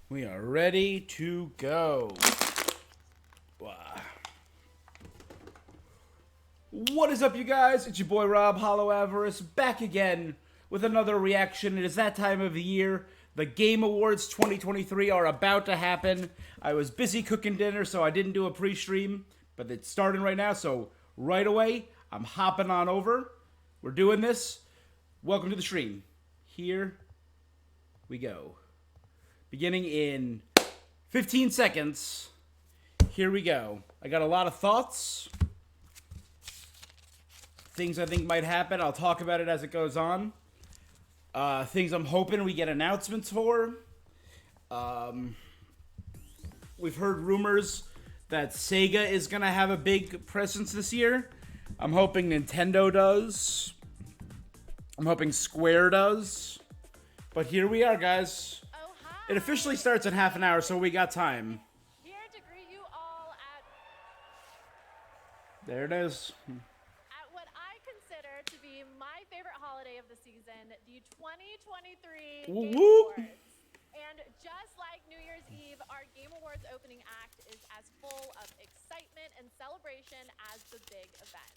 We are ready to go. Wow. What is up, you guys? It's your boy Rob Hollow Avarice back again with another reaction. It is that time of the year. The Game Awards 2023 are about to happen. I was busy cooking dinner, so I didn't do a pre-stream, but it's starting right now, so right away, I'm hopping on over. We're doing this. Welcome to the stream. Here we go. Beginning in 15 seconds. Here we go. I got a lot of thoughts. Things I think might happen. I'll talk about it as it goes on. Things I'm hoping we get announcements for. We've heard rumors that Sega is going to have a big presence this year. I'm hoping Nintendo does. I'm hoping Square does. But here we are, guys. It officially starts in half an hour, so we got time. Here to greet you all at There it is. what I consider to be my favorite holiday of the season, the 2023 Woo Game woo. Awards. And just like New Year's Eve, our Game Awards opening act is as full of excitement and celebration as the big event.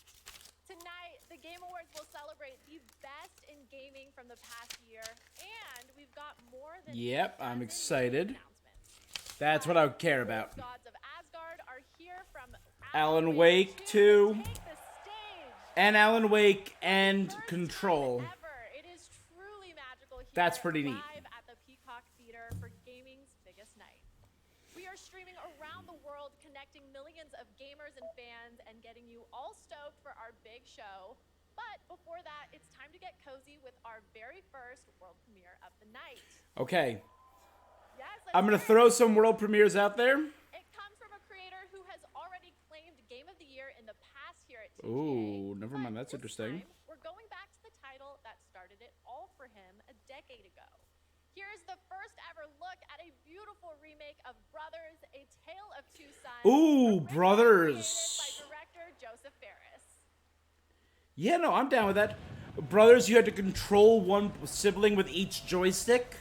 Tonight, the Game Awards will celebrate the best in gaming from the past year, and we've got more than Yep, I'm 12 excited. announcements. That's what I care about. Gods of Asgard are here from Alan Wake 2. Take the stage. And Alan Wake and First Control. time ever. It is truly magical here. That's pretty neat. Live at the Peacock Theater for gaming's biggest night. We are streaming around the world, connecting millions of gamers and fans and getting you all stoked for our big show. But before that, it's time to get cozy with our very first world premiere of the night. Okay, Yes, I'm going to let's throw hear it. some world premieres out there. It comes from a creator who has already claimed Game of the Year in the past here at TGA. Ooh, never mind, But that's this interesting. time, we're going back to the title that started it all for him a decade ago. Here's the first ever look at a beautiful remake of Brothers: A Tale of Two Sons. Ooh, originally Brothers. created by director Joseph Fares. Yeah, no, I'm down with that. Brothers, you had to control one sibling with each joystick.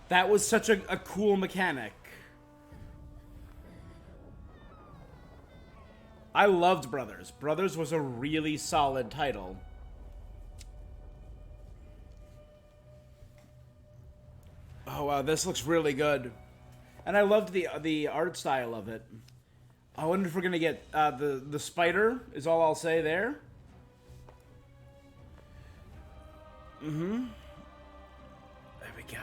That was such a cool mechanic. I loved Brothers. Brothers was a really solid title. Oh wow, this looks really good, and I loved the art style of it. I wonder if we're gonna get the spider. Is all I'll say there. There we go.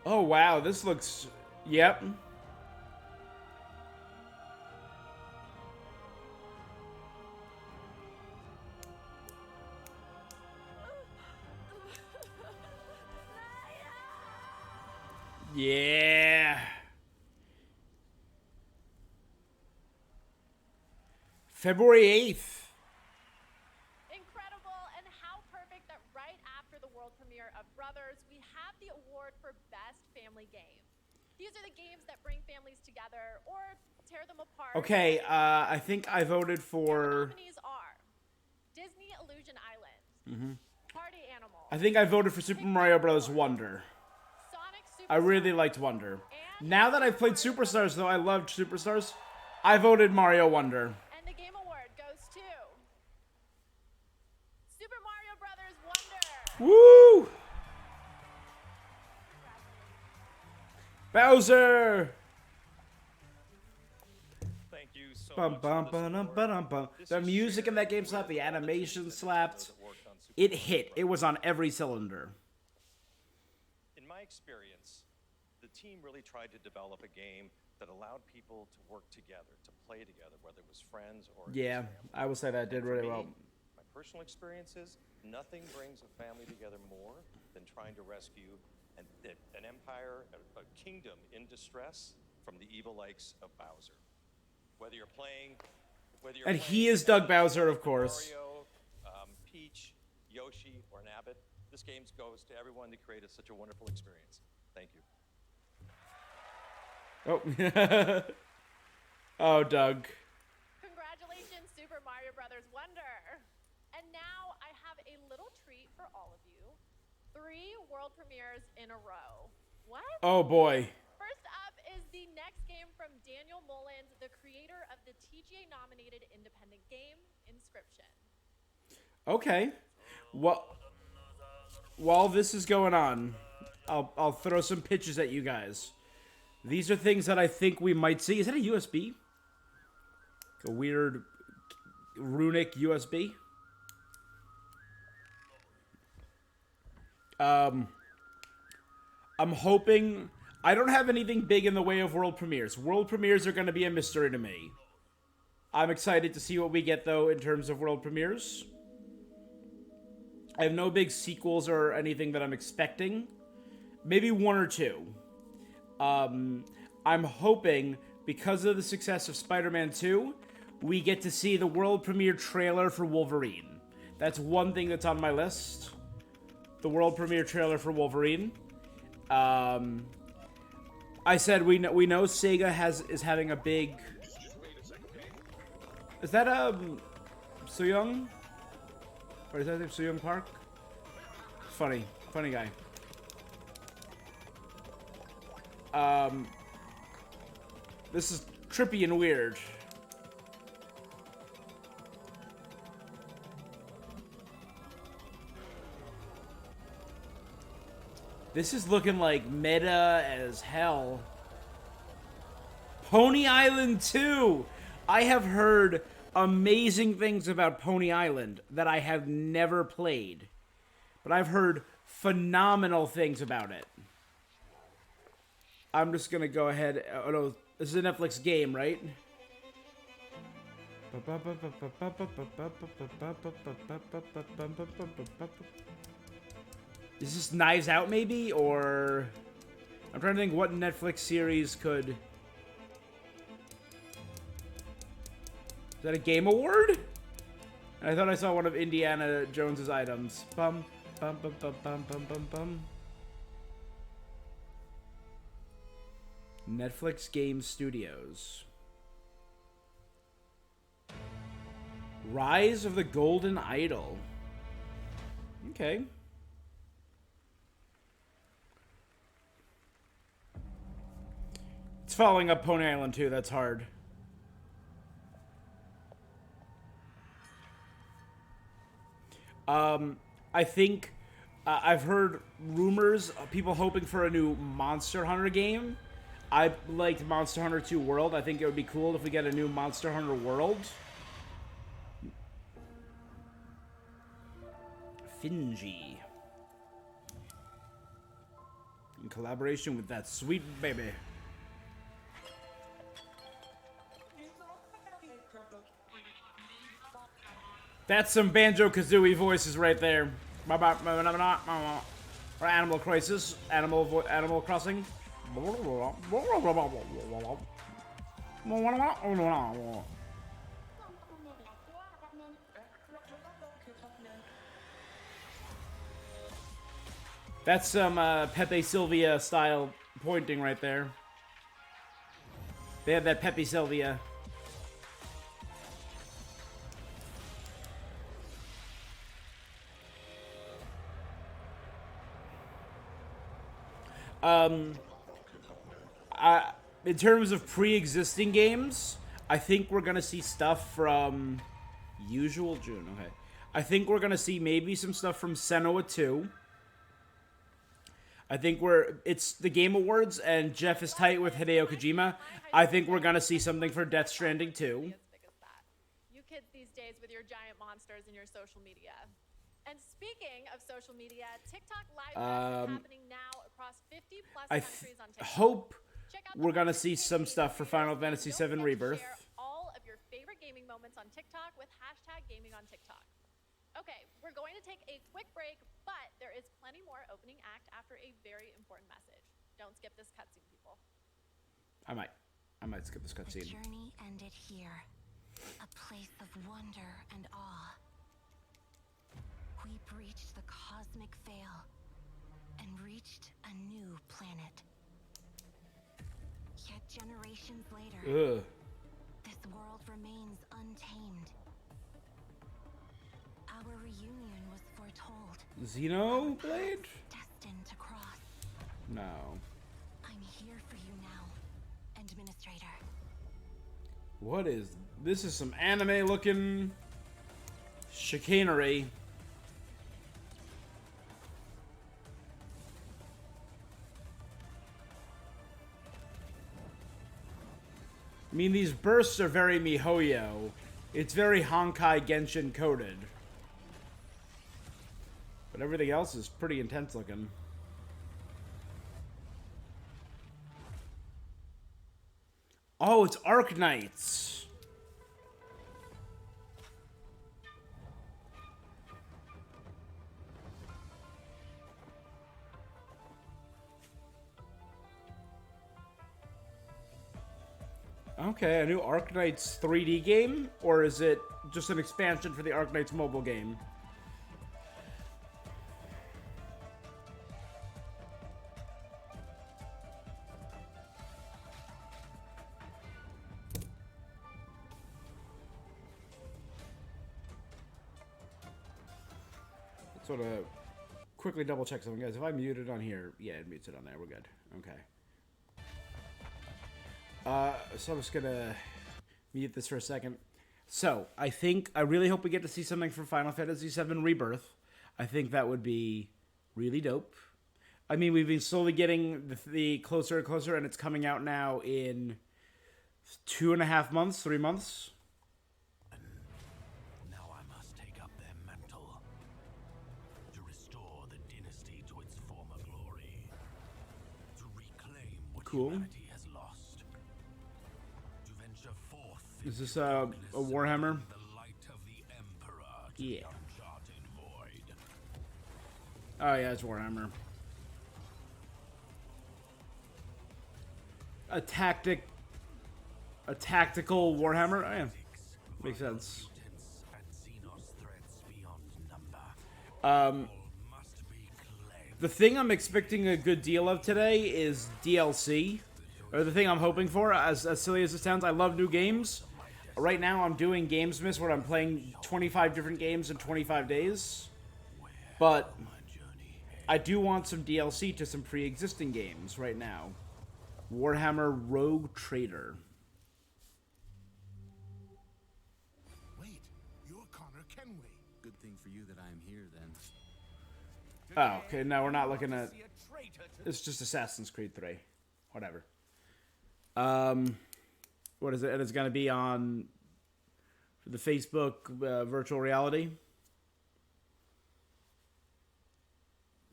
Oh wow, this looks. Yep. Yeah. February 8th. Incredible, and how perfect that right after the world premiere of Brothers, we have the award for Best Family Game. These are the games that bring families together or tear them apart. Okay, I think I voted The for. nominees are Disney Illusion Island, Party Animal, I think I voted for Super Mario Bros. Wonder. Sonic Superstars, I really liked Wonder. Now that I've played Superstars, though, I loved Superstars. I voted Mario Wonder. and the Game Award goes to Super Mario Brothers Wonder. Woo! Bowser! Thank you so Bum, much bum, for the bum, support. bum, bum. This The is music in shared that game with slapped, the all the animation teams slapped. that worked on Super It Mario hit. It was on every cylinder. In my experience, the team really tried to develop a game that allowed people to work together, to play together, whether it was friends or Yeah, I would say that did For really me, well. My personal experiences, nothing brings a family together more than trying to rescue an empire, a kingdom in distress from the evil likes of Bowser. Whether you're playing, And he is Doug Bowser, of course. Mario, Peach, Yoshi, or Nabbit, this game goes to everyone that created such a wonderful experience. Thank you. Oh. Oh, Doug. Congratulations, Super Mario Brothers Wonder. And now I have a little treat for all of you. 3 world premieres in a row. What? Oh boy. First up is the next game from Daniel Mullins, the creator of the TGA-nominated independent game, Inscription. Okay. While this is going on, I'll throw some pitches at you guys. These are things that I think we might see. Is that a USB? A weird runic USB? I'm hoping... I don't have anything big in the way of world premieres. World premieres are going to be a mystery to me. I'm excited to see what we get, though, in terms of world premieres. I have no big sequels or anything that I'm expecting. Maybe 1 or 2. I'm hoping, because of the success of Spider-Man 2, we get to see the world premiere trailer for Wolverine. That's one thing that's on my list. The world premiere trailer for Wolverine. I said we know Sega is having a big... Is that Soo-young? Or is that Soo-young Park? Funny guy. This is trippy and weird. This is looking like meta as hell. Pony Island 2! I have heard amazing things about Pony Island that I have never played. But I've heard phenomenal things about it. I'm just gonna go ahead... Oh no, this is a Netflix game, right? Is this Knives Out, maybe? Or... I'm trying to think what Netflix series could... Is that a Game Award? I thought I saw one of Indiana Jones's items. Bum, bum, bum, bum, bum, bum, bum, bum. Netflix Game Studios. Rise of the Golden Idol. Okay. It's following up Pony Island 2, that's hard. I think I've heard rumors of people hoping for a new Monster Hunter game. I liked Monster Hunter 2 World. I think it would be cool if we get a new Monster Hunter World. Finji. In collaboration with that sweet baby. That's some Banjo-Kazooie voices right there. Or Animal Crisis. Animal Crossing. That's some Pepe Sylvia style pointing right there. They have that Pepe Sylvia. In terms of pre-existing games, I think we're gonna see stuff from Usual June. Okay, I think we're gonna see maybe some stuff from Senua 2. I think it's the Game Awards and Jeff is tight with Hideo Kojima. I think we're gonna see something for Death Stranding 2. You kids these days with your giant monsters in your social media. And speaking of social media, TikTok Live is happening now across 50 plus countries on TikTok. Hope we're gonna see some stuff for Final Fantasy VII Rebirth. Share all of your favorite gaming moments on TikTok with #GamingOnTikTok. Okay, we're going to take a quick break, but there is plenty more opening act after a very important message. Don't skip this cutscene, people. I might skip this cutscene. The journey ended here, a place of wonder and awe. We breached the cosmic veil and reached a new planet. Yet generations later, this world remains untamed. Our reunion was foretold. Xenoblade? Destined to cross. No. I'm here for you now, Administrator. What is... This is some anime-looking chicanery. I mean, these bursts are very MiHoYo. It's very Honkai Genshin coded. But everything else is pretty intense looking. Oh, it's Arknights. Okay, a new Arknights 3D game? Or is it just an expansion for the Arknights mobile game? Let's sort of quickly double check something, guys. If I muted on here, yeah, it mutes it on there. We're good. Okay. So I'm just gonna mute this for a second. So, I really hope we get to see something from Final Fantasy VII Rebirth. I think that would be really dope. I mean, we've been slowly getting the closer and closer, and it's coming out now in 2.5 months, 3 months. Now I must take up their mantle to restore the dynasty to its former glory, to reclaim what Cool. humanity has lost, to venture forth Is this into a darkness Warhammer? the light of the Emperor to Yeah. the uncharted void. Oh yeah, it's Warhammer. A tactical Warhammer? Oh, yeah. Makes sense. Mutants and Xenos threats beyond number. Um, All must be cleansed. the thing I'm expecting a good deal of today is DLC. Or the thing I'm hoping for, as silly as it sounds. I love new games. Right now I'm doing Gamesmas where I'm playing 25 different games in 25 days. But I do want some DLC to some pre-existing games right now. Warhammer Rogue Trader. Wait, you're Connor Kenway. Good thing for you that I'm here then. Oh, okay, now we're not looking at... It's just Assassin's Creed 3. Whatever. What is it? And it's going to be on the Facebook virtual reality.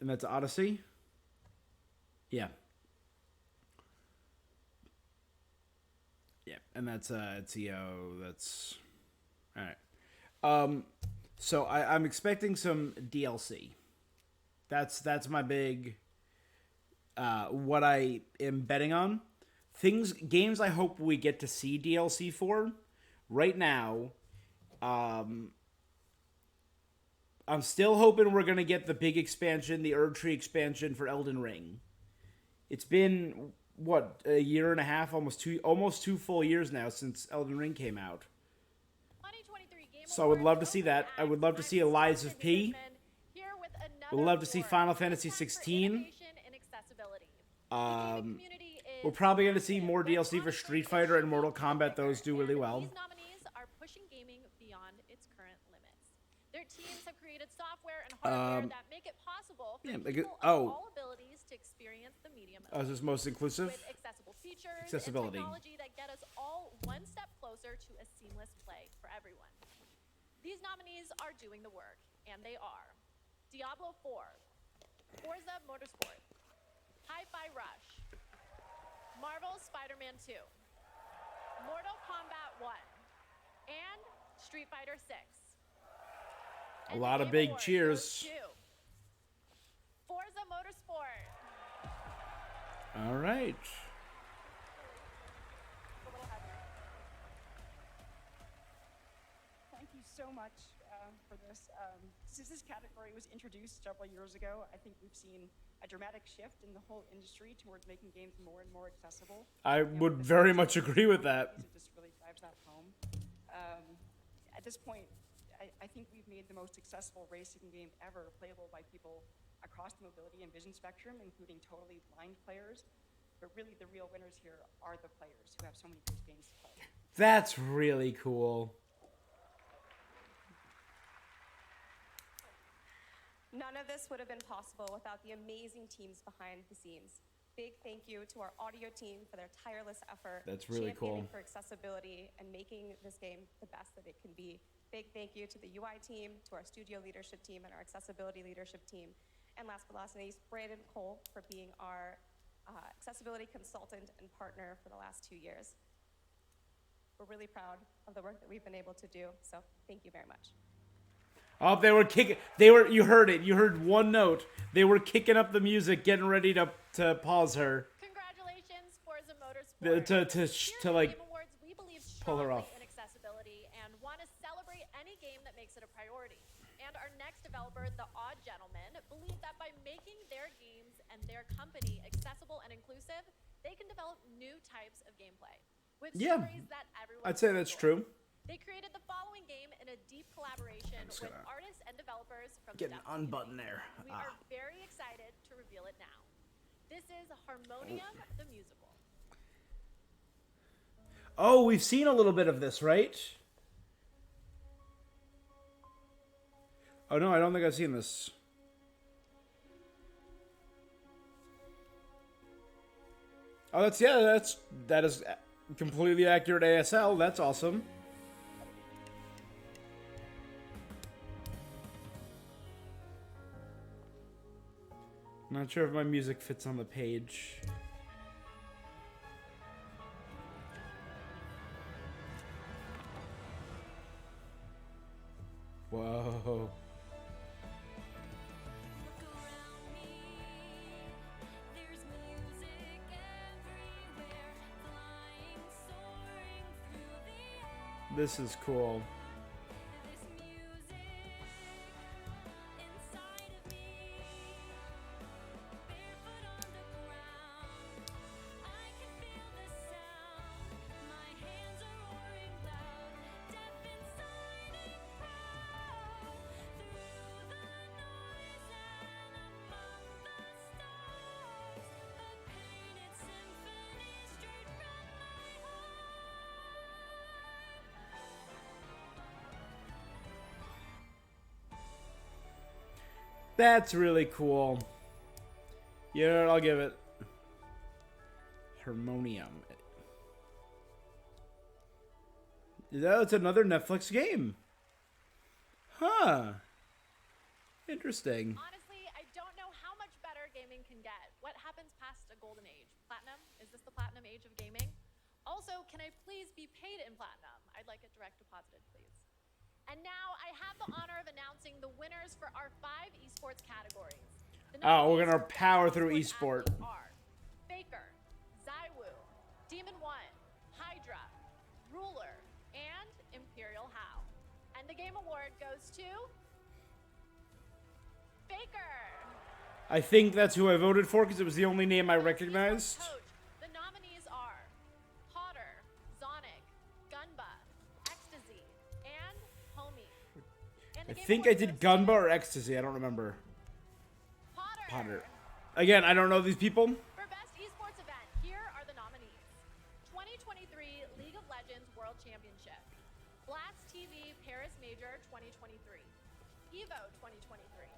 And that's Odyssey? Yeah. Yeah, and that's CEO. That's... Alright. So I'm expecting some DLC. That's my big... what I am betting on. Games I hope we get to see DLC for. Right now, I'm still hoping we're going to get the big expansion, the Erdtree expansion for Elden Ring. It's been, what, a year and a half, almost two full years now since Elden Ring came out. 2023 Game So I would love to Awards see that. I would love to see I'm Lies Scott of P. Goodman here with another Would love to see award, Final this Fantasy time for 16. innovation and accessibility. The gaming community is We're probably going to see massive, more with DLC for Street Fighter and Mortal Kombat. Those do really well. These nominees are pushing gaming beyond its current limits. Their teams have created software and hardware that make it possible for yeah, people oh. of all abilities to experience the medium Is this most inclusive? with accessible features Accessibility. and technology that get us all one step closer to a seamless play for everyone. These nominees are doing the work, and they are Diablo 4, Forza Motorsport, Hi-Fi Rush, Marvel's Spider-Man 2, Mortal Kombat 1, and Street Fighter 6. A lot of big cheers. Forza Motorsport. All right. Thank you so much for this. Since this category was introduced several years ago, I think we've seen a dramatic shift in the whole industry towards making games more and more accessible. I You know, would this very is- much agree with that. It just really drives that home. At this point, I think we've made the most accessible racing game ever playable by people across the mobility and vision spectrum, including totally blind players. But really, the real winners here are the players who have so many great games to play. That's really cool. None of this would have been possible without the amazing teams behind the scenes. Big thank you to our audio team for their tireless effort. That's really championing cool. for accessibility and making this game the best that it can be. Big thank you to the UI team, to our studio leadership team, and our accessibility leadership team. And last but not least, Brandon Cole for being our accessibility consultant and partner for the last 2 years. We're really proud of the work that we've been able to do, so thank you very much. Oh, they were kicking. They were. You heard it. You heard one note. They were kicking up the music, getting ready to pause her. Congratulations, Forza Motorsport. To Here at like Game Awards, we believe pull her strongly off. in accessibility and want to celebrate any game that makes it a priority. And our next developer, The Odd Gentleman, believe that by making their games and their company accessible and inclusive, they can develop new types of gameplay with Yeah, stories that everyone I'd say can that's enjoy. true. They created the following game in a deep collaboration with gonna artists and developers from get the an Destiny unbutton community. there. We Ah. are very excited to reveal it now. This is Harmonium the Musical. Oh, we've seen a little bit of this, right? Oh no, I don't think I've seen this. Oh, that is completely accurate ASL. That's awesome. Not sure if my music fits on the page. Whoa. This is cool. That's really cool. Yeah, I'll give it. Harmonium. That's another Netflix game. Huh. Interesting. Honestly, I don't know how much better gaming can get. What happens past a golden age? Platinum? Is this the platinum age of gaming? Also, can I please be paid in platinum? I'd like it direct deposited, please. And now I have the honor of announcing the winners for our 5 esports categories. Oh, we're gonna power through esport. Are Faker, Zywoo, Demon One, Hydra, Ruler, and Imperial How. And the game award goes to Faker. I think that's who I voted for because it was the only name I recognized. Coach, the nominees are Potter, Zonic, Gunba, Ecstasy, and Homie. And I the game think I award did goes to Gunba or Ecstasy. I don't remember. Potter. Again, I don't know these people. For Best Esports Event, here are the nominees. 2023 League of Legends World Championship. Blast TV Paris Major 2023. EVO 2023.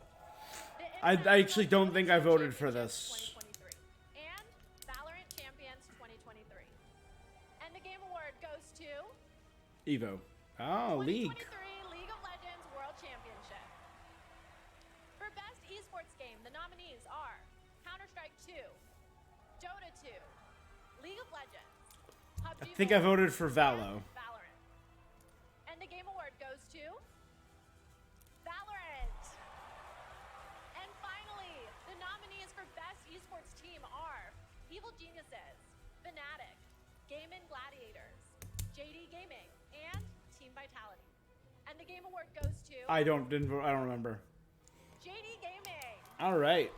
I actually don't think I voted for this. 2023. And Valorant Champions 2023. And the game award goes to Evo. Oh, League. 2023 League of Legends World Championship. For Best Esports Game, the nominees are Counter-Strike 2, Dota 2, League of Legends, PUBG I think I Mobile, voted for Valo. and Valorant. And the game award goes to Valorant. And finally, the nominees for Best Esports Team are Evil Geniuses, Fnatic, Game Gladiators, JD Gaming, and Team Vitality. And the game award goes to I don't remember. JD Gaming. All right.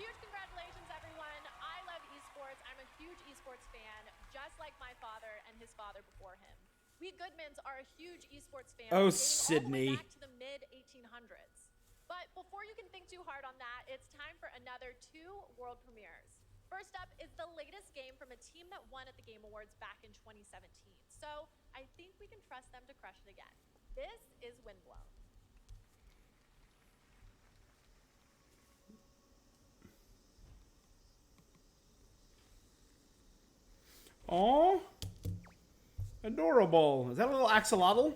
Huge congratulations, everyone. I love esports. I'm a huge esports fan, just like my father and his father before him. We Goodmans are a huge esports fan. Oh, dating all the way Sydney. back to the mid 1800s. But before you can think too hard on that, it's time for another 2 world premieres. First up is the latest game from a team that won at the Game Awards back in 2017. So I think we can trust them to crush it again. This is Windblown. Oh, adorable. Is that a little axolotl?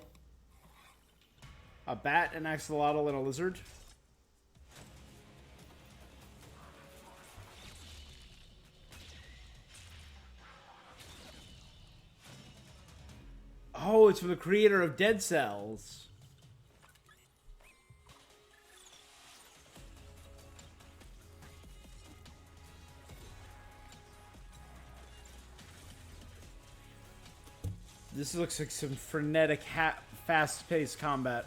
A bat, an axolotl, and a lizard? Oh, it's from the creator of Dead Cells. This looks like some frenetic, fast-paced combat.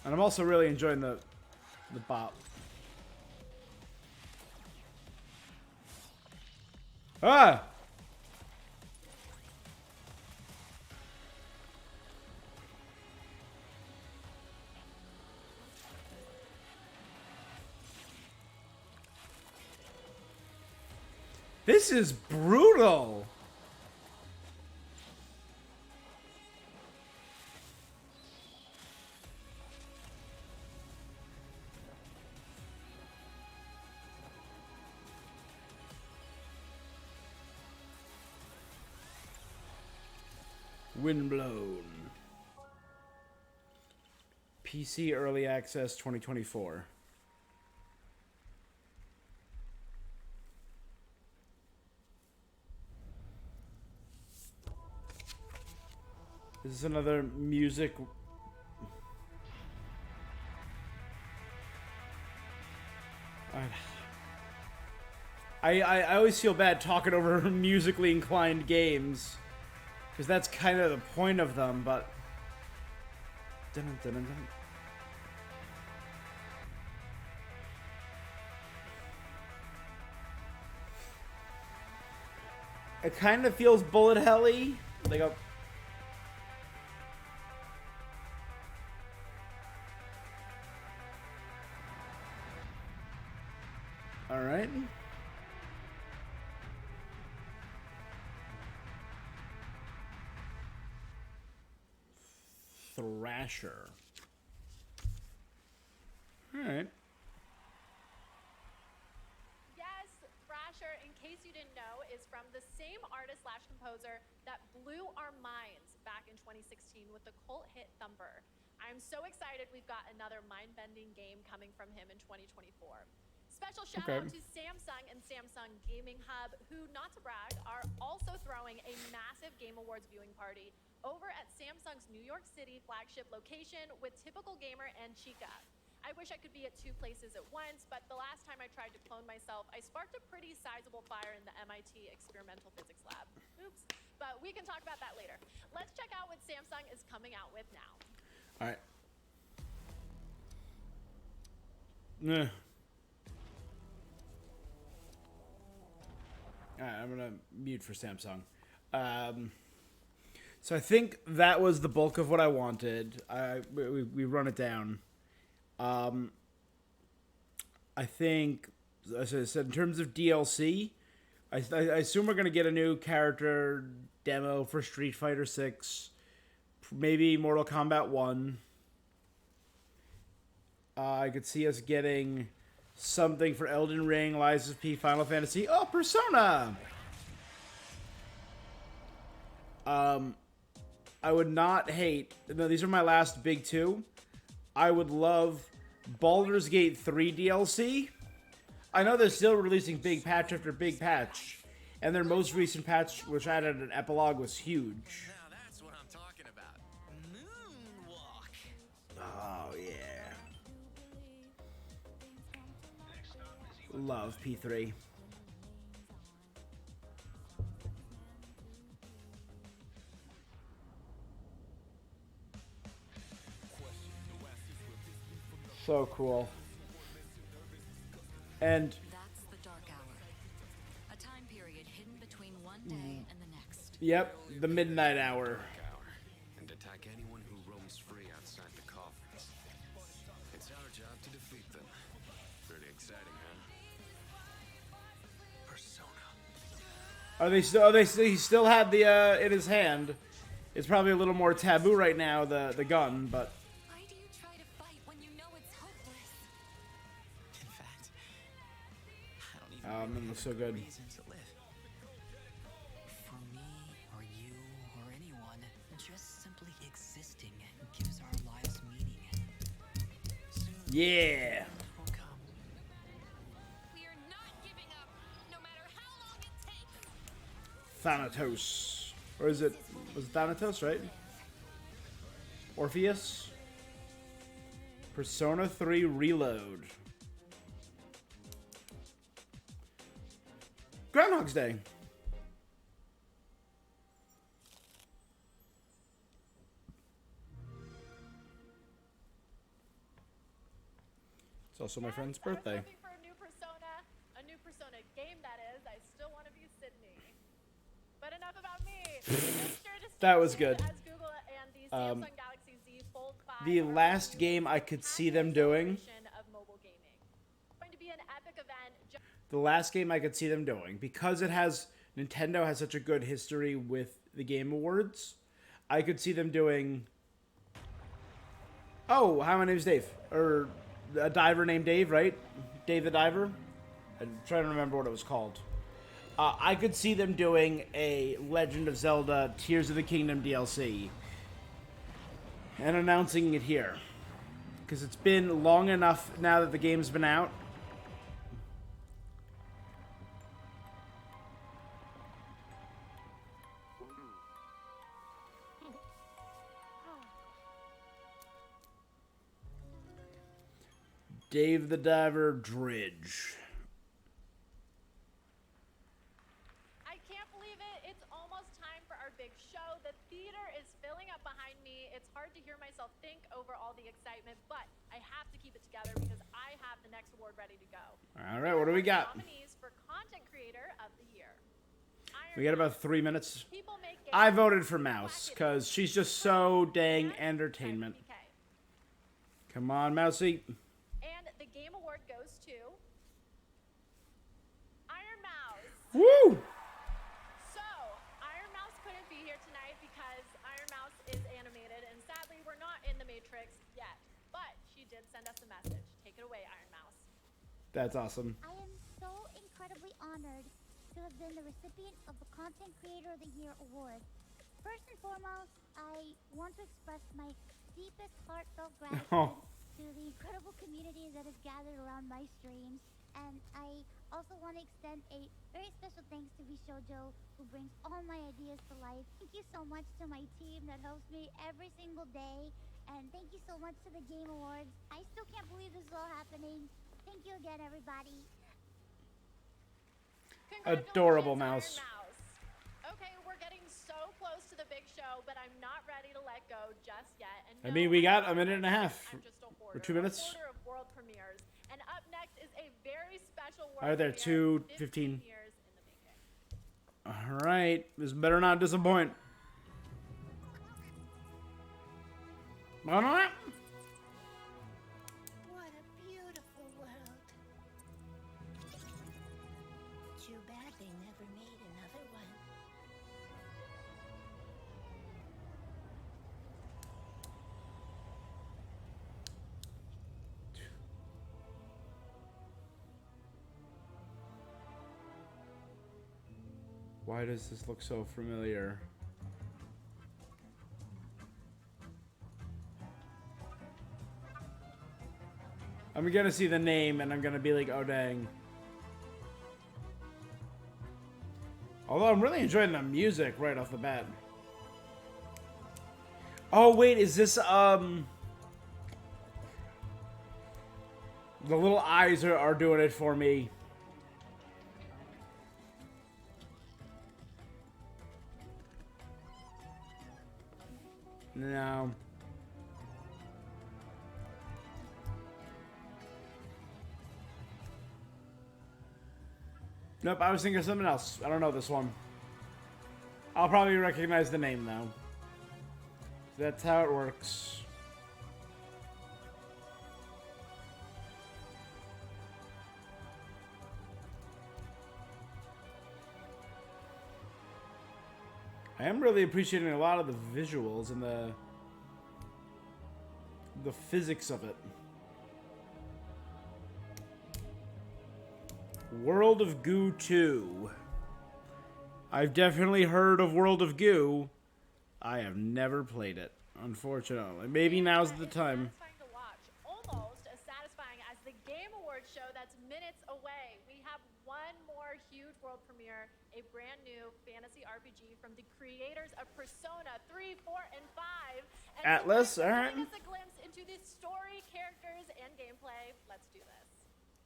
And I'm also really enjoying the bop. Ah! This is brutal. Windblown. PC Early Access 2024. This is another music. I always feel bad talking over musically inclined games, because that's kind of the point of them, but... Dun -dun -dun -dun -dun. It kind of feels bullet helly. They go... Alright. Thrasher. Alright. Yes, Thrasher, in case you didn't know, is from the same artist/composer that blew our minds back in 2016 with the cult hit Thumper. I'm so excited we've got another mind-bending game coming from him in 2024. Special shout out to Samsung and Samsung Gaming Hub, who, not to brag, are also throwing a massive Game Awards viewing party over at Samsung's New York City flagship location with Typical Gamer and Chica. I wish I could be at 2 places at once, but the last time I tried to clone myself, I sparked a pretty sizable fire in the MIT experimental physics lab. Oops. But we can talk about that later. Let's check out what Samsung is coming out with now. Alright. Nah. Alright, I'm gonna mute for Samsung. So I think that was the bulk of what I wanted. We run it down. I think, as I said, in terms of DLC, I assume we're gonna get a new character demo for Street Fighter 6, maybe Mortal Kombat 1. I could see us getting something for Elden Ring, Lies of P, Final Fantasy. Oh, Persona! I would not hate... No, these are my last big 2. I would love Baldur's Gate 3 DLC. I know they're still releasing big patch after big patch. And their most recent patch, which added an epilogue, was huge. Now that's what I'm talking about. Moonwalk. Oh, yeah. Love P3. So cool. And That's the Dark Hour. A time period hidden between one day Yep, the midnight hour. And attack anyone who roams free outside the coffins. It's our job to defeat them. Pretty exciting, huh? Persona. Are they still? Are they? He still had the in his hand. It's probably a little more taboo right now, the gun, but. Why do you try to fight when you know it's hopeless? In fact, I don't even That looks so good. reason to live. For me, or you, or anyone, just simply existing gives our lives meaning. Soon, Yeah. it will come. We are not giving up, no matter how long it takes. Thanatos. Or is it, was it Thanatos, right? Orpheus? Persona 3 Reload. Groundhog's Day. It's also my friend's I was birthday. hoping for a new Persona game, that is. I still want to be Sydney. But enough about me. Make sure to That stay was tuned good. As Google and the Samsung Galaxy Z Fold 5 The are last released game I as could a see them doing. celebration of mobile gaming. It's going to be an epic event. The last game I could see them doing, because it has Nintendo has such a good history with the Game Awards, I could see them doing. Oh, hi, my name's Dave, or a diver named Dave, right? Dave the Diver. I'm trying to remember what it was called. I could see them doing a Legend of Zelda Tears of the Kingdom DLC and announcing it here, because it's been long enough now that the game's been out. Dave the Diver Dredge. I can't believe it. It's almost time for our big show. The theater is filling up behind me. It's hard to hear myself think over all the excitement, but I have to keep it together because I have the next award ready to go. All right, what do we got? Nominees for Content Creator of the Year. We got about 3 minutes. People make games. I voted for Mouse because she's just so dang entertainment. Come on, Mousy. And the Game Award goes to Iron Mouse. Woo! So, Iron Mouse couldn't be here tonight because Iron Mouse is animated, and sadly, we're not in the Matrix yet. But she did send us a message. Take it away, Iron Mouse. That's awesome. I am so incredibly honored to have been the recipient of the Content Creator of the Year award. First and foremost, I want to express my deepest heartfelt gratitude to the incredible community that has gathered around my streams. And I also want to extend a very special thanks to Bishojo, who brings all my ideas to life. Thank you so much to my team that helps me every single day. And thank you so much to the Game Awards. I still can't believe this is all happening. Thank you again, everybody. Adorable Congratulations, Mouse. Iron Mouse. Okay, we're getting so close to the big show, but I'm not ready to let go just yet. And I no, mean, we I'm got not a minute and a half. I'm just a Or hoarder, 2 minutes. A hoarder of world premieres. And up next is a very special world All right, there, premiere, 2:15. 15 years in the making. All right, this better not disappoint. All right. What a beautiful world. Too bad they never made another one. Why does this look so familiar? I'm gonna see the name and I'm gonna be like, oh dang. Although I'm really enjoying the music right off the bat. Oh wait, is this the little eyes are doing it for me. No. Nope, I was thinking of something else. I don't know this one. I'll probably recognize the name though. That's how it works. I am really appreciating a lot of the visuals and the physics of it. World of Goo 2. I've definitely heard of World of Goo. I have never played it, unfortunately. Maybe now's the time. Satisfying to watch, almost as satisfying as the Game Awards show that's minutes away. We have one more huge world premiere, a brand new fantasy RPG from the creators of Persona 3, 4, and 5. And Atlas, to alright. give us a glimpse into the story, characters, and gameplay, let's do this.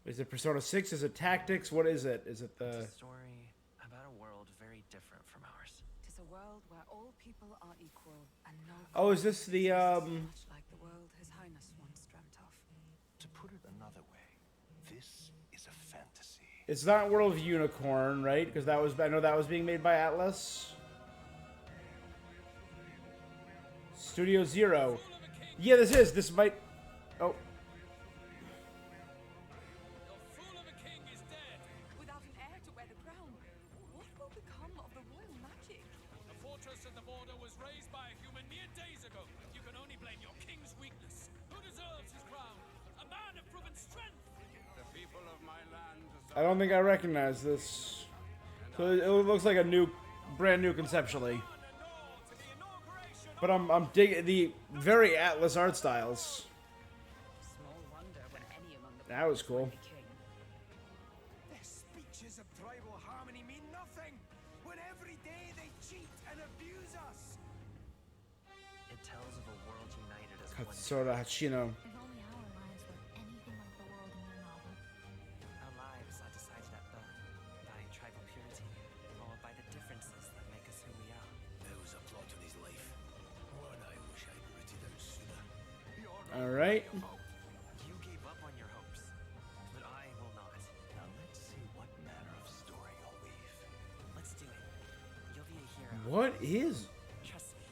Is it Persona 6? Is it Tactics? What is it? Is it the... It's a story about a world very different from ours. It is a world where all people are equal and no. Oh, is this the, Much like the world His Highness once dreamt of. To put it another way, this is a fantasy. It's not World of Unicorn, right? Because that was... I know that was being made by Atlas. Studio Zero. Yeah, this is. This might... Oh. Without an heir to wear the crown, what will become of the royal magic? The fortress at the border was raised by a human mere days ago. You can only blame your king's weakness. Who deserves his crown? A man of proven strength. The people of my land I don't think I recognize this. So it looks like a new, brand new conceptually. But I'm digging the very Atlas art styles. Small wonder when any among the That was cool. king. Their speeches of tribal harmony mean nothing when every day they cheat and abuse us. It tells of a world united as one. Katsura Hachino. If only our lives were anything like the world in your novel. Our lives are decided at birth by tribal purity, or by the differences that make us who we are. There was a plot in his life. One I wish I'd written out sooner. All right. You gave up on your hopes, but I will not. Now let's see what manner of story you'll weave. Let's do it. You'll be a hero. What is? Trust me.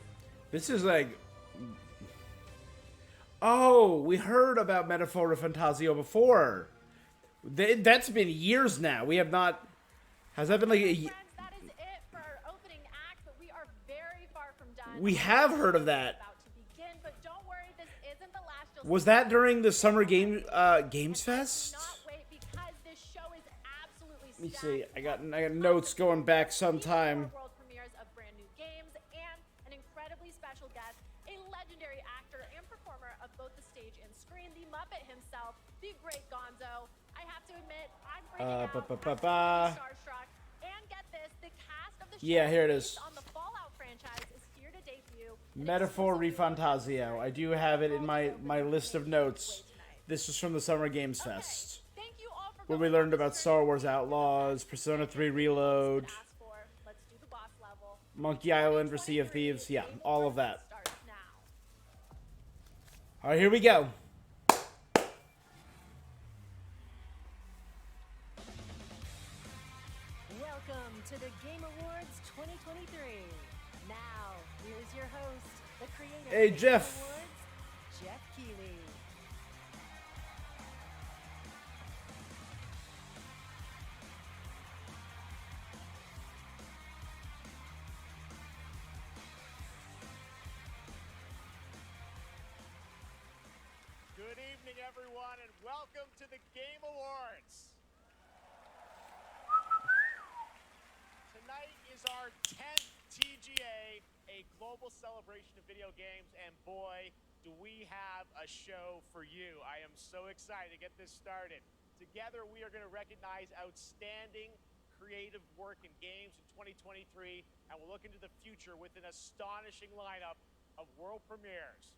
This is like. Oh, we heard about Metaphora Fantasio before. That's been years now. We have not. Has that been like a? Friends, that is it for our opening act, but we are very far from done. We have heard of that. About to begin, but don't worry, this isn't the last you'll Was see. that during the Summer Games Fest? Not wait, because this show is absolutely Let me stacked. see. I got notes going back some time. World premieres of brand new games and an incredibly special guest, a legendary actor and performer of both the stage and screen, the Muppet himself, the great Gonzo. I have to admit, I'm freaking out. I'm starstruck. And get this, the cast of the show Yeah, here it is. based on the Fallout franchise is here to debut. an Metaphor exclusive Refantasio. I do have it in my list of notes. This was from the Summer Games Fest, Thank you all for where we going learned on about this Star journey. Wars Outlaws, Persona 3 Reload, Ask for. Let's do the boss level. Monkey Island for Sea of Thieves. Yeah, all of that. Starts now. All right, here we go. Welcome to the Game Awards 2023. Now, here's your host, the creator Hey, of the Jeff. Game Awards, Jeff Keighley. Good evening, everyone, and welcome to the Game Awards. Tonight is our 10th TGA, a global celebration of video games, and boy, do we have a show for you. I am so excited to get this started. Together, we are going to recognize outstanding creative work in games in 2023, and we'll look into the future with an astonishing lineup of world premieres.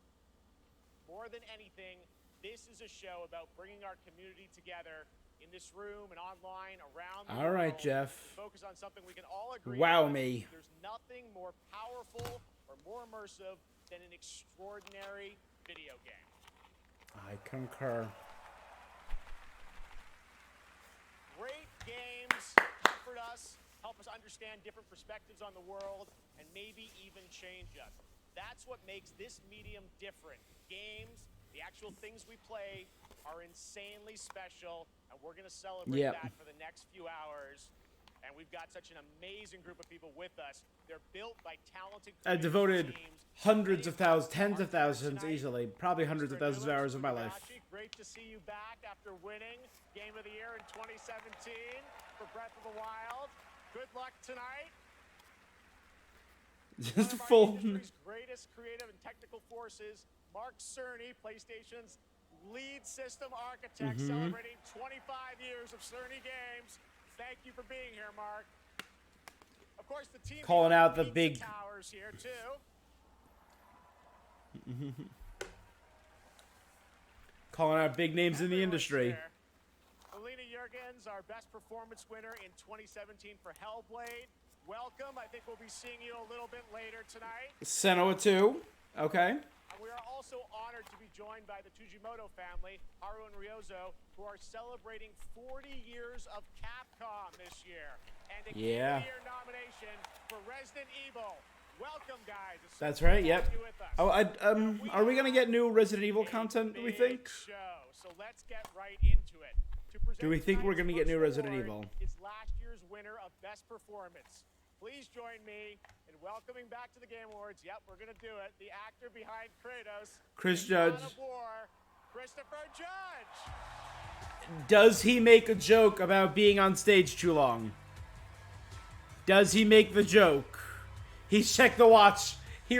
More than anything, this is a show about bringing our community together in this room and online around the All right, world. Jeff. Focus on something we can all agree Wow on. me. There's nothing more powerful or more immersive than an extraordinary video game. I concur. Great games comfort us, help us understand understand different perspectives on the world, and maybe even change us. That's what makes this medium different. Games, the actual things we play, are insanely special, and we're going to celebrate that for the next few hours. And we've got such an amazing group of people with us. They're built by talented I devoted teams. hundreds of thousands, tens of thousands, easily, probably hundreds of thousands of hours of my life. Great to see you back after winning Game of the Year in 2017 for Breath of the Wild. Good luck tonight. Just One of our full. industry's greatest creative and technical forces, Mark Cerny, PlayStation's lead system architect, celebrating 25 years of Cerny games. Thank you for being here, Mark. Of course, the team Calling out the Pizza big Towers here too. calling out big names in the industry. Alina Jurgens, our best performance winner in 2017 for Hellblade. Welcome. I think we'll be seeing you a little bit later tonight. Senua 2. Okay. And we are also honored to be joined by the Tujimoto family, Haru and Ryozo, who are celebrating 40 years of Capcom this year. And a Game of the Year nomination for Resident Evil. Welcome, guys. It's That's so right. good to Yep. have you with us. Oh, are we gonna get new Resident Evil content? Do we think? Show. So let's get right into it. To present Do we think we're gonna get tonight's new first Resident award Evil? is last year's winner of Best Performance. Please join me in welcoming back to the Game Awards. Yep, we're gonna do it. The actor behind Kratos, Chris in God Judge. of War, Christopher Judge. Does he make a joke about being on stage too long? Does he make the joke? He checked the watch. He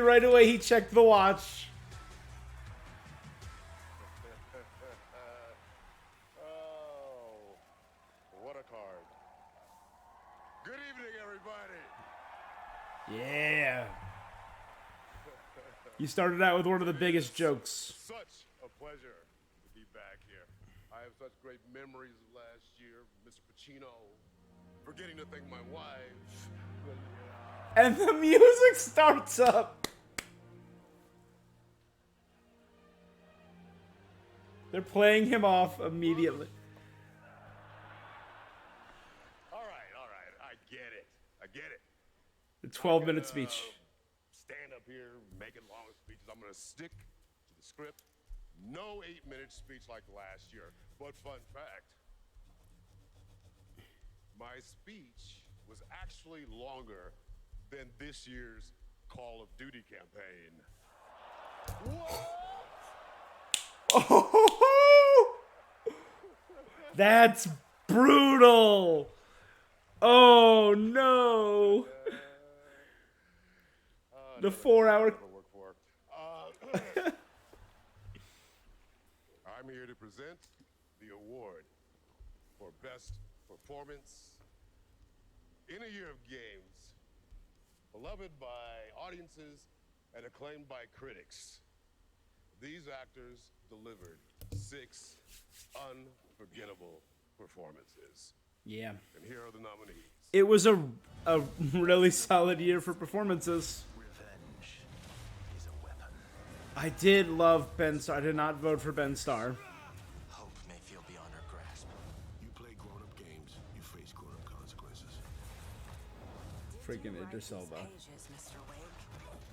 checked the watch. Oh, what a card. Good evening, everybody. Yeah. You started out with one of the biggest jokes. Such a pleasure to be back here. I have such great memories of last year. Mr. Pacino, forgetting to thank my wife. And the music starts up. They're playing him off immediately. All right. I get it. The 12-minute speech. Stand up here, making long speeches. I'm going to stick to the script. No 8-minute speech like last year. But fun fact, my speech was actually longer than this year's Call of Duty campaign. Oh, that's brutal. Oh no. The 4-hour. I'm here to present the award for Best Performance in a Year of Games, beloved by audiences and acclaimed by critics. These actors delivered 6 unforgettable performances. Yeah. And here are the nominees. It was a really solid year for performances. Revenge is a weapon. I did love Ben Starr. I did not vote for Ben Starr. Hope may feel beyond our grasp. You play grown-up games, you face grown-up consequences. Freaking Idris Elba. Pages, Mr. Wake.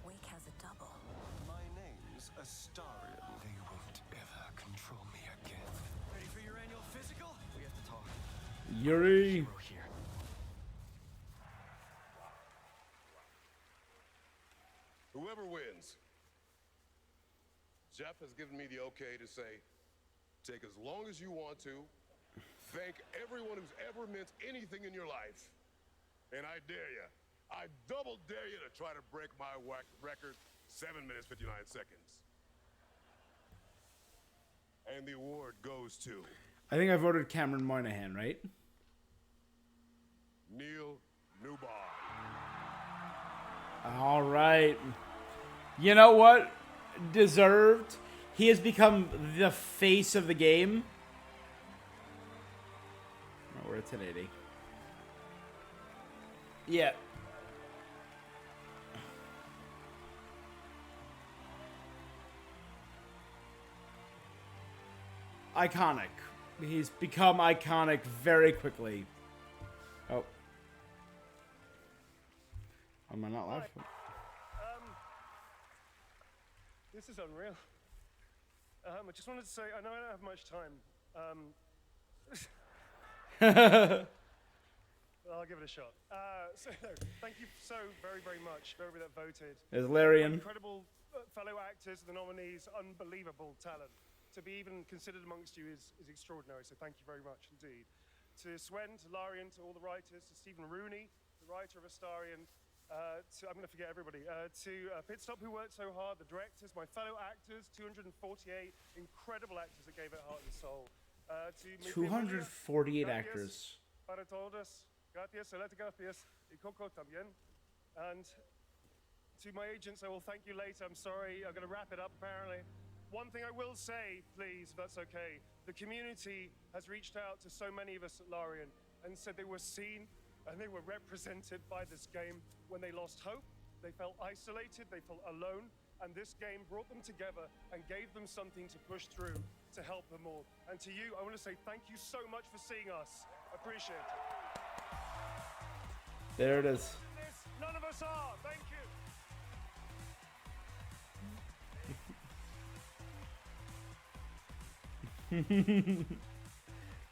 Wake has a double. My name's Astarion. They won't ever control me again. Ready for your annual physical? We have to talk. Yuri. Here. Whoever wins, Jeff has given me the okay to say, take as long as you want to, thank everyone who's ever meant anything in your life, and I dare you, I double dare you to try to break my record, 7 minutes, 59 seconds. And the award goes to I think I voted Cameron Moynihan, right? Neil Newbar. All right. You know what? Deserved. He has become the face of the game. Oh, we're at 1080. Yeah. Iconic. He's become iconic very quickly. Oh. Am I not live? This is unreal. I just wanted to say, I know I don't have much time. I'll give it a shot. So, thank you so very, very much for everybody that voted. There's Larian. Incredible fellow actors, the nominees, unbelievable talent. To be even considered amongst you is extraordinary, so thank you very much indeed. To Swen, to Larian, to all the writers, to Stephen Rooney, the writer of Astarion, I'm going to forget everybody, to Pitstop, who worked so hard, the directors, my fellow actors, 248 incredible actors that gave it heart and soul. 248 actors. Para todos, gracias, gracias, y Coco también. And to my agents, I will thank you later. I'm sorry, I'm going to wrap it up apparently. One thing I will say, please, if that's okay, the community has reached out to so many of us at Larian and said they were seen and they were represented by this game. When they lost hope, they felt isolated, they felt alone, and this game brought them together and gave them something to push through to help them all. And to you, I want to say thank you so much for seeing us. Appreciate it. There it is. None of us are. Thank you.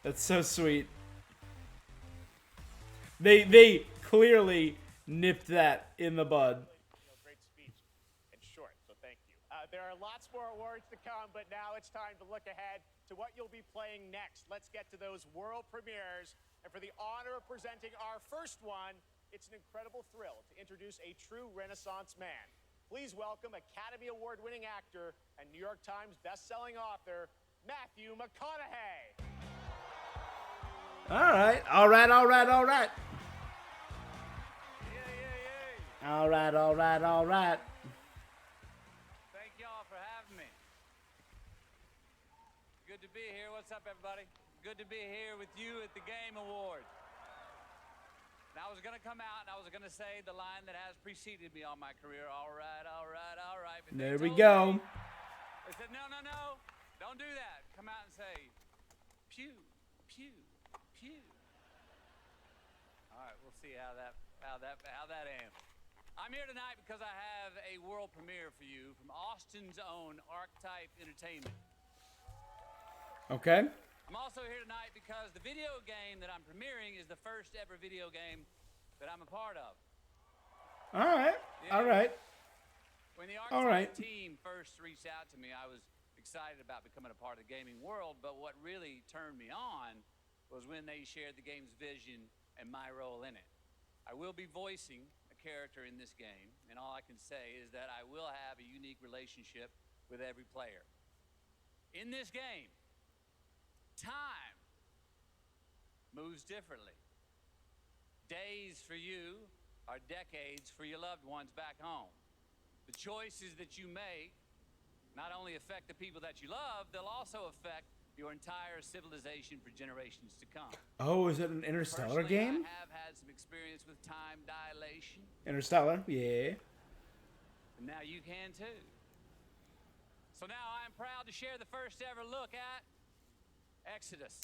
That's so sweet. They clearly nipped that in the bud. Great speech and short, so thank you. There are lots more awards to come, but now it's time to look ahead to what you'll be playing next. Let's get to those world premieres. And for the honor of presenting our first one, it's an incredible thrill to introduce a true Renaissance man. Please welcome Academy Award-winning actor and New York Times best-selling author, Matthew McConaughey. All right. All right. All right. All right. All right. All right. All right. Thank y'all for having me. Good to be here. What's up, everybody? Good to be here with you at the Game Awards. Now, I was going to come out and I was going to say the line that has preceded me all my career. All right, all right, all right. But there we go. They said, no, no, no. Don't do that. Come out and say, pew, pew, pew. All right, we'll see how that ends. I'm here tonight because I have a world premiere for you from Austin's own Archetype Entertainment. Okay. I'm also here tonight because the video game that I'm premiering is the first ever video game that I'm a part of. All right. Yeah. All right. When the All right. Archetype team first reached out to me, I was excited about becoming a part of the gaming world, but what really turned me on was when they shared the game's vision and my role in it. I will be voicing a character in this game, and all I can say is that I will have a unique relationship with every player. In this game, time moves differently. Days for you are decades for your loved ones back home. The choices that you make not only affect the people that you love, they'll also affect your entire civilization for generations to come. Oh, is it an Interstellar Personally, game? I have had some experience with time dilation. Interstellar, yeah. And now you can too. So now I'm proud to share the first ever look at Exodus.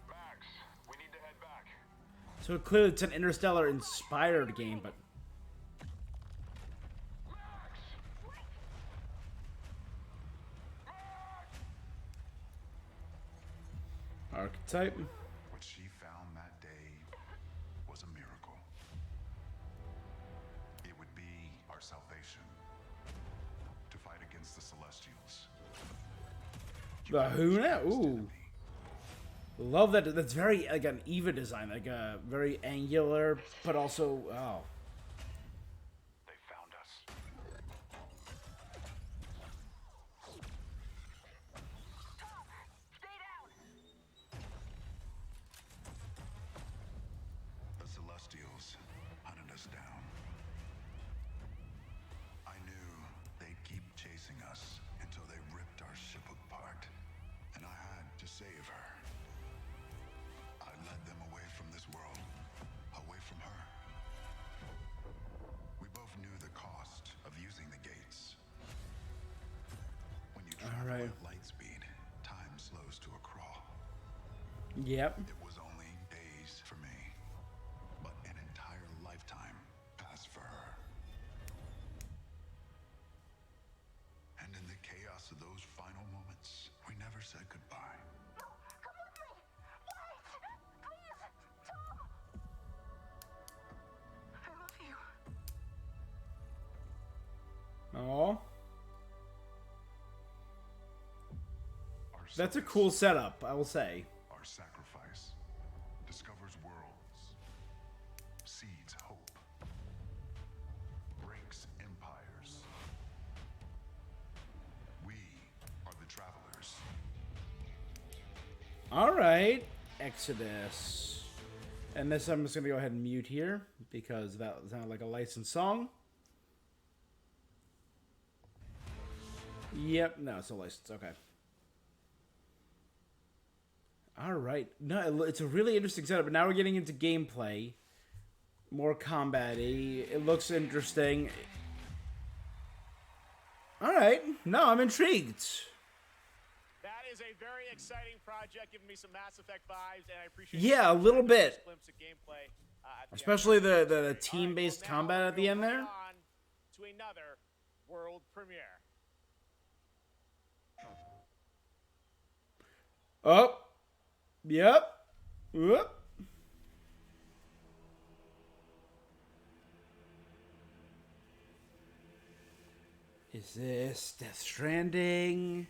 Max, we need to head back. So clearly it's an Interstellar-inspired game, but... Archetype. What she found that day was a miracle. It would be our salvation to fight against the Celestials. The who now? Ooh. Love that. That's very, like, an EVA design. Like, a very angular, but also, oh. They found us. The Celestials hunted us down. I knew they'd keep chasing us until they ripped our ship apart, and I had to save her. I led them away from this world, away from her. We both knew the cost of using the gates. When you travel at light speed, us to a crawl. Yep. It was only days for me, but an entire lifetime passed for her. And in the chaos of those final moments, we never said goodbye. Oh. That's a cool setup, I will say. Our sacrifice discovers worlds, seeds hope, breaks empires. We are the travelers. Alright, Exodus. And this I'm just going to go ahead and mute here because that sounded like a licensed song. Yep, no, it's a license. Okay. Alright. No, it's a really interesting setup, but now we're getting into gameplay. More combat-y. It looks interesting. Alright. No, I'm intrigued. That is a very exciting project, giving me some Mass Effect vibes, and I appreciate Yeah, a little bit. glimpse of gameplay, at the Especially the team-based combat at the end there. on to another world premiere. Oh. Yep. Whoop. Is this Death Stranding?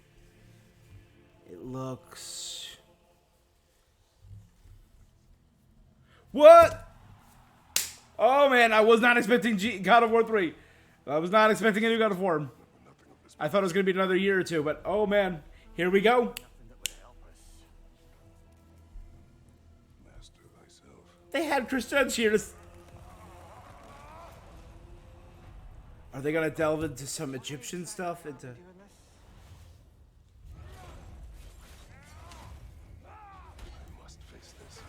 It looks... What? Oh man, I was not expecting God of War 3. I was not expecting a new God of War. I thought it was going to be another year or two, but oh man, here we go. They had Chris Judge here to... Are they going to delve into some Egyptian stuff? Into... You must face this.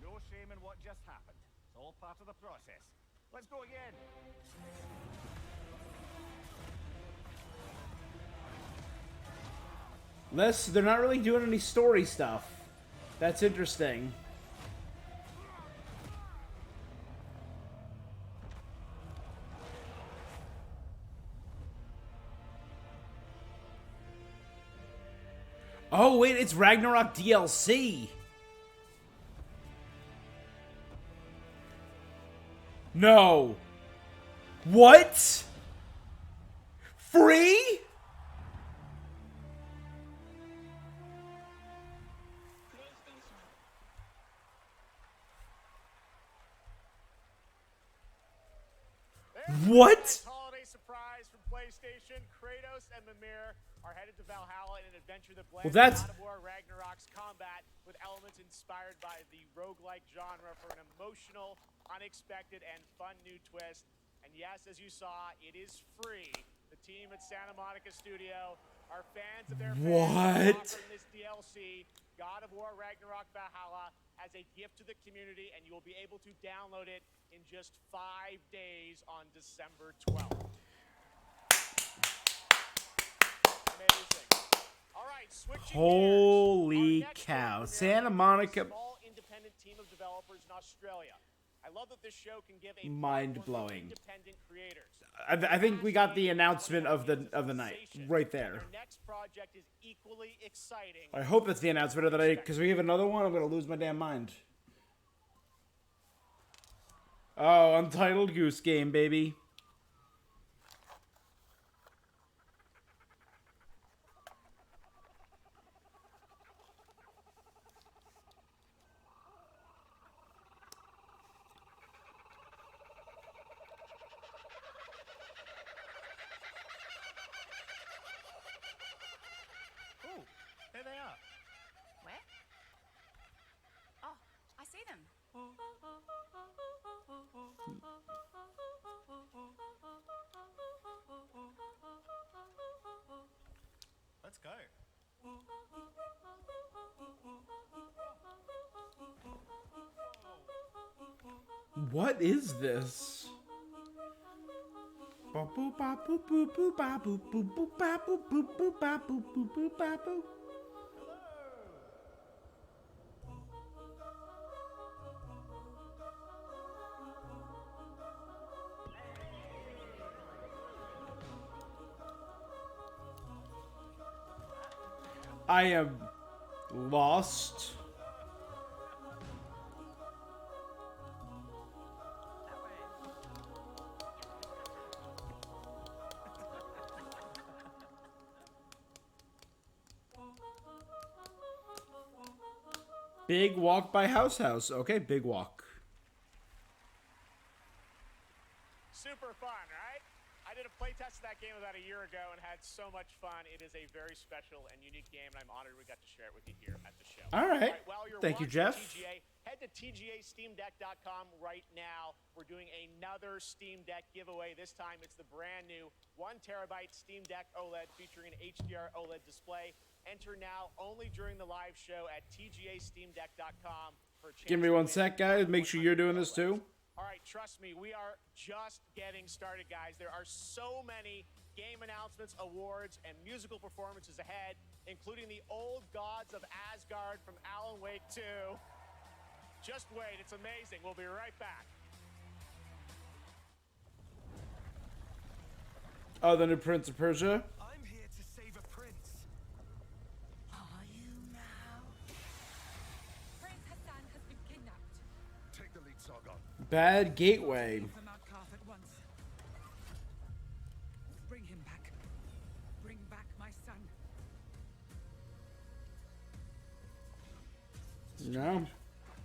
No shame in what just happened. It's all part of the process. Let's go again. They're not really doing any story stuff. That's interesting. Oh wait, it's Ragnarok DLC. No. What? Free? What? Holiday surprise from PlayStation. Kratos and Mimir are headed to Valhalla in an adventure that blends Well, that's... God of War Ragnarok's combat with elements inspired by the roguelike genre for an emotional, unexpected, and fun new twist. And yes, as you saw, it is free. The team at Santa Monica Studio are fans of their fans offering this DLC, God of War Ragnarok Valhalla, as a gift to the community, and you will be able to download it in just 5 days on December 12th. Amazing. All right, switching Holy gears. cow. Santa Monica. Small independent team of developers in Australia. I love that this show can give a Mind-blowing. independent creators. I think we got the announcement of the night right there. Their next project is equally exciting. I hope that's the announcement of the night, because we have another one, I'm gonna lose my damn mind. Oh, Untitled Goose Game, baby. Oh, there they are. Where? Oh, I see them. Let's go. What is this? Ba boop ba boop boop boop ba boop boop boop ba boop boop boop ba boop boop boop ba boop. I am lost. Big walk by House. Okay, big walk. Super fun, right? I did a playtest of that game about a year ago and had so much fun. It is a very special and unique game, and I'm honored we got to share it with you here at the show. All right. While you're Thank you, watching Jeff. TGA, head to TGASteamDeck.com right now. We're doing another Steam Deck giveaway. This time it's the brand new 1 terabyte Steam Deck OLED featuring an HDR OLED display. Enter now only during the live show at TGASteamDeck.com for a chance. Give me 1 sec, guys. Make sure you're doing this too. All right, trust me, we are just getting started, guys. There are so many game announcements, awards, and musical performances ahead, including the Old Gods of Asgard from Alan Wake 2. Just wait, it's amazing. We'll be right back. Oh, the new Prince of Persia? I'm here to save a prince. Are you now? Prince Hassan has been kidnapped. Take the lead, Sargon. Bad Gateway. Leave him out, Karth, at once. Bring him back. Bring back my son. No.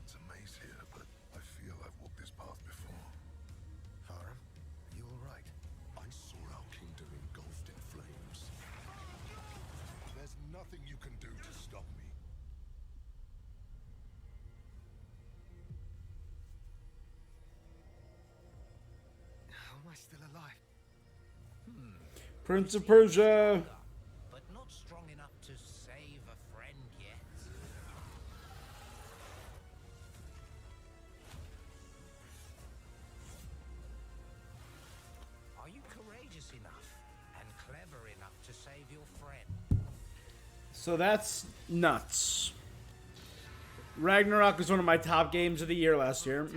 It's a maze here, but I feel I've walked this path before. Farah, are you all right? I saw our kingdom engulfed in flames. There's nothing you can do to stop me. How am I still alive? Prince of Persia. But not strong enough to save a friend yet. Are you courageous enough and clever enough to save your friend? So that's nuts. Ragnarok was one of my top games of the year last year.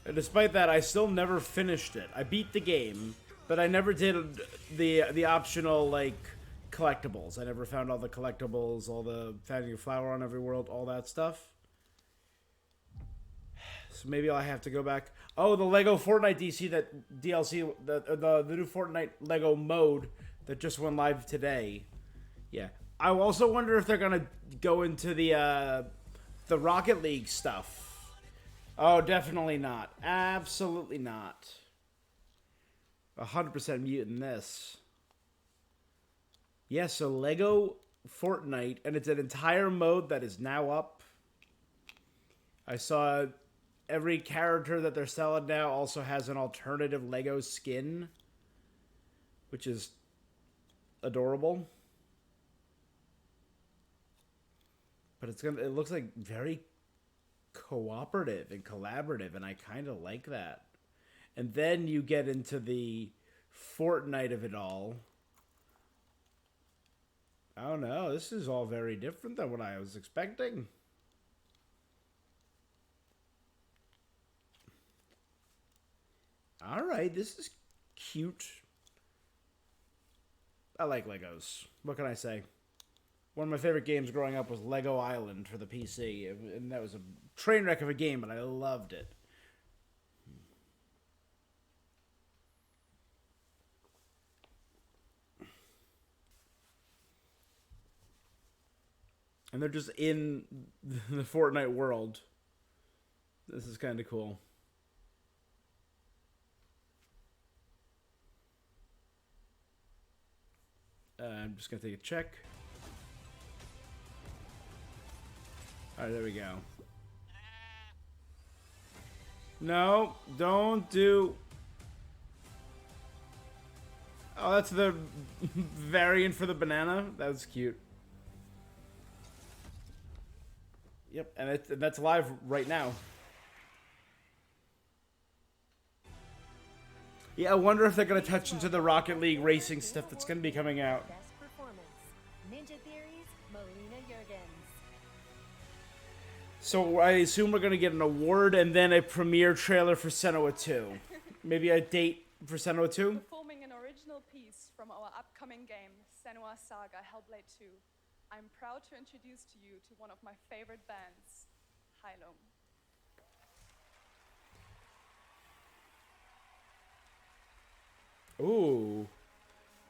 And despite that, I still never finished it. I beat the game, but I never did the optional, like, collectibles. I never found all the collectibles, all the finding your flower on every world, all that stuff. So maybe I'll have to go back. Oh, the Lego Fortnite DLC, the new Fortnite Lego mode that just went live today. Yeah. I also wonder if they're gonna go into the Rocket League stuff. Oh, definitely not. Absolutely not. 100% mutant this. Yeah, so Lego Fortnite, and it's an entire mode that is now up. I saw every character that they're selling now also has an alternative Lego skin, which is adorable. But it looks like very cooperative and collaborative, and I kind of like that. And then you get into the Fortnite of it all. I don't know. This is all very different than what I was expecting. All right, this is cute. I like Legos. What can I say? One of my favorite games growing up was Lego Island for the PC, and that was a train wreck of a game, but I loved it. And they're just in the Fortnite world. This is kind of cool. I'm just going to take a check. Alright, there we go. No, don't do... Oh, that's the variant for the banana? That was cute. Yep, and that's live right now. Yeah, I wonder if they're gonna touch into the Rocket League racing stuff that's gonna be coming out. Best performance. Ninja Theory's Melina Jurgens. So I assume we're gonna get an award and then a premiere trailer for Senua 2. Maybe a date for Senua 2? Performing an original piece from our upcoming game, Senua Saga Hellblade 2, I'm proud to introduce to you to one of my favorite bands, Hylum. Ooh.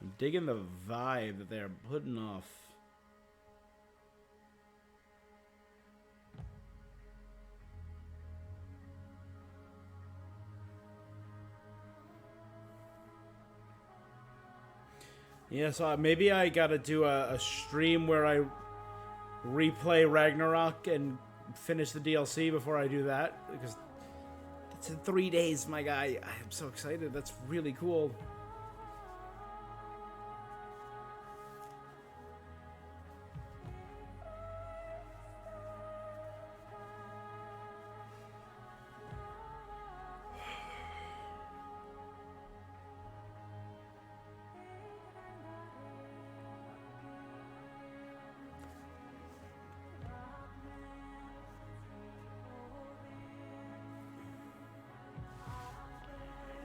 I'm digging the vibe that they're putting off. Yeah, so maybe I gotta do a stream where I replay Ragnarok and finish the DLC before I do that, because it's in 3 days, my guy. I'm so excited. That's really cool.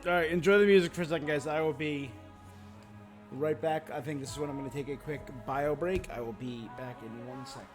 Alright, enjoy the music for a second, guys. I will be right back. I think this is when I'm going to take a quick bio break. I will be back in 1 second.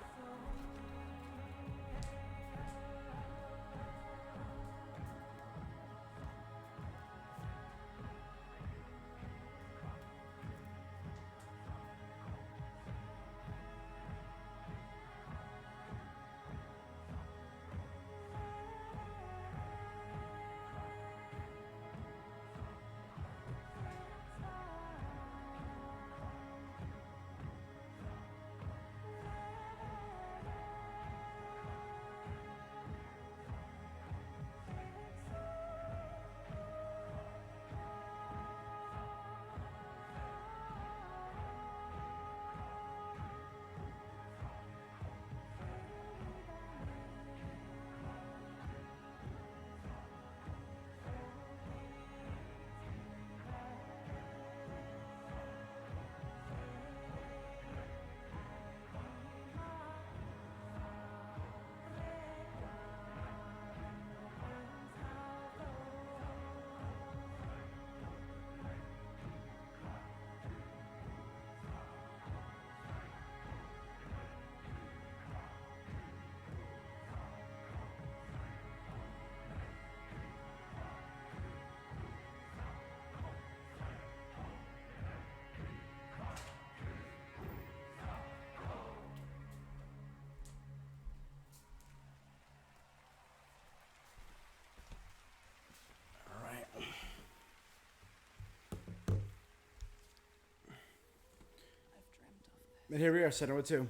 And here we are, Senua 2.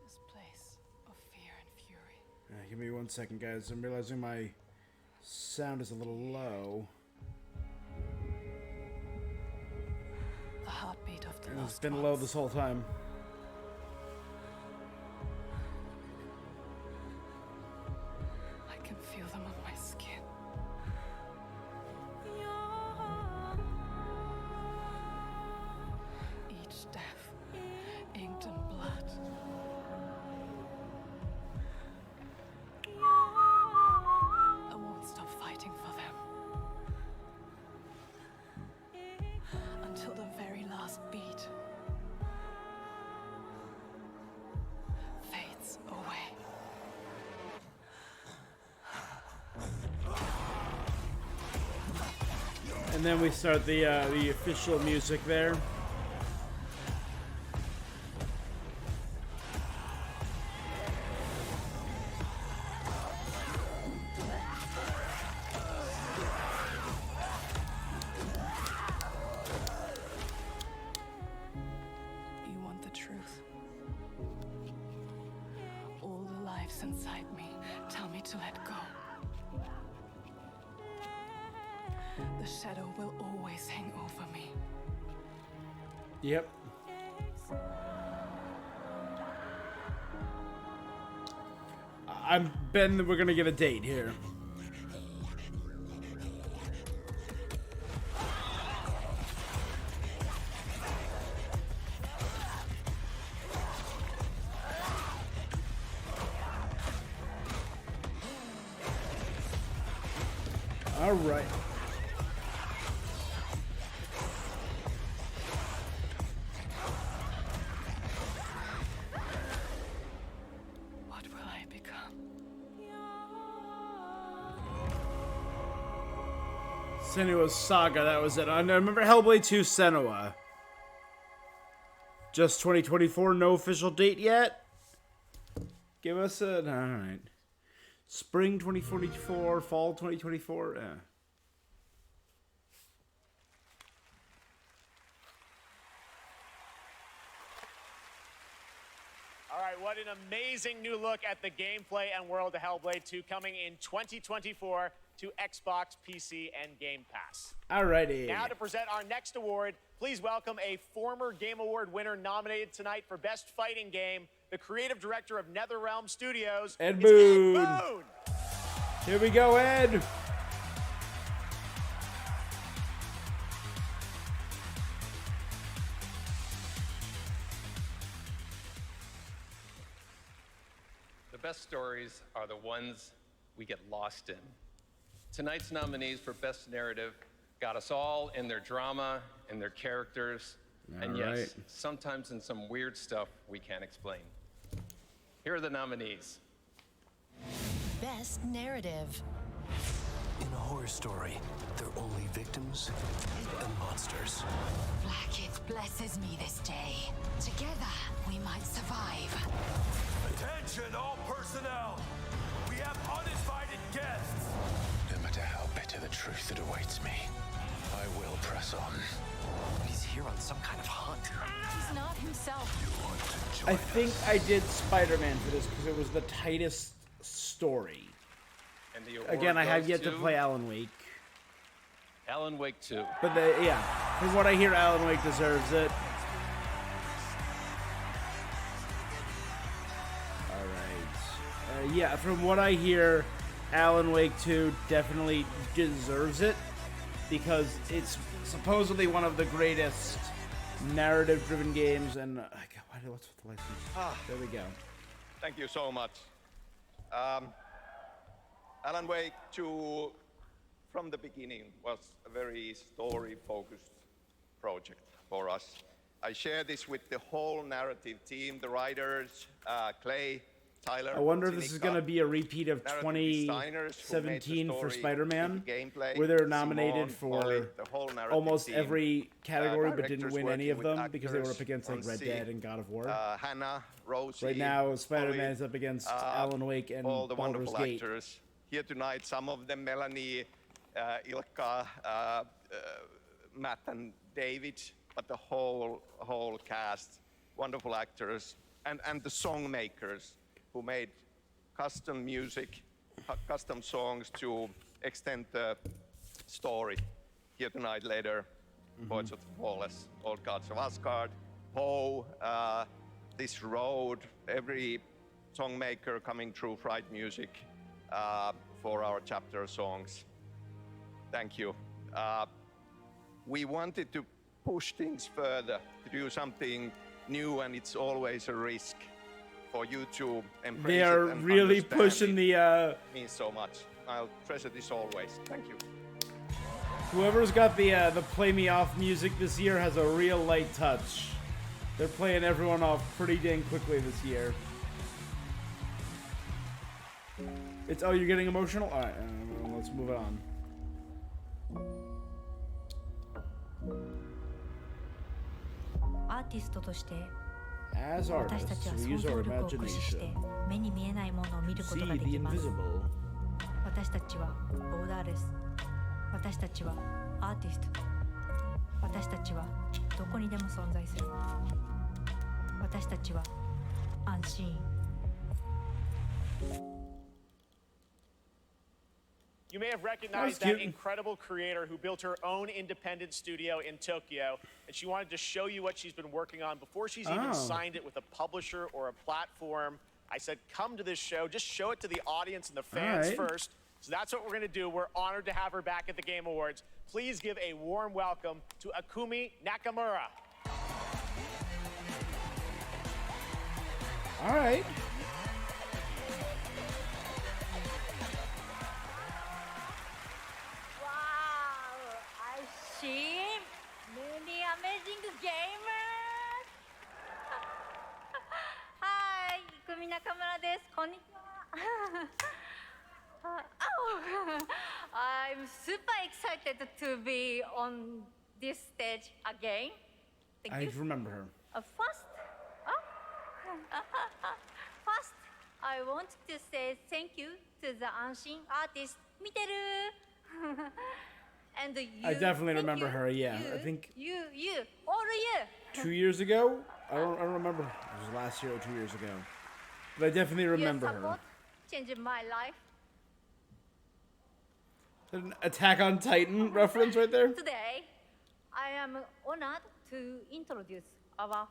This place of fear and fury. Give me 1 second, guys. I'm realizing my sound is a little low. The heartbeat of the And it's lost been low ones. this whole time. I can feel them on my skin. Each death, inked in blood. I won't stop fighting for them. Until the very last beat fades away. And then we start the official music there. You want the truth? All the lives inside me tell me to let go. The shadow will always hang over me. Yep. I'm betting that we're gonna get a date here. All right. What will I become? Senua's Saga, that was it. I remember Hellblade 2 Senua. Just 2024, no official date yet. Give us a... Alright. Spring 2024, fall 2024. All right, what an amazing new look at the gameplay and world of Hellblade 2 coming in 2024 to Xbox, PC, and Game Pass. Alrighty. Now to present our next award, please welcome a former Game Award winner nominated tonight for Best Fighting Game, the creative director of NetherRealm Studios, Ed it's Boon. Ed Boon. Here we go, Ed. The best stories are the ones we get lost in. Tonight's nominees for Best Narrative got us all in their drama, in their characters, and All yes, right. sometimes in some weird stuff we can't explain. Here are the nominees. Best Narrative. In a horror story, they're only victims and monsters. Blackith blesses me this day. Together, we might survive. Attention, all personnel! We have uninvited guests! No matter how bitter the truth that awaits me, I will press on. He's here on some kind of hunt. He's not himself. I think I did Spider-Man for this because it was the tightest story. And the award Again, I have goes yet to play Alan Wake. Alan Wake 2. But yeah, from what I hear, Alan Wake deserves it. Alright. Yeah, from what I hear, Alan Wake 2 definitely deserves it. Because it's supposedly one of the greatest narrative-driven games. And, what's with the license? There we go. Thank you so much. Alan Wake 2, from the beginning, was a very story-focused project for us. I share this with the whole narrative team, the writers, Clay, Tyler. I wonder if this is Zinica, going to be a repeat of narrative designers who made the 2017 for story, Spider-Man, the gameplay, where they're nominated Simone, Ollie, for the whole narrative almost team, every category, but didn't directors win any of working them with because they were up actors against like on Red C, Dead and God of War. Hannah, Rosie, Right now, Spider-Man Ollie, is up against Alan Wake and all the Baldur's wonderful Gate. actors here tonight. Some of them, Melanie, Ilkka, Matt, and David, but the whole cast, wonderful actors, and the song makers who made custom music, custom songs to extend the story. Here tonight, later, Poets of the Flawless, Old Gods of Asgard, Poe, This Road, every song maker coming through Fright Music for our chapter songs. Thank you. We wanted to push things further, to do something new, and it's always a risk for you to embrace They it are and really understand pushing it. the. Means so much. I'll treasure this always. Thank you. Whoever's got the Play Me Off music this year has a real light touch. They're playing everyone off pretty dang quickly this year. It's you're getting emotional. All right, let's move on.アーティストとして As 私た artists, ちは we 想 use 像 our 力を駆使して imagination. 目に見えないものを見ること See がで the きます invisible. 私たちはボーダーレス私たちはアーティスト私たちはどこにでも存在する私たちは安心 You may have That was recognized cute. that incredible creator who built her own independent studio in Tokyo, and she wanted to show you what she's been working on before she's even Oh. signed it with a publisher or a platform. I said, come to this show, just show it to the audience and the fans right. first. So that's what we're going to do. We're honored to have her back at the Game Awards. Please give a warm welcome to Akumi Nakamura. All right. Nakamura です。こんにちは。I'm super excited to be on this stage again. Thank I you. remember her. First, I want to say thank you to the Anshin artist, Miteru. And you. I definitely thank remember you, her, yeah. You, I think all you. 2 years ago? I don't remember. It was last year or 2 years ago. But I definitely remember Your her. support changed my life. An Attack on Titan reference right there? Today, I am honored to introduce our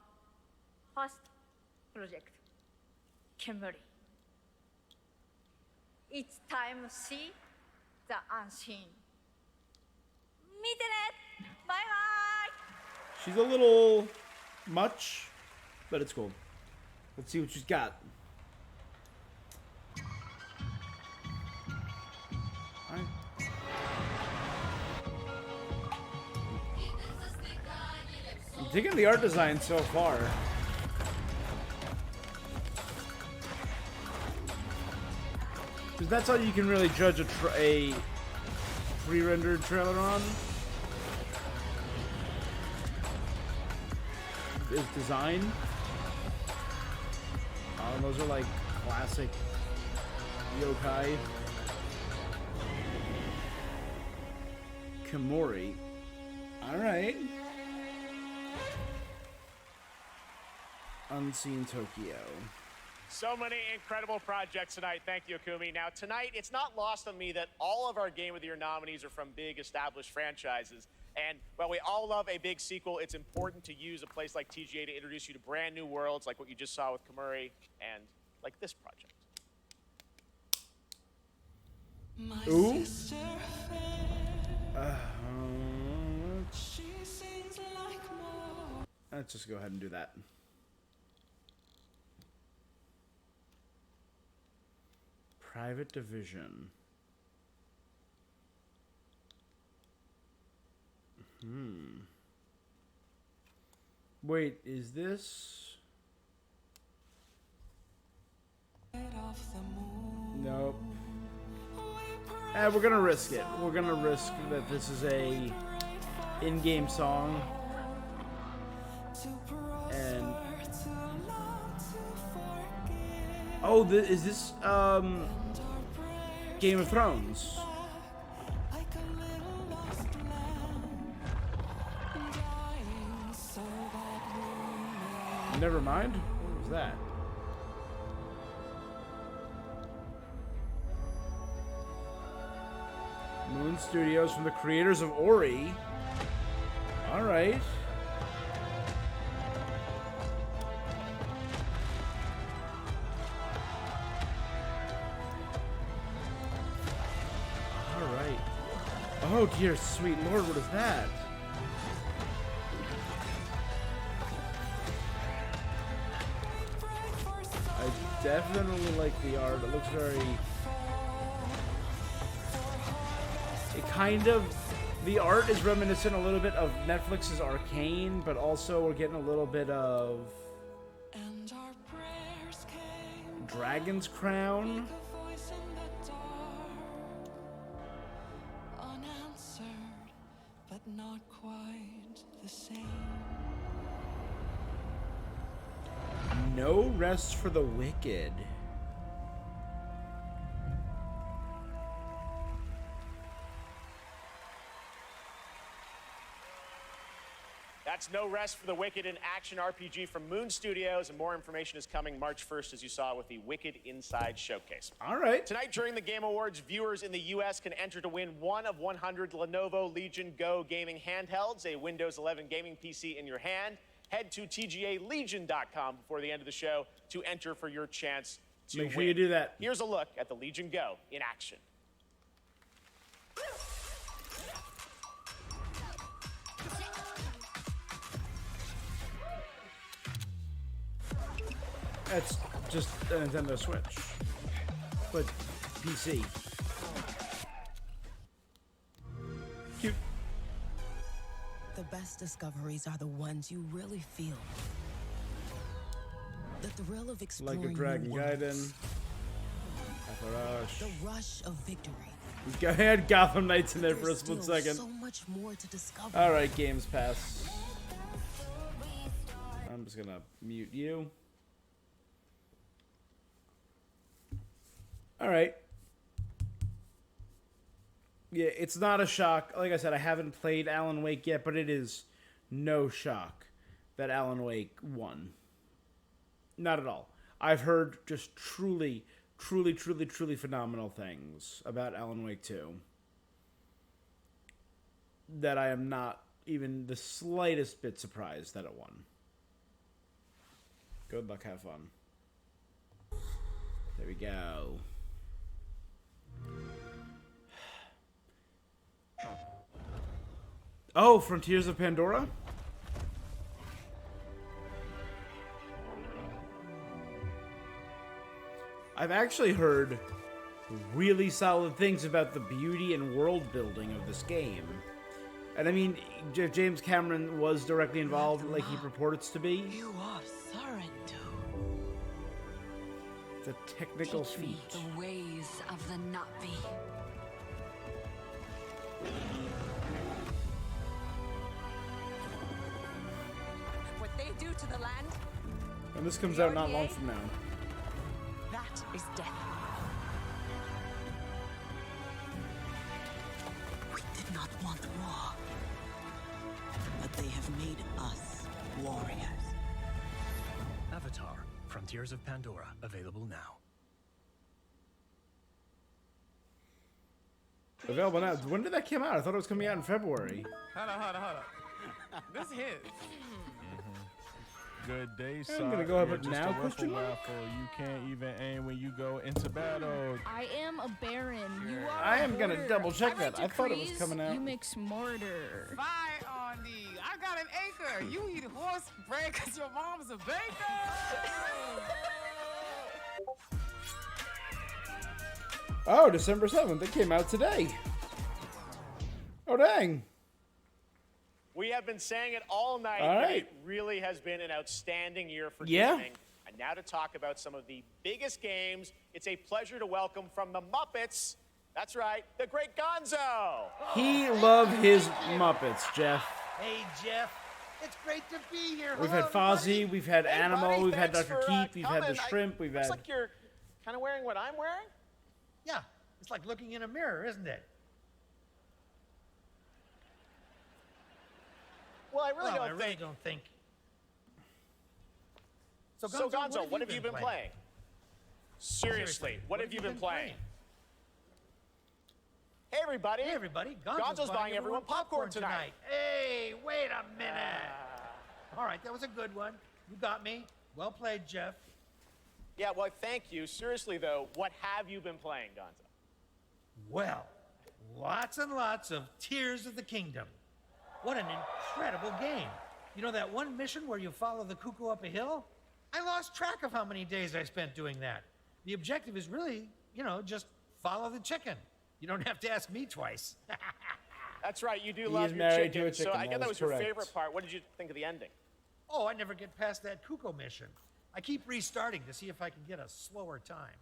first project, Kemuri. It's time to see the unseen. Meet it! Bye bye! She's a little much, but it's cool. Let's see what she's got. Alright. I'm digging the art design so far. Because that's all you can really judge a pre-rendered trailer on. Is design. Those are like classic yokai. Kemuri. Alright. Unseen Tokyo. So many incredible projects tonight. Thank you, Akumi. Now, tonight, it's not lost on me that all of our Game of the Year nominees are from big established franchises. And while we all love a big sequel, it's important to use a place like TGA to introduce you to brand new worlds like what you just saw with Kemuri and like this project. Ooh. Let's just go ahead and do that. Private Division. Wait, is this? Nope. We're gonna risk it. We're gonna risk that this is a in-game song. And oh, is this Game of Thrones? Never mind. What was that? Moon Studios, from the creators of Ori. All right. All right. Oh dear sweet lord, what is that? I definitely like the art. It looks very... It kind of... The art is reminiscent a little bit of Netflix's Arcane, but also we're getting a little bit of... Dragon's Crown. But not quite the same. No rest for the wicked. That's No Rest for the Wicked, an action RPG from Moon Studios, and more information is coming March 1st, as you saw with the Wicked Inside Showcase. All right. Tonight, during the Game Awards, viewers in the U.S. can enter to win one of 100 Lenovo Legion Go gaming handhelds, a Windows 11 gaming PC in your hand. Head to TGALegion.com before the end of the show to enter for your chance to Make sure win. you do that. Here's a look at the Legion Go in action. That's just a Nintendo Switch, but PC. Cute. The best discoveries are the ones you really feel. The thrill of Like exploring a new Dragon worlds. Gaiden. Atharash. The rush of victory. We had Gotham Knights in there for a There's split still second. so much more to discover. Alright, Games Pass. I'm just gonna mute you. Alright. Yeah, it's not a shock. Like I said, I haven't played Alan Wake yet, but it is no shock that Alan Wake won. Not at all. I've heard just truly phenomenal things about Alan Wake 2 that I am not even the slightest bit surprised that it won. Good luck, have fun. There we go. Oh, Frontiers of Pandora? I've actually heard really solid things about the beauty and world building of this game. And I mean, James Cameron was directly involved like he purports to be. You are Sorrento. It's a technical Teach me feat. the ways of the Navi. What they do to the land, And this comes out not long from now. that is death. We did not want war, but they have made us warriors. Avatar: Frontiers of Pandora, available now. Available now. When did that come out? I thought it was coming out in February. Hold up. This his. Good day, I'm son. gonna go ahead You're and just now a question mark? waffle. You can't even aim when you go into battle. I am a baron. You are I a am gonna hoarder. double check I that. I thought it was coming out. You mix mortar. Fire on thee. I got an acre. You eat horse bread because your mom's a baker. Oh, December 7th. It came out today. Oh, dang. We have been saying it all night. All but right. It really has been an outstanding year for Yeah. gaming. And now to talk about some of the biggest games, it's a pleasure to welcome from the Muppets. That's right, the great Gonzo. He loved his Muppets, Jeff. Hey, Jeff. It's great to be here. We've Hello, had Fozzie, everybody. we've had Hey, Animal, buddy, we've had thanks Dr. for, Keith, we've had the coming. Shrimp, we've Looks had... like you're kind of wearing what I'm wearing. Yeah, it's like looking in a mirror, isn't it? Well, I really Well, don't I really think. don't think. So, Gonzo, what have you been playing? Seriously, what have you been playing? Hey, everybody. Hey, everybody. Gonzo's buying everyone popcorn tonight. Hey, wait a minute. All right, that was a good one. You got me. Well played, Jeff. Yeah, well, thank you. Seriously, though, what have you been playing, Gonzo? Well, lots and lots of Tears of the Kingdom. What an incredible game. You know that one mission where you follow the cuckoo up a hill? I lost track of how many days I spent doing that. The objective is really, just follow the chicken. You don't have to ask me twice. That's right, you do He love is your married to chicken. a chicken, So I that guess that is was your correct. favorite part. What did you think of the ending? Oh, I never get past that cuckoo mission. I keep restarting to see if I can get a slower time.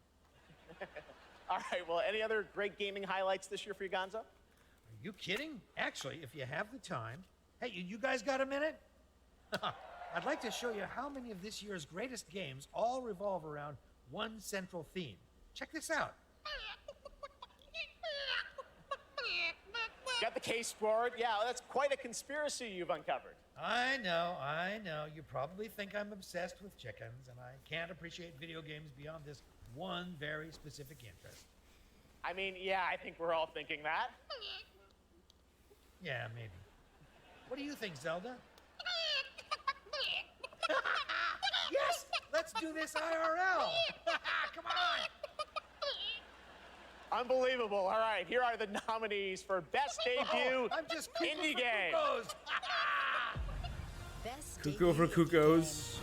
All right, well, any other great gaming highlights this year for you, Gonzo? Are you kidding? Actually, if you have the time. Hey, you guys got a minute? I'd like to show you how many of this year's greatest games all revolve around one central theme. Check this out. Got the case board? Yeah, that's quite a conspiracy you've uncovered. I know. You probably think I'm obsessed with chickens, and I can't appreciate video games beyond this one very specific interest. I mean, yeah, I think we're all thinking that. Yeah, maybe. What do you think, Zelda? Yes! Let's do this IRL! Come on! Unbelievable. All right, here are the nominees for Best Debut I'm just Indie Game. Cuckoo for Cuckoos.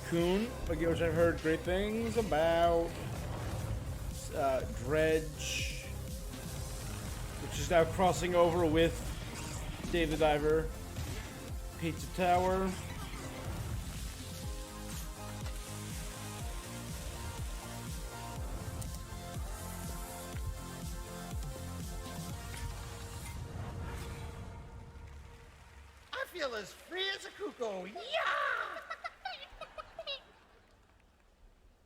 Cocoon, which I've heard great things about. Dredge, which is now crossing over with Dave the Diver. Pizza Tower. still as free as a cuckoo. Yeah!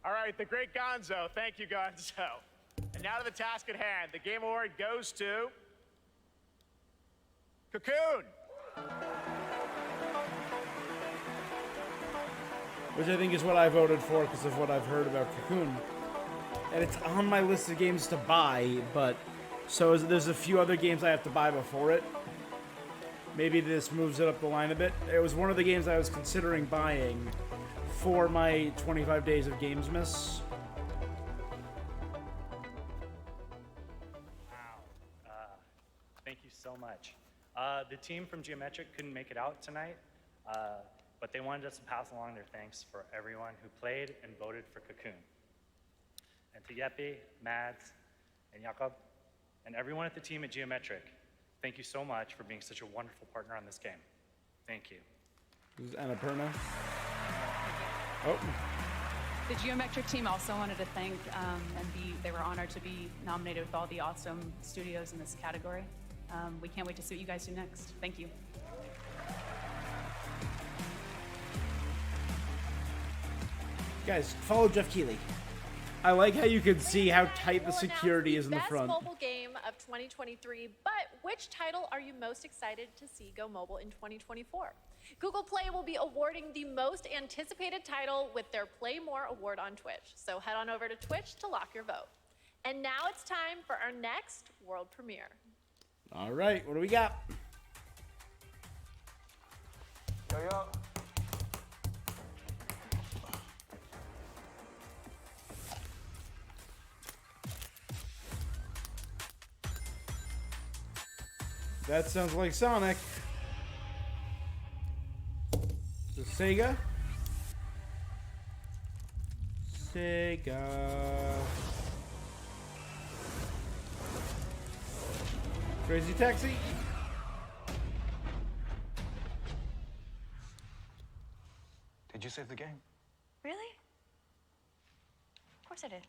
All right, the great Gonzo. Thank you, Gonzo. And now to the task at hand. The Game Award goes to Cocoon. Which I think is what I voted for because of what I've heard about Cocoon. And it's on my list of games to buy, but there's a few other games I have to buy before it. Maybe this moves it up the line a bit. It was one of the games I was considering buying for my 25 days of Gamesmas. Thank you so much. The team from Geometric couldn't make it out tonight, but they wanted us to pass along their thanks for everyone who played and voted for Cocoon. And to Yeppy, Mads, and Jakob, and everyone at the team at Geometric, thank you so much for being such a wonderful partner on this game. Thank you. This is Annapurna. Oh. The Geometric team also wanted to thank they were honored to be nominated with all the awesome studios in this category. We can't wait to see what you guys do next. Thank you. Guys, follow Jeff Keighley. I like how you can see how tight the security is in the front. Best mobile game of 2023, but which title are you most excited to see go mobile in 2024? Google Play will be awarding the most anticipated title with their Play More award on Twitch. So head on over to Twitch to lock your vote. And now it's time for our next world premiere. All right, what do we got? Yo. That sounds like Sonic. The Sega? Sega. Crazy Taxi? Did you save the game? Really? Of course I did.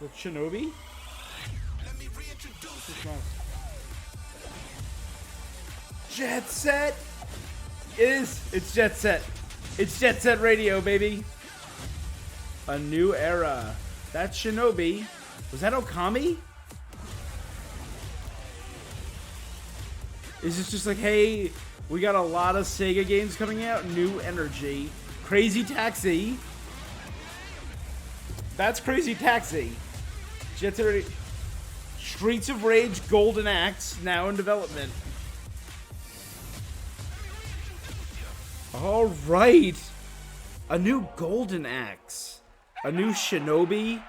The Shinobi? Jet Set! It's Jet Set. It's Jet Set Radio, baby. A new era. That's Shinobi. Was that Okami? Is this just like, hey, we got a lot of Sega games coming out, new energy. Crazy Taxi. That's Crazy Taxi. Jet Set Radio. Streets of Rage Golden Axe, now in development. All right. A new Golden Axe. A new Shinobi.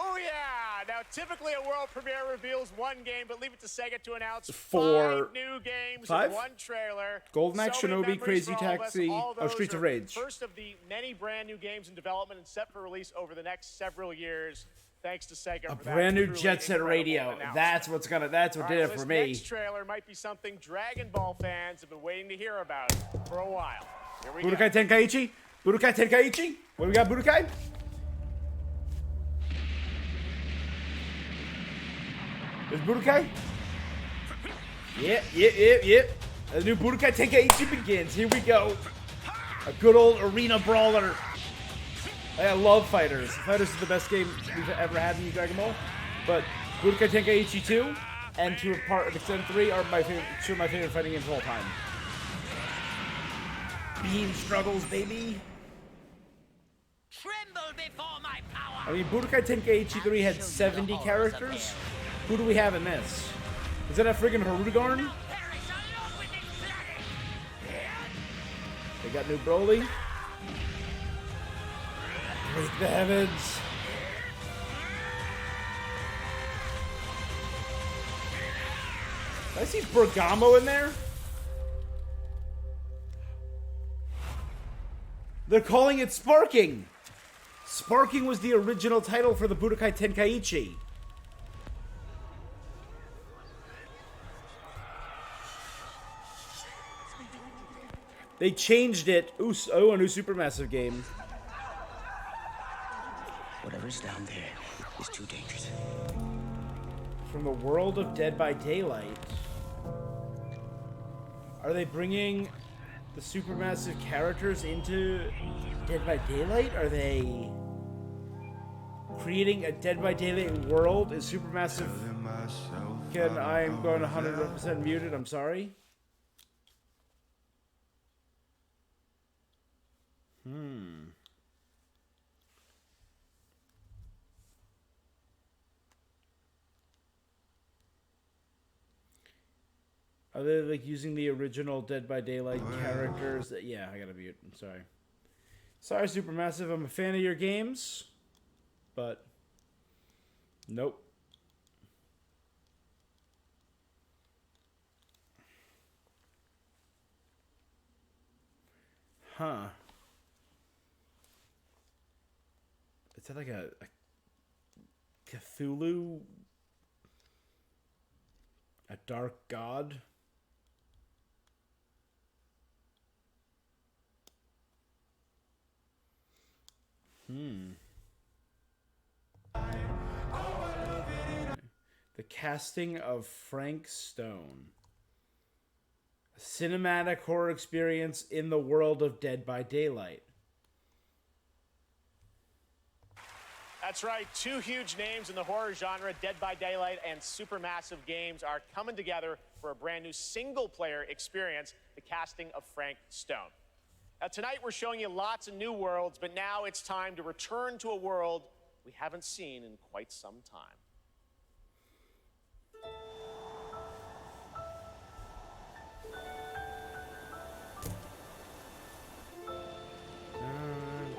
Oh, yeah. Now, typically a world premiere reveals one game, but leave it to Sega to announce 5 new games and 1 trailer. Golden Axe, So many Shinobi, memories Crazy for all of us. Taxi, All those Streets of are Rage. First of the many brand new games in development and set for release over the next several years. Thanks to Sega A for that brand new truly Jet Set incredible Radio. announcement. That's what did it This for me. next trailer might be something Dragon Ball fans have been waiting to hear about for a while. Here we go. Budokai Tenkaichi? Budokai Tenkaichi? What do we got, Budokai? There's Budokai? Yep. The new Budokai Tenkaichi begins. Here we go. A good old arena brawler. I love Fighters. Fighters is the best game we've ever had in Dragon Ball. But Budokai Tenkaichi 2 and to a part of Extend 3 are two of my favorite fighting games of all time. Beam struggles, baby. Tremble before my power. I mean, Budokai Tenkaichi 3 had 70 characters. Who do we have in this? Is that a friggin' Harudegarn? They got new Broly. Break the heavens. Did I see Bergamo in there? They're calling it Sparking. Sparking was the original title for the Budokai Tenkaichi. They changed it. Ooh, oh, a new Supermassive game. Whatever's down there is too dangerous. From the world of Dead by Daylight. Are they bringing the Supermassive characters into Dead by Daylight? Are they creating a Dead by Daylight world? Is Supermassive... I'm going 100% muted, I'm sorry. Are they like using the original Dead by Daylight characters? Yeah, I gotta mute. I'm sorry. Sorry, Supermassive. I'm a fan of your games, but nope. Huh. Is that like a Cthulhu? A dark god? The casting of Frank Stone. A cinematic horror experience in the world of Dead by Daylight. That's right. Two huge names in the horror genre, Dead by Daylight and Supermassive Games, are coming together for a brand new single-player experience, the casting of Frank Stone. Now, tonight we're showing you lots of new worlds, but now it's time to return to a world we haven't seen in quite some time.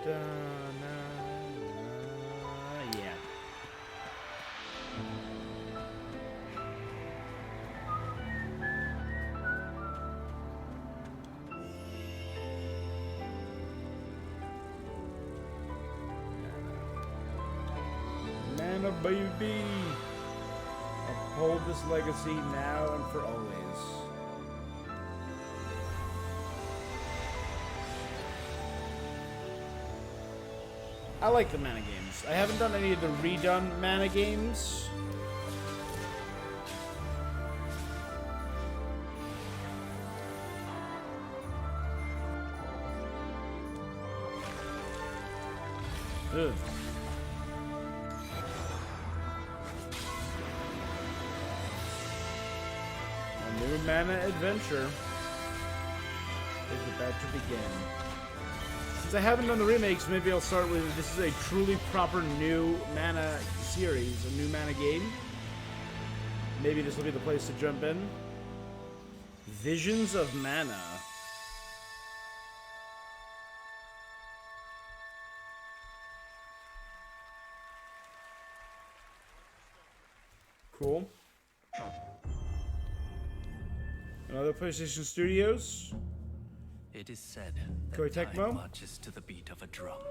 Yeah. Mana baby. Uphold this legacy now and for always. I like the mana games. I haven't done any of the redone mana games. Ugh. A new mana adventure is about to begin. Since I haven't done the remakes, maybe I'll start with this is a truly proper new mana series, a new mana game. Maybe this will be the place to jump in. Visions of Mana. Cool. Another PlayStation Studios. It is said Koei that Tecmo? time marches to the beat of a drum.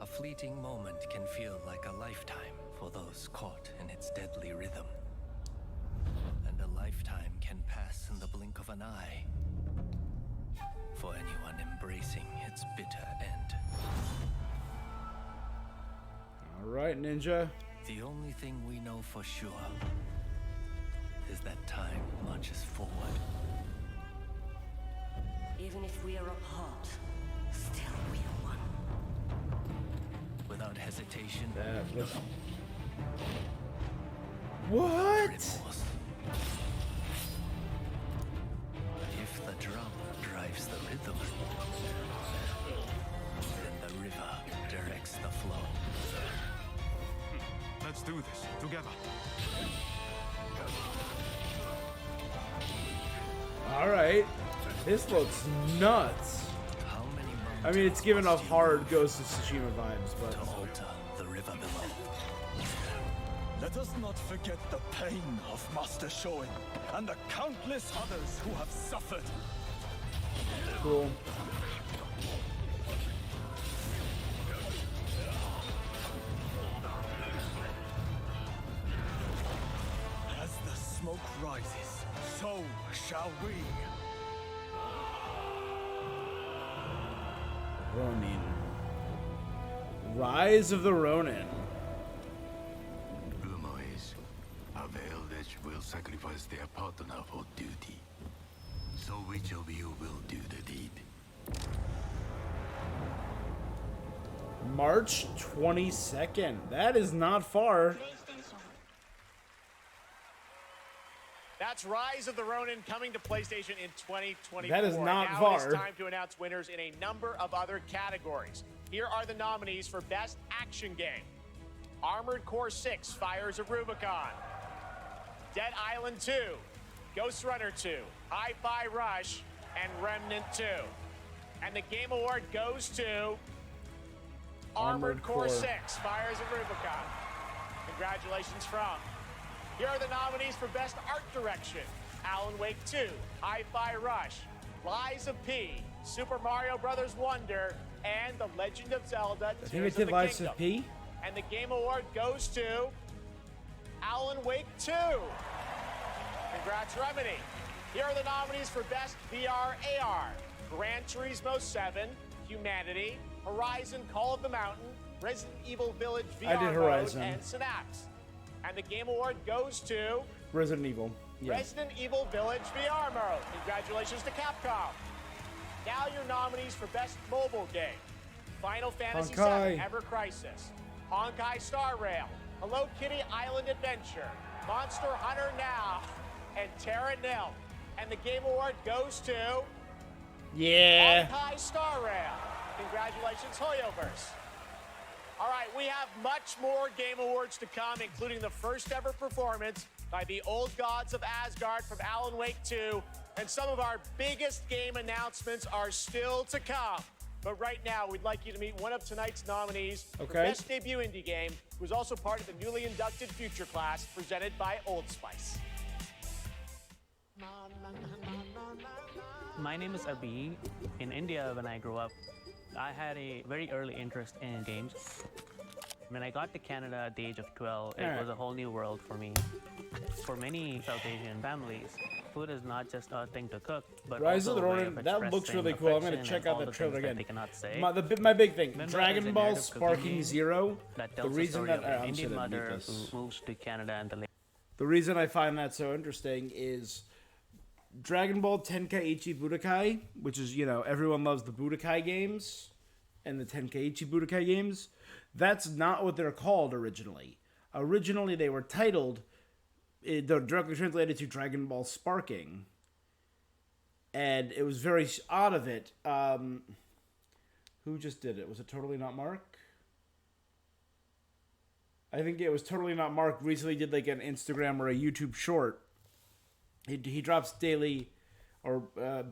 A fleeting moment can feel like a lifetime for those caught in its deadly rhythm. And a lifetime can pass in the blink of an eye for anyone embracing its bitter end. Alright, Ninja. The only thing we know for sure is that time marches forward. Even if we are apart, still we are one. Without hesitation. What? If the drum drives the rhythm, then the river directs the flow. Let's do this together. Alright. This looks nuts. I mean, it's giving off hard Ghost of Tsushima vibes, but... the river below. Let us not forget the pain of Master Shoin and the countless others who have suffered. Cool. As the smoke rises, so shall we. Ronin. Rise of the Ronin. Rumor is, a Eldritch will sacrifice their partner for duty. So which of you will do the deed? March 22nd. That is not far. That's Rise of the Ronin coming to PlayStation in 2024. That is not now far. It is time to announce winners in a number of other categories. Here are the nominees for Best Action Game. Armored Core 6, Fires of Rubicon. Dead Island 2, Ghost Runner 2, Hi-Fi Rush, and Remnant 2. And the Game Award goes to Armored Core 6, Fires of Rubicon. Congratulations from. Here are the nominees for Best Art Direction. Alan Wake 2, Hi-Fi Rush, Lies of P, Super Mario Bros. Wonder, and The Legend of Zelda I think Tears it did of the Lies Kingdom. of P. And the Game Award goes to Alan Wake 2. Congrats, Remedy. Here are the nominees for Best VR AR. Gran Turismo 7, Humanity, Horizon Call of the Mountain, Resident Evil Village VR I did Horizon. mode, and Synapse. And the Game Award goes to Resident Evil. Yeah. Resident Evil Village VR mode. Congratulations to Capcom. Now your nominees for Best Mobile Game. Final Fantasy Honkai. VII Ever Crisis, Honkai Star Rail, Hello Kitty Island Adventure, Monster Hunter Now, and Terra Nil. And the Game Award goes to Yeah. Honkai Star Rail. Congratulations, Hoyoverse. All right, we have much more Game Awards to come, including the first ever performance by the Old Gods of Asgard from Alan Wake 2, and some of our biggest game announcements are still to come. But right now, we'd like you to meet one of tonight's nominees for Okay. Best Debut Indie Game, who's also part of the newly inducted Future Class presented by Old Spice. My name is Abhi. In India, when I grew up, I had a very early interest in games. When I got to Canada at the age of 12, it Alright. was a whole new world for me. For many South Asian families, food is not just a thing to cook, but Rise also of the a way Ronin, of that looks expressing really cool. I'm gonna affection check and out all the the trailer things that again. they cannot say. My big thing, Member is Dragon a Ball narrative cooking Sparking game Zero. that The tells reason story that of an I'm just Indian gonna mute mother this. who moves to Canada and The reason I find that so interesting is Dragon Ball Tenkaichi Budokai, which is, you know, everyone loves the Budokai games and the Tenkaichi Budokai games. That's not what they're called originally. Originally, they were titled, they're directly translated to Dragon Ball Sparking. And it was very odd of it. Who just did it? Was it Totally Not Mark? I think it was Totally Not Mark recently did like an Instagram or a YouTube short. He drops daily or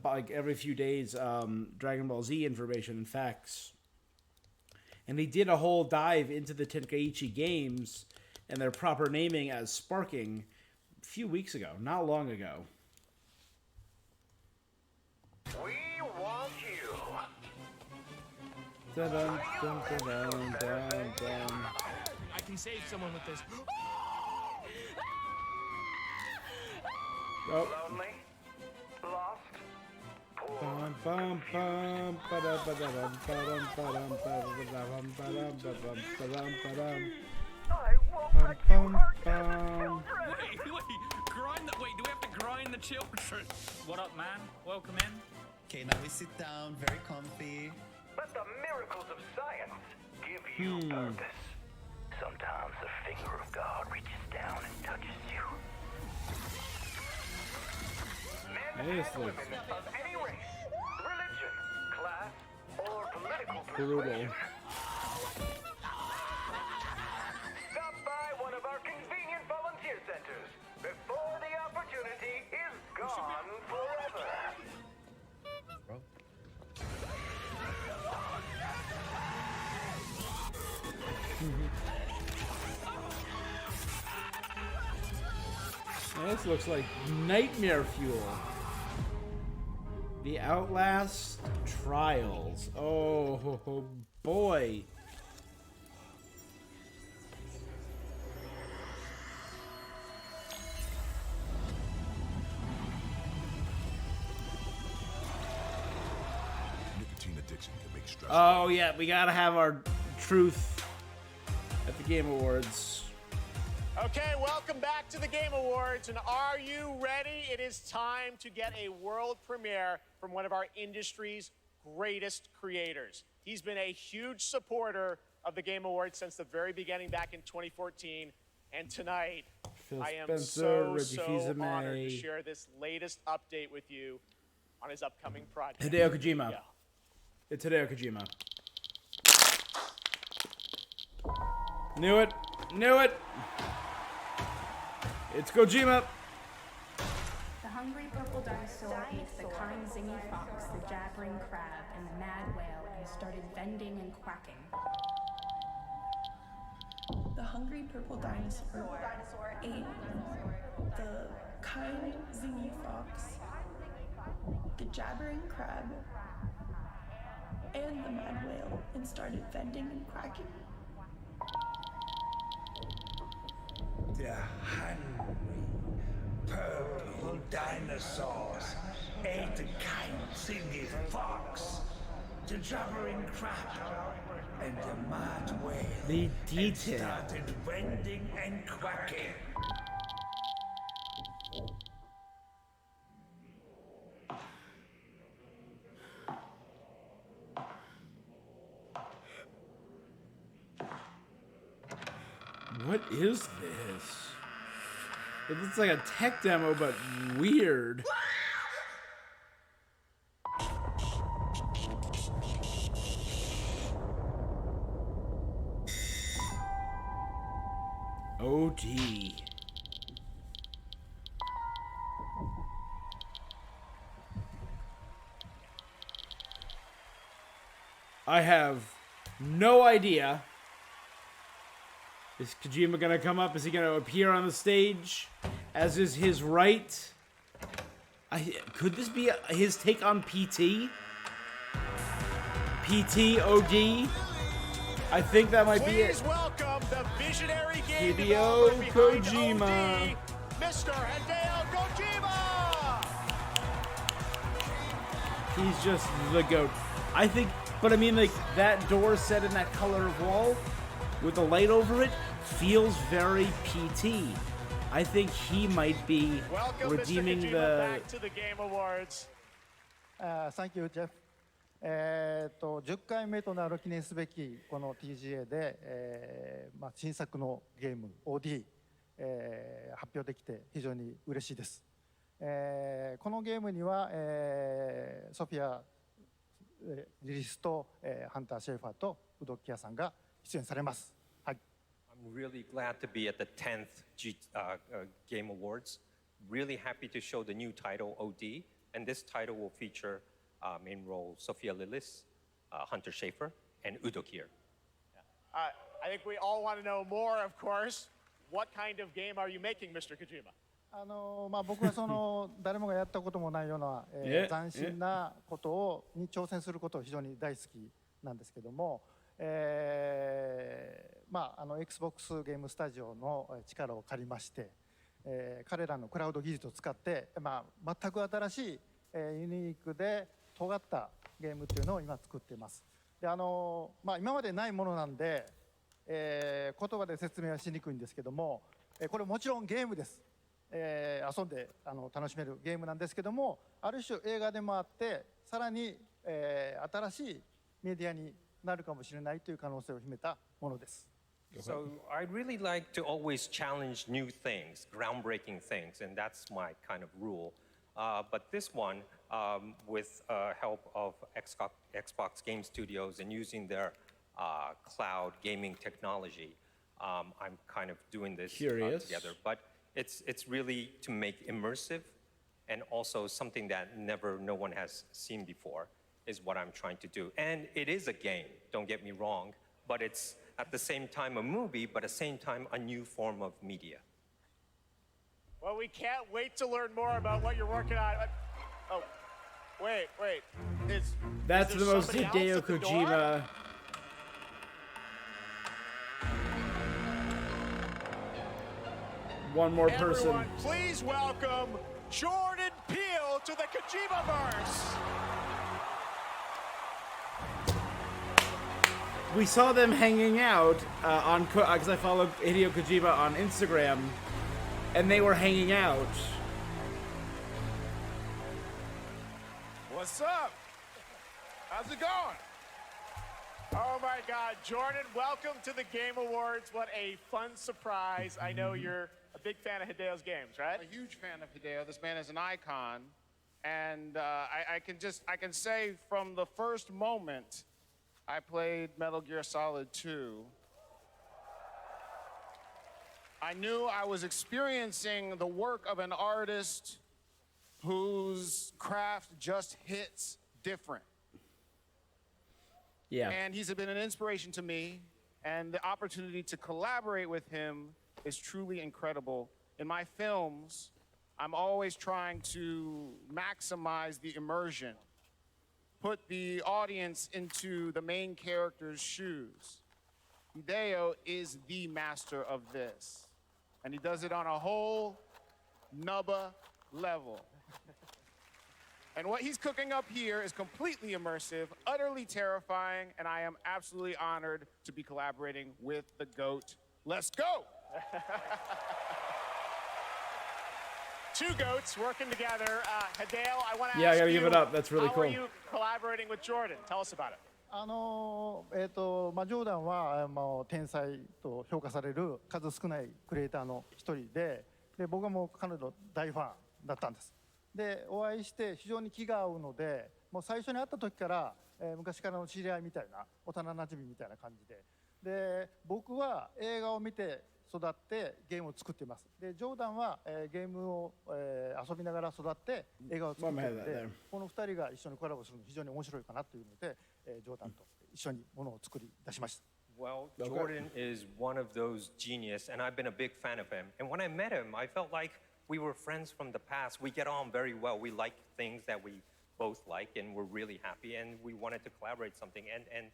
like every few days Dragon Ball Z information and facts. And they did a whole dive into the Tenkaichi games and their proper naming as Sparking a few weeks ago, not long ago. We want you. Dun, dun, dun, dun, dun, dun, dun. I can save someone with this. Oh. Lonely? Lost? Bum, bum, bum, ba-dum, ba-dum, ba-dum, ba-dum, ba-dum, ba-dum, ba-dum, ba-dum, ba-dum. Bum, bum, bum. Wait, do we have to grind the children? What up, man? Welcome in. Okay, now we sit down, very comfy. Let the miracles of science give you purpose. Sometimes the finger of God reaches down and touches you. Men This and looks women of any race, religion, class, or political brutal. persuasion. Stop by one of our convenient volunteer centers before the opportunity is gone forever. This looks like nightmare fuel. The Outlast Trials. Oh boy. Nicotine addiction can make Oh yeah, we gotta have our truth at the Game Awards. Okay, welcome back to the Game Awards, and are you ready? It is time to get a world premiere from one of our industry's greatest creators. He's been a huge supporter of the Game Awards since the very beginning back in 2014, and tonight Phil I am Spencer, Reggie so Fils-Aimé. honored to share this latest update with you on his upcoming project. Hideo Kojima. Yeah. It's Hideo Kojima. Knew it. Knew it. It's Kojima. The hungry purple dinosaur ate the kind zingy fox, the jabbering crab, and the mad whale, and started bending and quacking. The hungry purple dinosaur ate the kind zingy fox, the jabbering crab, and the mad whale, and started bending and quacking. The hungry purple dinosaurs ate the kind zingy fox, the jabbering crab, and the mad whale. The and detail. started bending and quacking. What is this? It looks like a tech demo, but weird. OD. I have no idea. Is Kojima gonna come up? Is he gonna appear on the stage? As is his right. Could this be his take on PT? PT OD? I think that might be it. Please welcome the visionary game Hideo developer behind Kojima. OD, Mr. Hideo Kojima! He's just the GOAT. I think, but I mean, like, that door set in that color of wall with the light over it feels very PT. I think he might be Welcome, redeeming Mr. Kojima, the. back to the Game Awards. Thank you, Jeff. 10回目となる記念すべきこの TGA で、新作のゲーム OD、発表できて非常に嬉しいです。このゲームには、ソフィア・リリスと、ハンター・シェーファーとウドキアさんが出演されます。はい。I'm really glad to be at the 10th Game Awards. Really happy to show the new title OD, and this title will feature main role Sophia Lillis, Hunter Schafer, and Udo Kier. I think we all want to know more, of course. What kind of game are you making, Mr. Kojima? 僕はその誰もがやったこともないような、斬新なことに挑戦することを非常に大好きなんですけども、Xbox ゲームスタジオの力を借りまして、彼らのクラウド技術を使って、全く新しい、ユニークで尖ったゲームっていうのを今作っています。で今までないものなんで、言葉で説明はしにくいんですけども、これもちろんゲームです。遊んで楽しめるゲームなんですけども、ある種映画でもあって、さらに、新しいメディアになるかもしれないという可能性を秘めたものです。So I'd really like to always challenge new things, groundbreaking things, and that's my kind of rule. But this one, with help of Xbox Game Studios and using their cloud gaming technology, I'm kind of doing this together. But it's really to make immersive, and also something that no one has seen before is what I'm trying to do. And it is a game, don't get me wrong, but it's at the same time a movie, but at the same time a new form of media. Well, we can't wait to learn more about what you're working on. Oh, wait. That's is the there most somebody else Hideo at the door? Kojima. One more person. Everyone, please welcome Jordan Peele to the Kojima-verse. we saw them hanging out on because I follow Hideo Kojima on Instagram, and they were hanging out. What's up? How's it going? Oh my God, Jordan, welcome to the Game Awards. What a fun surprise. I know you're a big fan of Hideo's games, right? A huge fan of Hideo. This man is an icon. And I can say from the first moment I played Metal Gear Solid 2, I knew I was experiencing the work of an artist whose craft just hits different. Yeah. And he's been an inspiration to me, and the opportunity to collaborate with him is truly incredible. In my films, I'm always trying to maximize the immersion, put the audience into the main character's shoes. Hideo is the master of this, and he does it on a whole nubba level. And what he's cooking up here is completely immersive, utterly terrifying, and I am absolutely honored to be collaborating with the GOAT. Let's go! Two goats working together. Hideo, I want to Yeah, I ask gotta you, give it up. That's really how cool. are you collaborating with Jordan? Tell us about it. ジョーダンは天才と評価される数少ないクリエイターの一人で、僕はもう彼の大ファンだったんです。で、お会いして非常に気が合うので、もう最初に会った時から、昔からの知り合いみたいな、幼なじみみたいな感じで、僕は映画を見て育ってゲームを作っています。で、ジョーダンは、ゲームを、遊びながら育って映画を作っているので、この2人が一緒にコラボするの非常に面白いかなというので、ジョーダンと一緒にものを作り出しました。Well, Jordan is one of those genius, and I've been a big fan of him. And when I met him, I felt like we were friends from the past. We get on very well. We like things that we both like, and we're really happy, and we wanted to collaborate something. And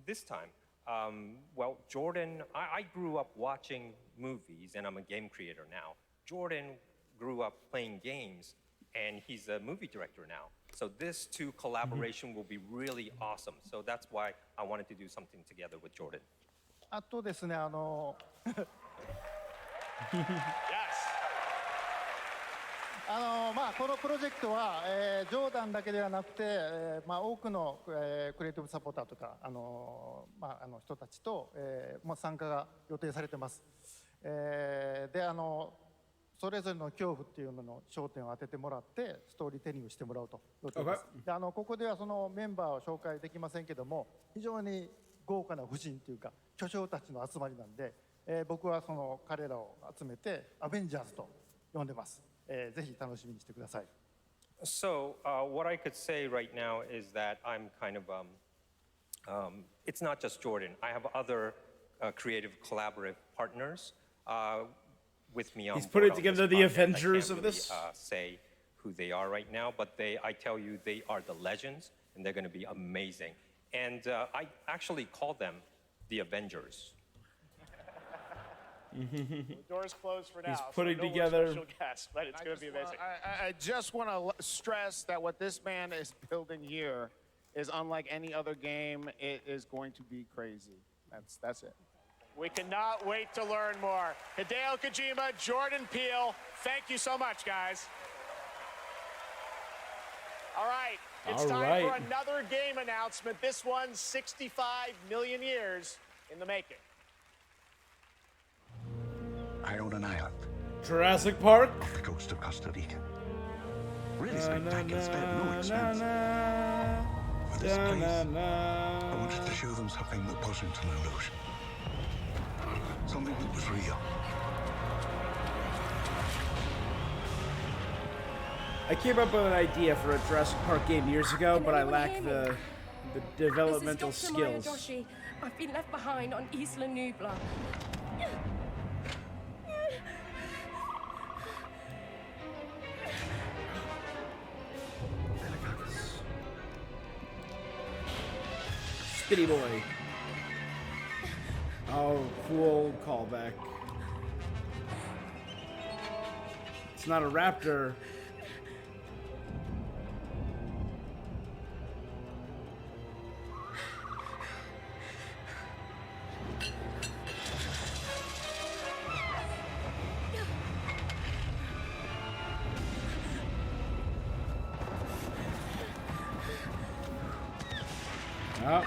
this time, well, Jordan, I grew up watching movies, and I'm a game creator now. Jordan grew up playing games, and he's a movie director now. So this two collaboration will be really awesome. So that's why I wanted to do something together with Jordan. あとですね、このプロジェクトは、ジョーダンだけではなくて、多くの、クリエイティブサポーターとか、人たちと、参加が予定されてます。で、それぞれの恐怖っていうのの焦点を当ててもらってストーリーテリングしてもらうと予定です。で、ここではそのメンバーを紹介できませんけども、非常に豪華な夫人というか巨匠たちの集まりなんで、僕はその彼らを集めてアベンジャーズと呼んでます。ぜひ楽しみにしてください。So what I could say right now is that I'm kind of, it's not just Jordan. I have other creative collaborative partners with me on He's putting board on together this the project. Avengers I of can't this. really, say who they are right now, but I tell you, they are the legends, and they're going to be amazing. And I actually call them the Avengers. The door's closed for now. He's putting so no together. Special guests, but it's going to be amazing. I just want to stress that what this man is building here is unlike any other game. It is going to be crazy. That's it. We cannot wait to learn more. Hideo Kojima, Jordan Peele, thank you so much, guys. All right, it's time for another game announcement. This one's 65 million years in the making. I own an island. Jurassic Park. Off the coast of Costa Rica. Really spectacular, spared no expense. For this place, I wanted to show them something that wasn't an illusion. Something that was real. I came up with an idea for a Jurassic Park game years ago, but I lack the developmental This is Dr. skills. Maya Joshi. I've been left behind on Isla Nublar. Spitty boy. Oh, cool callback. It's not a raptor. Oh.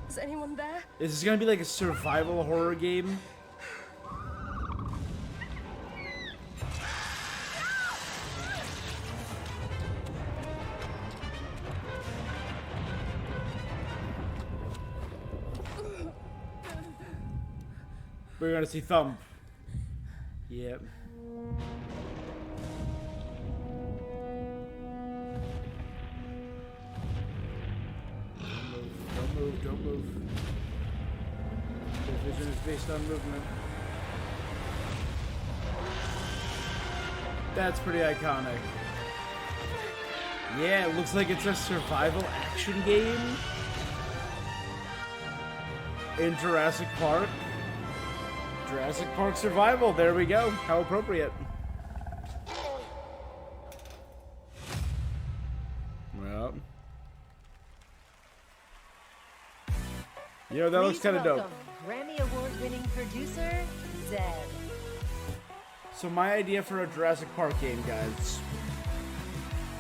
Is anyone there? Is this gonna be like a survival horror game? We're gonna see Thump. Yep. Don't move. This vision is based on movement. That's pretty iconic. Yeah, it looks like it's a survival action game in Jurassic Park. Jurassic Park Survival, there we go. How appropriate. Well. You know, that looks kind of dope. Grammy Award-winning producer, Zed. So my idea for a Jurassic Park game, guys.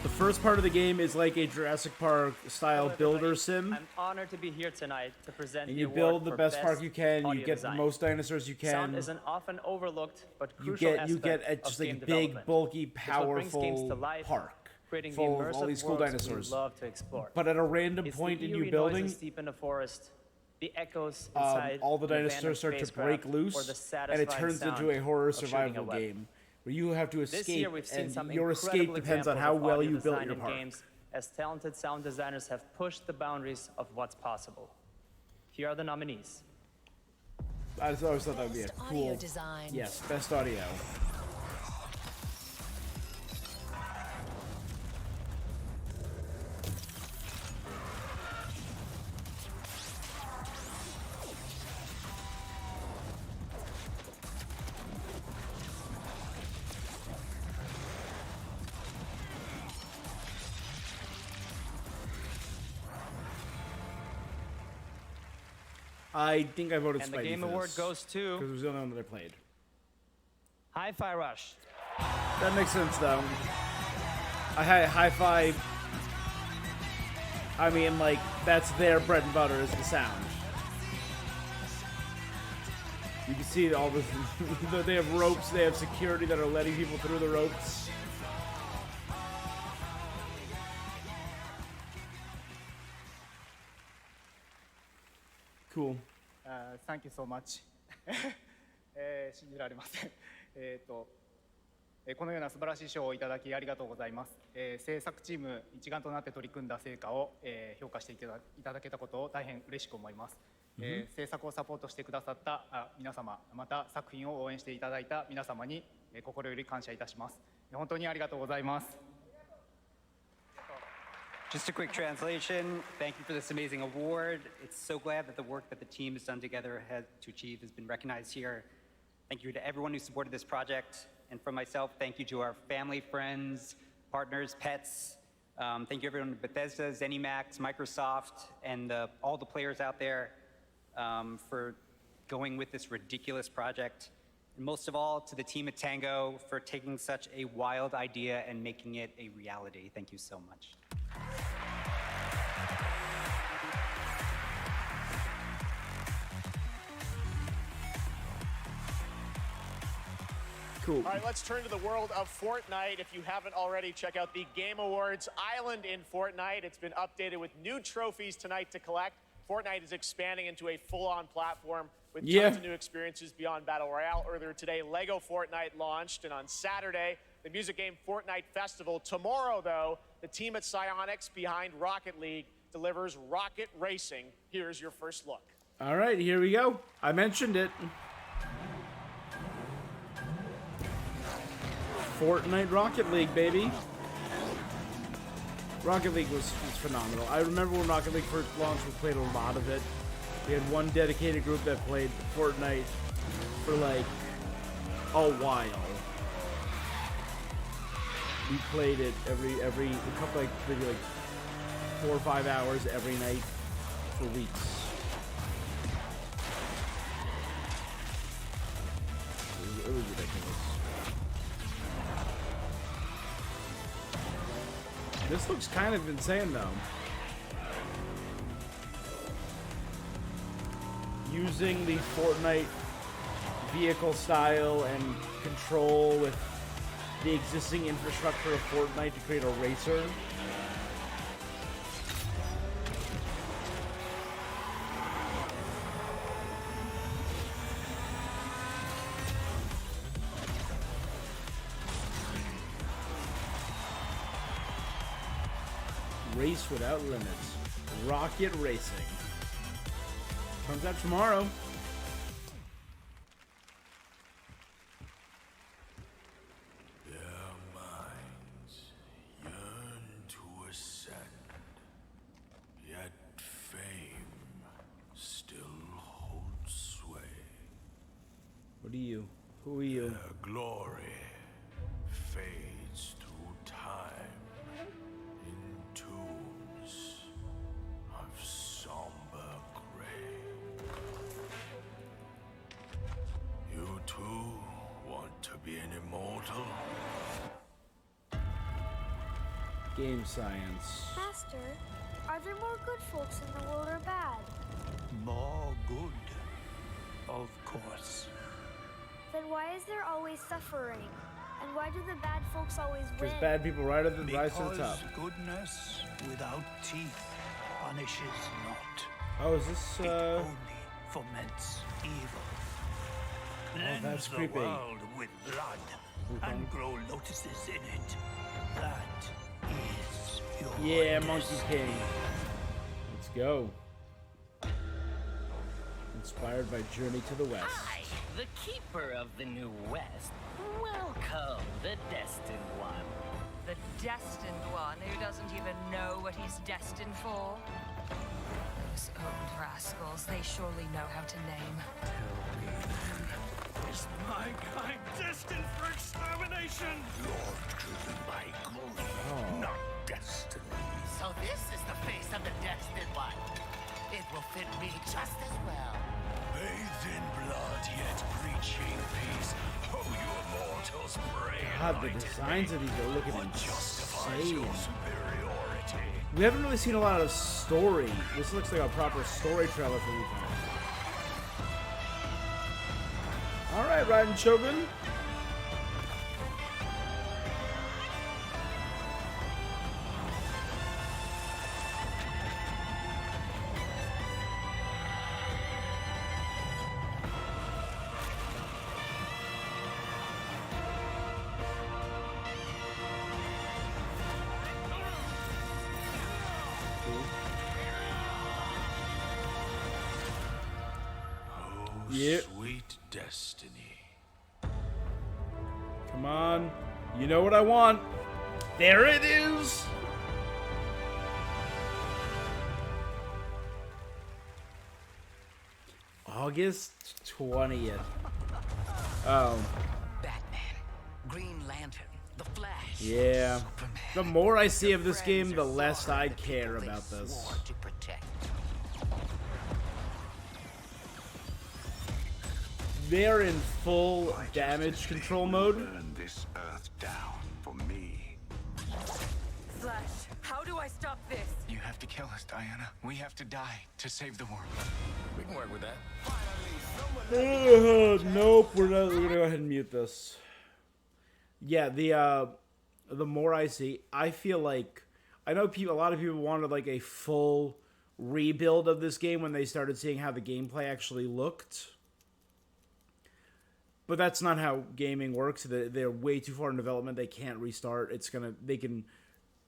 The first part of the game is like a Jurassic Park style builder sim. I'm honored to be here tonight to present And the you award build the for best park you can, you audio get design. the most dinosaurs you can. Sound is an often overlooked but You crucial get aspect just of like a game big, development. bulky, It's what brings games powerful to life, park creating the full of all immersive these cool worlds dinosaurs. we love to explore. But at a random It's point the in eerie you building, noises deep in the forest, the echoes inside all the an abandoned dinosaurs start to spacecraft, break or the loose, and it satisfying turns sound into a horror of shooting a survival weapon. game where you have to This year escape, we've seen some and your escape incredible depends on examples how of well audio you built design your in park. games, as talented sound designers have pushed the boundaries of what's possible. Here are the nominees. I just always thought that would be a Best cool. audio design. Yes, best audio. I think I voted And Spidey the Game for Award this, goes to because it was the only one that I played. Hi-Fi Rush. That makes sense, though. I had Hi-Fi. I mean, like, that's their bread and butter is the sound. You can see all the. They have ropes. They have security that are letting people through the ropes. Cool. Thank you so much. 信じられません。このような素晴らしい賞をいただきありがとうございます。制作チーム一丸となって取り組んだ成果を、評価していただけたことを大変嬉しく思います。制作をサポートしてくださった皆様、また作品を応援していただいた皆様に、心より感謝いたします。本当にありがとうございます。Just a quick translation. Thank you for this amazing award. It's so glad that the work that the team has done together to achieve has been recognized here. Thank you to everyone who supported this project. And from myself, thank you to our family, friends, partners, pets. Thank you everyone at Bethesda, ZeniMax, Microsoft, and all the players out there for going with this ridiculous project. And most of all, to the team at Tango for taking such a wild idea and making it a reality. Thank you so much. Cool. All right, let's turn to the world of Fortnite. If you haven't already, check out the Game Awards Island in Fortnite. It's been updated with new trophies tonight to collect. Fortnite is expanding into a full-on platform with tons of new experiences beyond Battle Royale. Earlier today, Lego Fortnite launched, and on Saturday, the music game Fortnite Festival. Tomorrow, though, the team at Psyonix behind Rocket League delivers Rocket Racing. Here's your first look. All right, here we go. I mentioned it. Fortnite Rocket League, baby. Rocket League was phenomenal. I remember when Rocket League first launched, we played a lot of it. We had one dedicated group that played Fortnite for like a while. We played it every a couple maybe like 4 or 5 hours every night for weeks. It was ridiculous. This looks kind of insane though. using the Fortnite vehicle style and control with the existing infrastructure of Fortnite to create a racer. Race without limits. Rocket Racing. Comes out tomorrow. Their minds yearn to ascend, yet fame still holds sway. What are you? Who are you? Their glory fades through time in tombs of somber gray. You too want to be an immortal? Game science. Master, are there more good folks in the world or bad? More good, of course. Then why is there always suffering? And why do the bad folks always win? Because bad people rise to the top. Goodness without teeth punishes not. Oh, is this It only foments evil. Cleanse that's the creepy. world with blood and grow lotuses in it. That is your Yeah, Monkey King. Let's go. Inspired by Journey to the West. I, the keeper of the New West, welcome the Destined One. The Destined One who doesn't even know what he's destined for? Those old rascals, they surely know how to name. Is my kind destined for extermination? You're driven by grief, not destiny. So this is the face of the Destined One. It will fit me just as well. Bathed in blood, yet preaching peace. Oh, you immortals pray. God, the designs of these are looking justifies insane. your superiority. We haven't really seen a lot of story. This looks like a proper story trailer for Lupin. Alright, Raiden Shogun. Yep. Sweet destiny. Come on. You know what I want. There it is. August 20th. Oh. Batman, Green Lantern, The Flash. Yeah. The more I see of this game, the less I care about this. Swore to protect. They're in full damage control mode. Burn this earth down for me. Flash, how do I stop this? You have to kill us, Diana. We have to die to save the world. We can work with that. Nope, we're gonna go ahead and mute this. Yeah, the more I see, I feel like I know a lot of people wanted like a full rebuild of this game when they started seeing how the gameplay actually looked. But that's not how gaming works. They're way too far in development. They can't restart. They can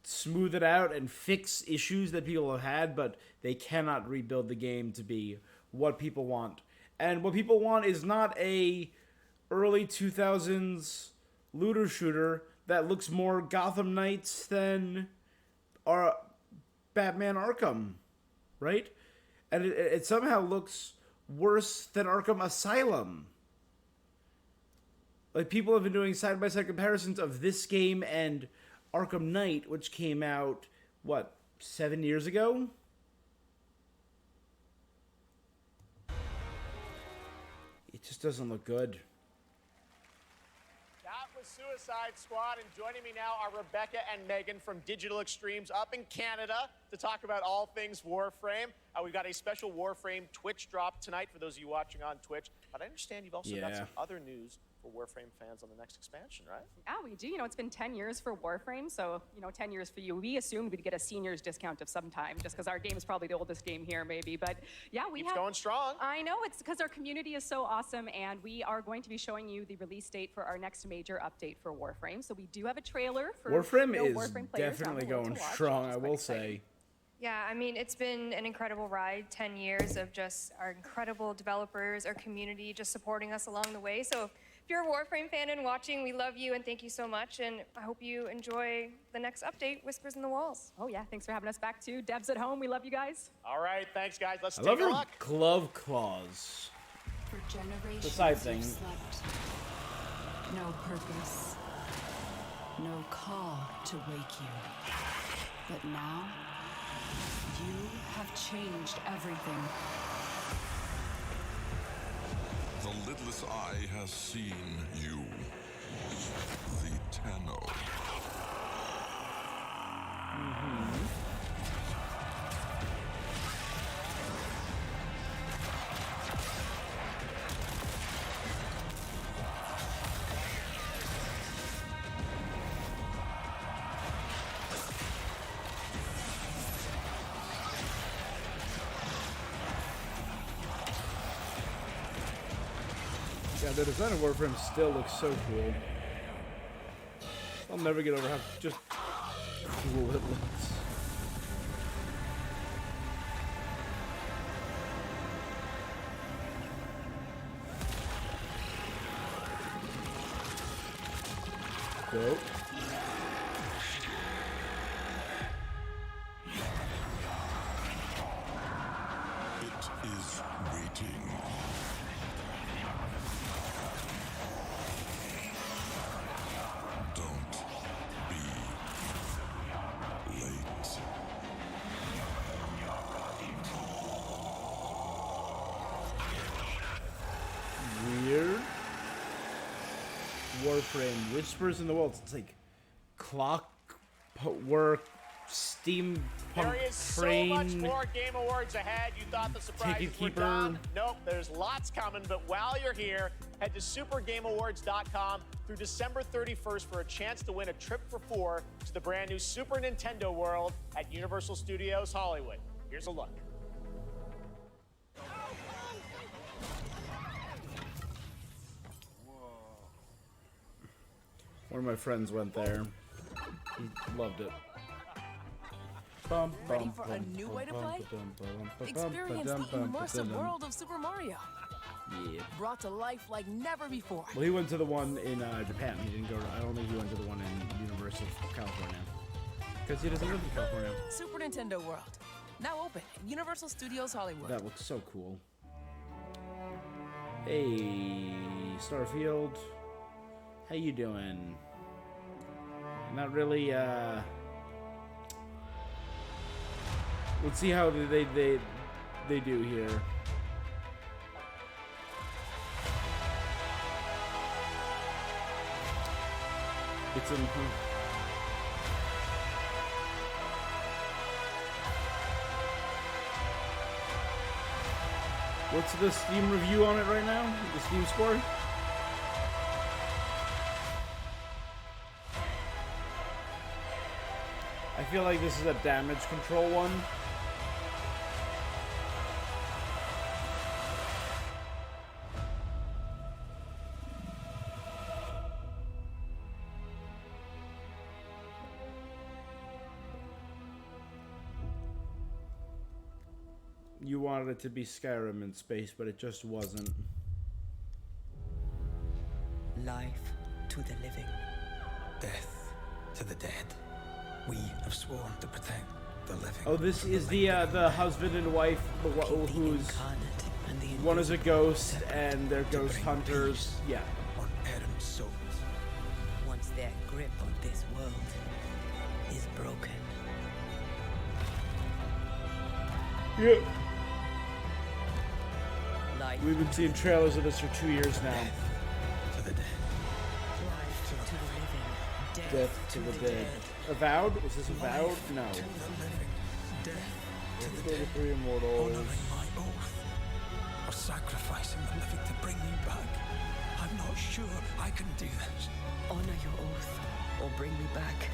smooth it out and fix issues that people have had, but they cannot rebuild the game to be what people want. And what people want is not a early 2000s looter shooter that looks more Gotham Knights than Batman Arkham, right? And it somehow looks worse than Arkham Asylum. Like, people have been doing side-by-side comparisons of this game and Arkham Knight, which came out, what, 7 years ago? It just doesn't look good. That was Suicide Squad, and joining me now are Rebecca and Megan from Digital Extremes up in Canada. to talk about all things Warframe. We've got a special Warframe Twitch drop tonight for those of you watching on Twitch. But I understand you've also got some other news for Warframe fans on the next expansion, right? Yeah, we do. You know, it's been 10 years for Warframe, so, 10 years for you. We assumed we'd get a seniors discount of some time, just because our game is probably the oldest game here, maybe. But yeah, Keeps going strong. I know, it's because our community is so awesome, and we are going to be showing you the release date for our next major update for Warframe. So we do have a trailer for Warframe is Warframe players definitely going strong, I will say. Yeah, I mean, it's been an incredible ride, 10 years of just our incredible developers, our community just supporting us along the way. So if you're a Warframe fan and watching, we love you and thank you so much. And I hope you enjoy the next update, Whispers in the Walls. Oh yeah, thanks for having us back too. Devs at home, we love you guys. All right, thanks guys. Let's I take love a her look. glove claws. For generations, The side thing. you've slept. No purpose, no call to wake you. But now, you have changed everything. The lidless eye has seen you, the Tenno. Yeah, the design of Warframe still looks so cool. I'll never get over how just cool it looks. Dope. It is waiting. Don't be late. Weird. Warframe Whispers in the Walls. It's like clockwork, steampunk There is so train. much more Game Awards ahead. You thought the surprises Ticket were Keeper. done. Nope, there's lots coming. But while you're here, head to supergameawards.com through December 31st for a chance to win a trip for 4 to the brand new Super Nintendo World at Universal Studios Hollywood. Here's a look. One of my friends went there. He loved it. Ready for a new way to play? Experience the immersive world of Super Mario. Yeah. Brought to life like never before. Well, he went to the one in Japan. He didn't go to, I don't think he went to the one in Universal California. Because he doesn't live in California. Super Nintendo World. Now open at Universal Studios Hollywood. That looks so cool. Hey, Starfield. How you doing? Not really, let's see how they do here. It's in. What's the Steam review on it right now? The Steam score? I feel like this is a damage control one. You wanted it to be Skyrim in space, but it just wasn't. Life to the living, death to the dead. We have sworn to protect the living. Oh, this is the husband and wife who's one is a ghost and they're ghost hunters. Yeah. On errant souls. Once their grip on this world is broken. Yep. We've been seeing trailers of this for 2 years now. To the dead. Life to the living. Death to the dead. Avowed? Was this Avowed? No. death to the 33 dead, Immortals. honoring my oath, or sacrificing the living to bring me back. I'm not sure I can do this. Honor your oath, or bring me back.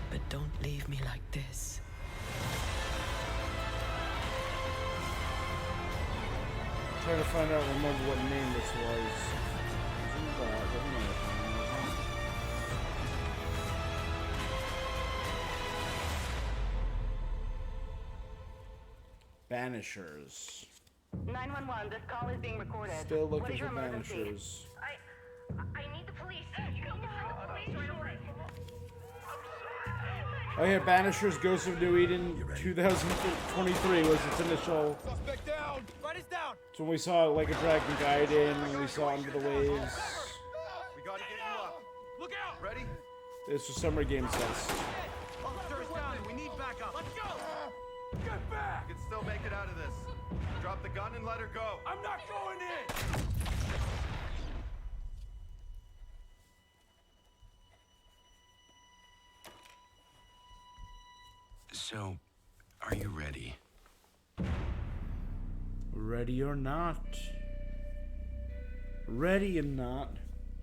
But don't leave me like this. Trying to find out, remember what name this was. Banishers. 911, this call is being recorded. Still What looking is your for emergency? Banishers. I need the police. You need to find the police right away. Oh yeah, Banishers Ghosts of New Eden 2023 was its initial. Suspect down. Right is down. So when we saw Like a Dragon Gaiden, when we saw Under the Waves. We gotta get you up. Look out. Ready? This was Summer Game Fest. Officer is down. We need backup. Let's go. Get back. You can still make it out of this. Drop the gun and let her go. I'm not going in. So, are you ready? Ready or not. Ready or not.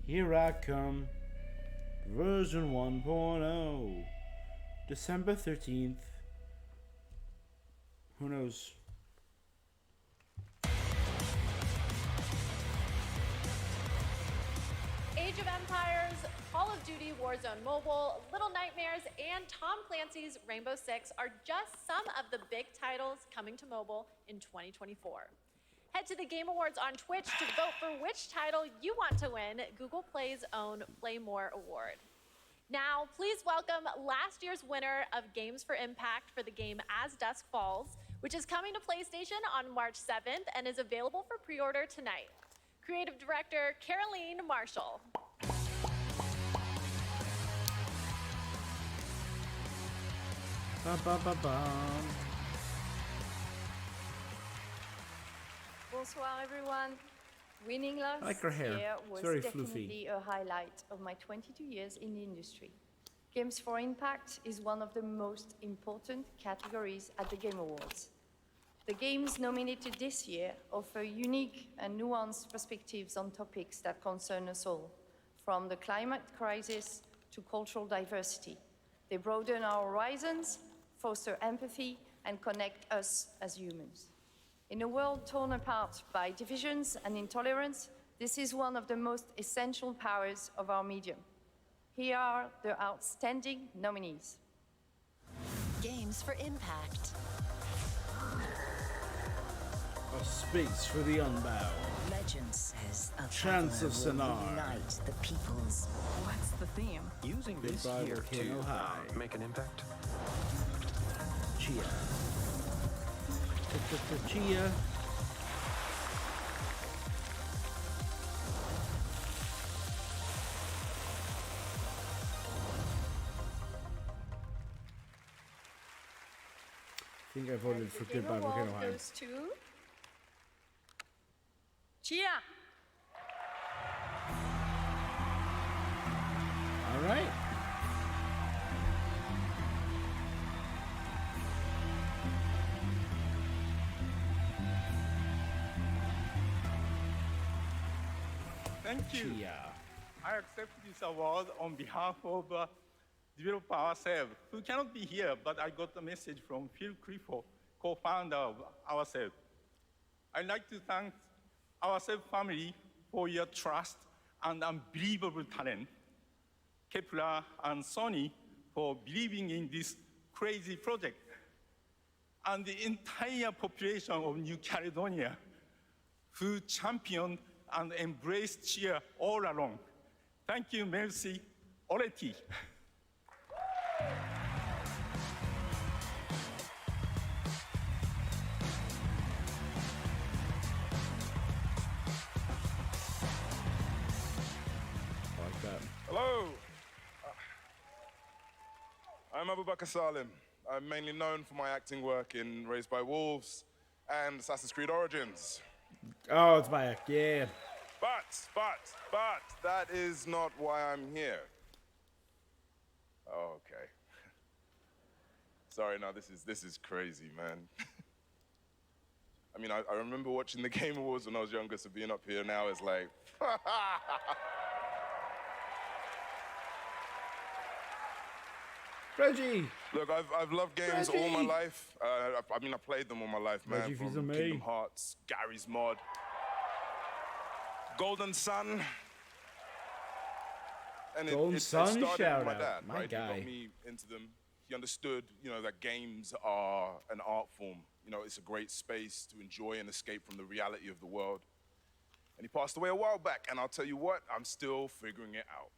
Here I come. Version 1.0. December 13th. Who knows? Age of Empires, Call of Duty Warzone Mobile, Little Nightmares, and Tom Clancy's Rainbow Six are just some of the big titles coming to mobile in 2024. Head to the Game Awards on Twitch to vote for which title you want to win Google Play's own Play More Award. Now, please welcome last year's winner of Games for Impact for the game As Dusk Falls, which is coming to PlayStation on March 7th and is available for pre-order tonight. Creative Director Caroline Marshall. Bonsoir, everyone. Winning last I like her hair. year It's was very definitely a highlight of my 22 years in the industry. Games for Impact is one of the most important categories at the Game Awards. The games nominated this year offer unique and nuanced perspectives on topics that concern us all, from the climate crisis to cultural diversity. They broaden our horizons, foster empathy, and connect us as humans. In a world torn apart by divisions and intolerance, this is one of the most essential powers of our medium. Here are the outstanding nominees. Games for Impact. A Space for the Unbound. Legend says a Chance of traveler will Sinar. unite the peoples. What's the theme? Using this Goodbye, here Volcano to High. make an impact. Chia. Chia. I think I voted for The Game Goodbye Volcano Award High. goes to Chia. All right. Thank you. Chia. I accept this award on behalf of developer ourselves, who cannot be here, but I got a message from Phil Clifford, co-founder of Ourselves. I'd like to thank Ourselves family for your trust and unbelievable talent, Kepler and Sony for believing in this crazy project, and the entire population of New Caledonia, who championed and embraced cheer all along. Thank you, merci, Oleti. Like that. Hello. I'm Abubakar Salim. I'm mainly known for my acting work in Raised by Wolves and Assassin's Creed Origins. Oh, it's my yeah. But, that is not why I'm here. Oh, okay. Sorry, no, this is crazy, man. I mean, I remember watching the Game Awards when I was younger, so being up here now is like... Reggie! Look, I've loved games all my life. I mean, I played them all my life, man. Reggie From Kingdom Hearts, Garry's Mod, Golden Sun. And it started with my dad, my right? guy. He got me into them. He understood, you know, that games are an art form. You know, it's a great space to enjoy and escape from the reality of the world. And he passed away a while back, and I'll tell you what, I'm still figuring it out.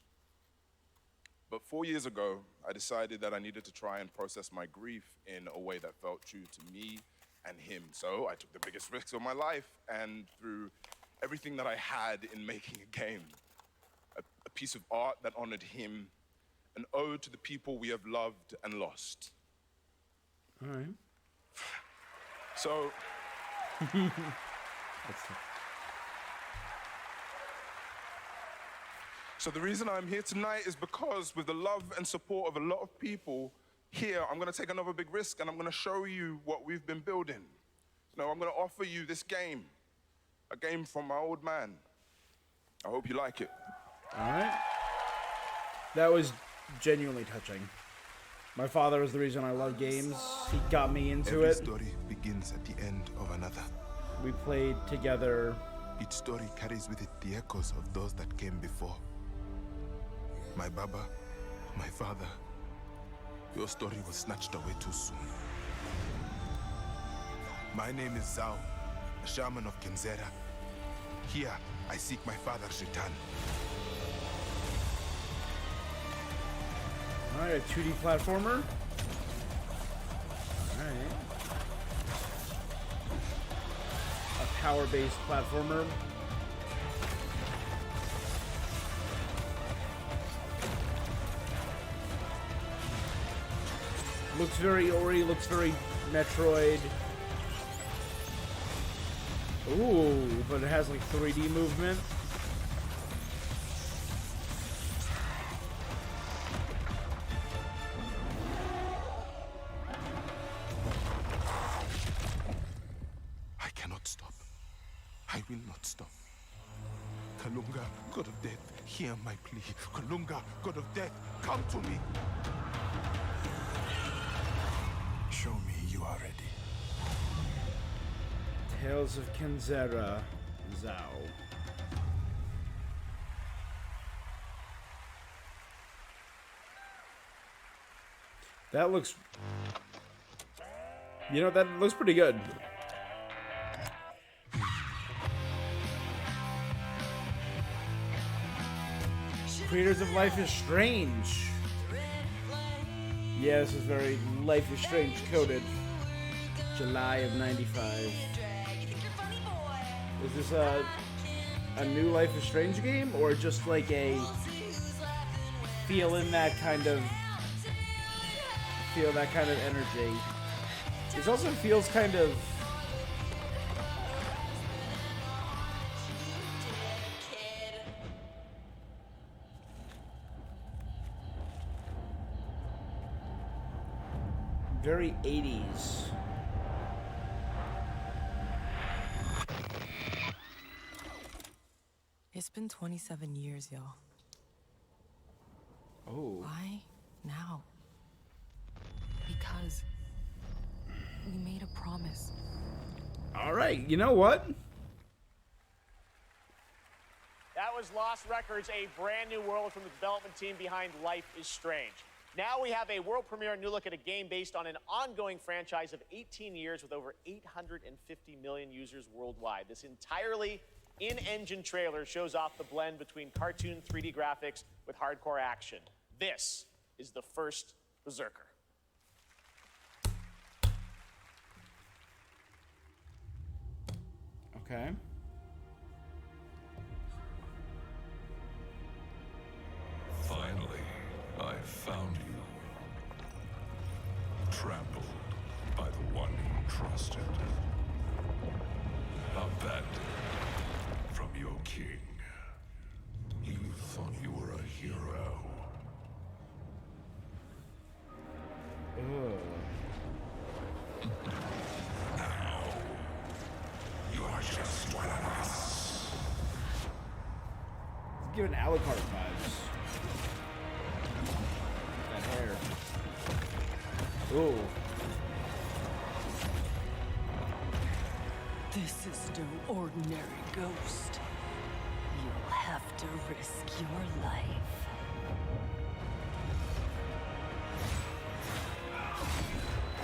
But 4 years ago, I decided that I needed to try and process my grief in a way that felt true to me and him. So I took the biggest risks of my life and threw everything that I had in making a game. A piece of art that honored him, an ode to the people we have loved and lost. All right. So... So the reason I'm here tonight is because with the love and support of a lot of people here, I'm gonna take another big risk and I'm gonna show you what we've been building. You know, I'm gonna offer you this game, a game from my old man. I hope you like it. All right. That was genuinely touching. My father was the reason I love games. He got me into it. Every story begins at the end of another. We played together. Each story carries with it the echoes of those that came before. My Baba, my father, your story was snatched away too soon. My name is Zhao, a shaman of Kenzera. Here, I seek my father's return. Alright, a 2D platformer. Alright. A power-based platformer. Looks very Ori, looks very Metroid. Ooh, but it has like 3D movement. I cannot stop. I will not stop. Kalunga, God of Death, hear my plea. Kalunga, God of Death, come to me. Show me you are ready. Tales of Kenzera, Zhao. That looks... You know, that looks pretty good. Creators of Life is Strange. Yeah, this is very Life is Strange coded. July of '95. Is this a new Life is Strange game, or just like a feel that kind of energy? This also feels kind of very 80s. It's been 27 years, y'all. Oh. Why now? Because we made a promise. All right, you know what? That was Lost Records, a brand new world from the development team behind Life is Strange. Now we have a world premiere new look at a game based on an ongoing franchise of 18 years with over 850 million users worldwide. This entirely in-engine trailer shows off the blend between cartoon 3D graphics with hardcore action. This is the first Berserker. Okay. Finally, I found you. Trampled by the one you trusted. Abandoned from your king. You thought you were a hero. giving Alucard vibes. That hair. Ooh. This is no ordinary ghost. You'll have to risk your life.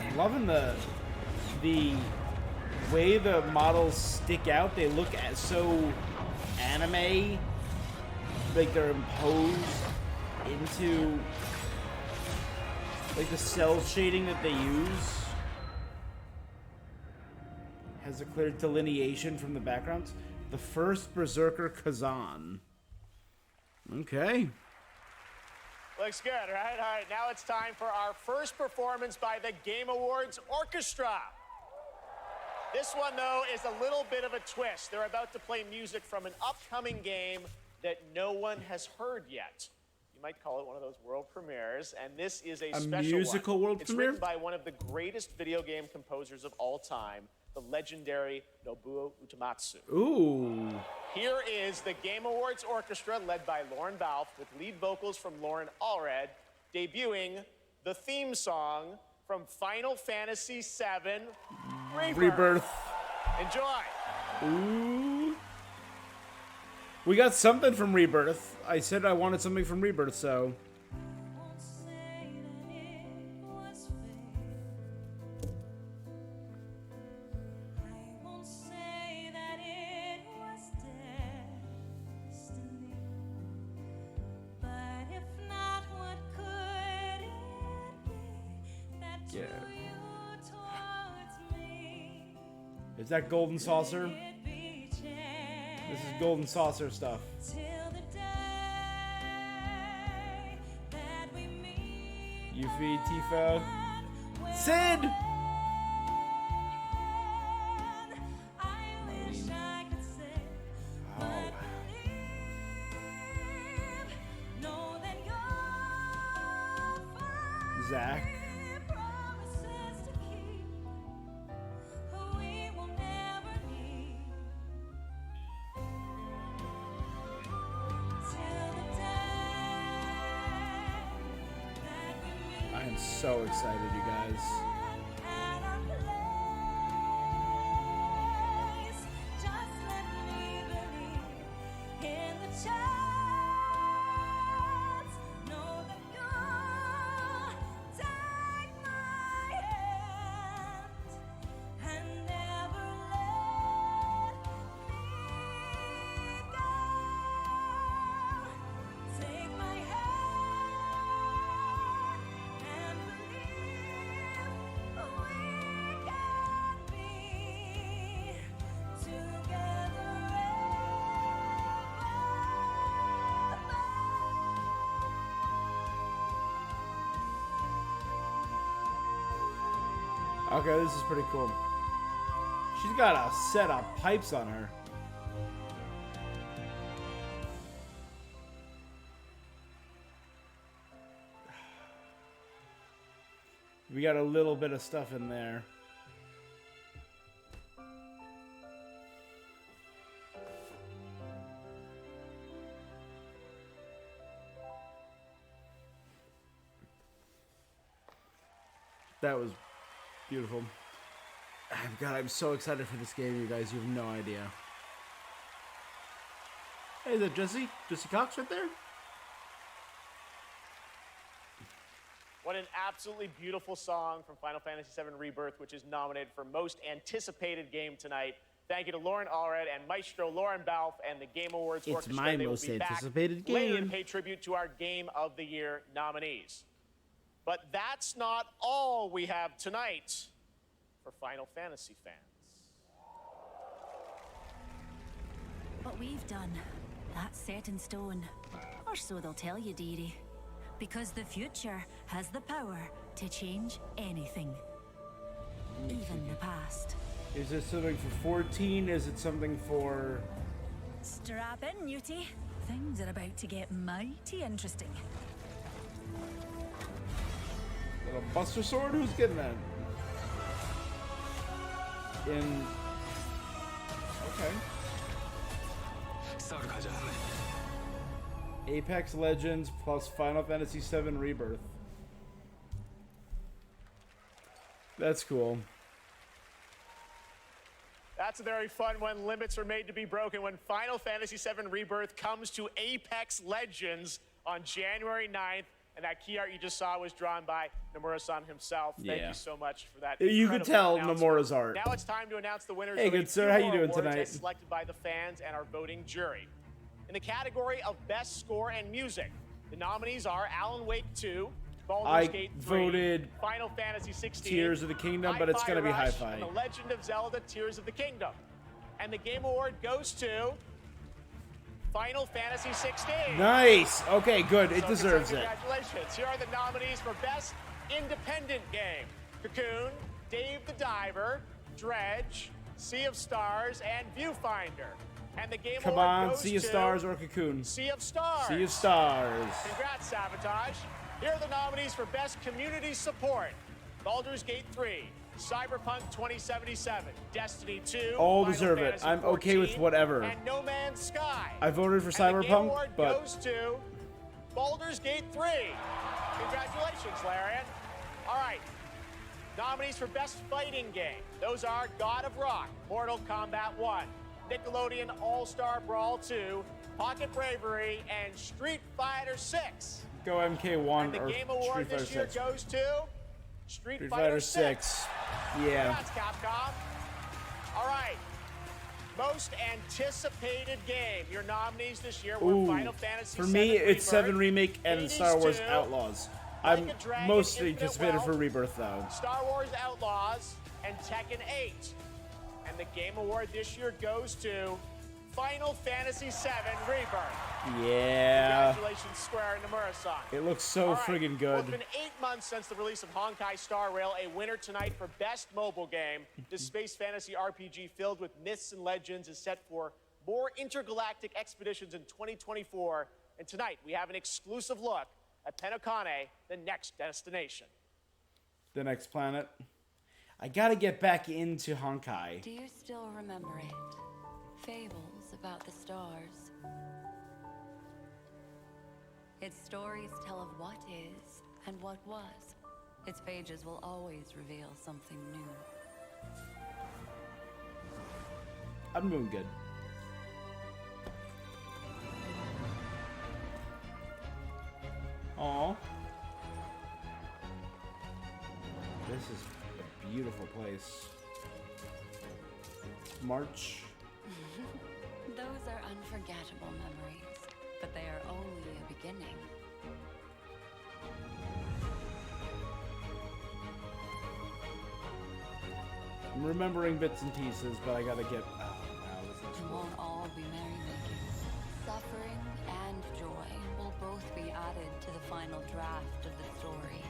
I'm loving the way the models stick out. They look so anime, like they're imposed into like the cell shading that they use has a clear delineation from the backgrounds. The first Berserker Kazan. Okay. Looks good, right? All right, now it's time for our first performance by the Game Awards Orchestra. This one, though, is a little bit of a twist. They're about to play music from an upcoming game that no one has heard yet. You might call it one of those world premieres, and this is a special musical one. world it's premiere? Written by one of the greatest video game composers of all time, the legendary Nobuo Uematsu. Ooh. Here is the Game Awards Orchestra, led by Lauren Balfe, with lead vocals from Lauren Allred, debuting the theme song from Final Fantasy VII Rebirth. Enjoy. Ooh. We got something from Rebirth. I said I wanted something from Rebirth, so. Is that Golden Saucer? This is Golden Saucer stuff. Yuffie, Tifa, Sid! Zack. I am so excited, you guys. Okay, this is pretty cool. She's got a set of pipes on her. We got a little bit of stuff in there. That was beautiful. God, I'm so excited for this game, you guys. You have no idea. Hey, is that Jesse? Jesse Cox right there? What an absolutely beautiful song from Final Fantasy VII Rebirth, which is nominated for Most Anticipated Game tonight. Thank you to Lauren Allred and Maestro Lauren Balfe and the Game Awards Orchestra. It's my They will most be back anticipated later game. to pay tribute to our Game of the Year nominees. But that's not all we have tonight for Final Fantasy fans. What we've done, that's set in stone. Or so they'll tell you, dearie. Because the future has the power to change anything. Even the past. Is this something for 14? Is it something for... Strap in, Newtie. Things are about to get mighty interesting. Little Buster Sword? Who's getting that? In... Okay. Apex Legends plus Final Fantasy VII Rebirth. That's cool. That's a very fun one. Limits are made to be broken when Final Fantasy VII Rebirth comes to Apex Legends on January 9th. And that key art you just saw was drawn by Nomura-san himself. Thank Yeah. you so much for that. You could incredible tell announcement. Nomura's art. Now it's time to announce the winners Hey, of a good sir. few How you more doing awards tonight? as selected by the fans and our voting jury. In the category of Best Score and Music, the nominees are Alan Wake 2, Baldur's Gate 3, voted Final Fantasy 16, Tears of the Kingdom, but it's gonna be Rush, Hi-Fi. and The Legend of Zelda: Tears of the Kingdom. And the Game Award goes to Final Fantasy 16. Nice. Okay, good. It So deserves it. Congratulations. Here are the nominees for Best Independent Game: Cocoon, Dave the Diver, Dredge, Sea of Stars, and Viewfinder. And the Game Come Award on, goes Sea of to Stars or Cocoon. Sea of Stars. Sea of Stars. Congrats, Sabotage. Here are the nominees for Best Community Support: Baldur's Gate 3, Cyberpunk 2077, Destiny 2, All Final deserve it. Fantasy I'm okay with 14, whatever. and No Man's Sky. I voted for And the Game Cyberpunk, Award but goes to Baldur's Gate 3. Congratulations, Larian. All right. Nominees for Best Fighting Game. Those are God of Rock, Mortal Kombat 1, Nickelodeon All-Star Brawl 2, Pocket Bravery, and Street Fighter 6. go MK1 And the or Game Award Street Fighter this year 6. goes to Street Street Fighter Fighter 6. Yeah. Congrats, Capcom. All right. Most anticipated game. Your nominees this year were Ooh. Final Fantasy For VII me, it's Rebirth, 7 Remake and Hades Star Wars 2, Outlaws. I'm Like a Dragon, mostly Infinite anticipated for Wealth, Rebirth, though. Star Wars Outlaws, and Tekken 8. And the Game Award this year goes to Final Fantasy VII Rebirth. Yeah. Congratulations, Square and Nomura-san. It looks so All right. friggin' Well, good. it's been 8 months since the release of Honkai Star Rail, a winner tonight for Best Mobile Game. This space fantasy RPG filled with myths and legends is set for more intergalactic expeditions in 2024. And tonight, we have an exclusive look at Penokane, the next destination. The next planet. I gotta get back into Honkai. Do you still remember it? Fables about the stars. Its stories tell of what is and what was. Its pages will always reveal something new. I'm doing good. Aw. This is a beautiful place. March. Those are unforgettable memories, but they are only a beginning. I'm remembering bits and pieces, but I gotta get. Oh, wow, this looks It cool. won't all be merrymaking. Suffering and joy will both be added to the final draft of the story.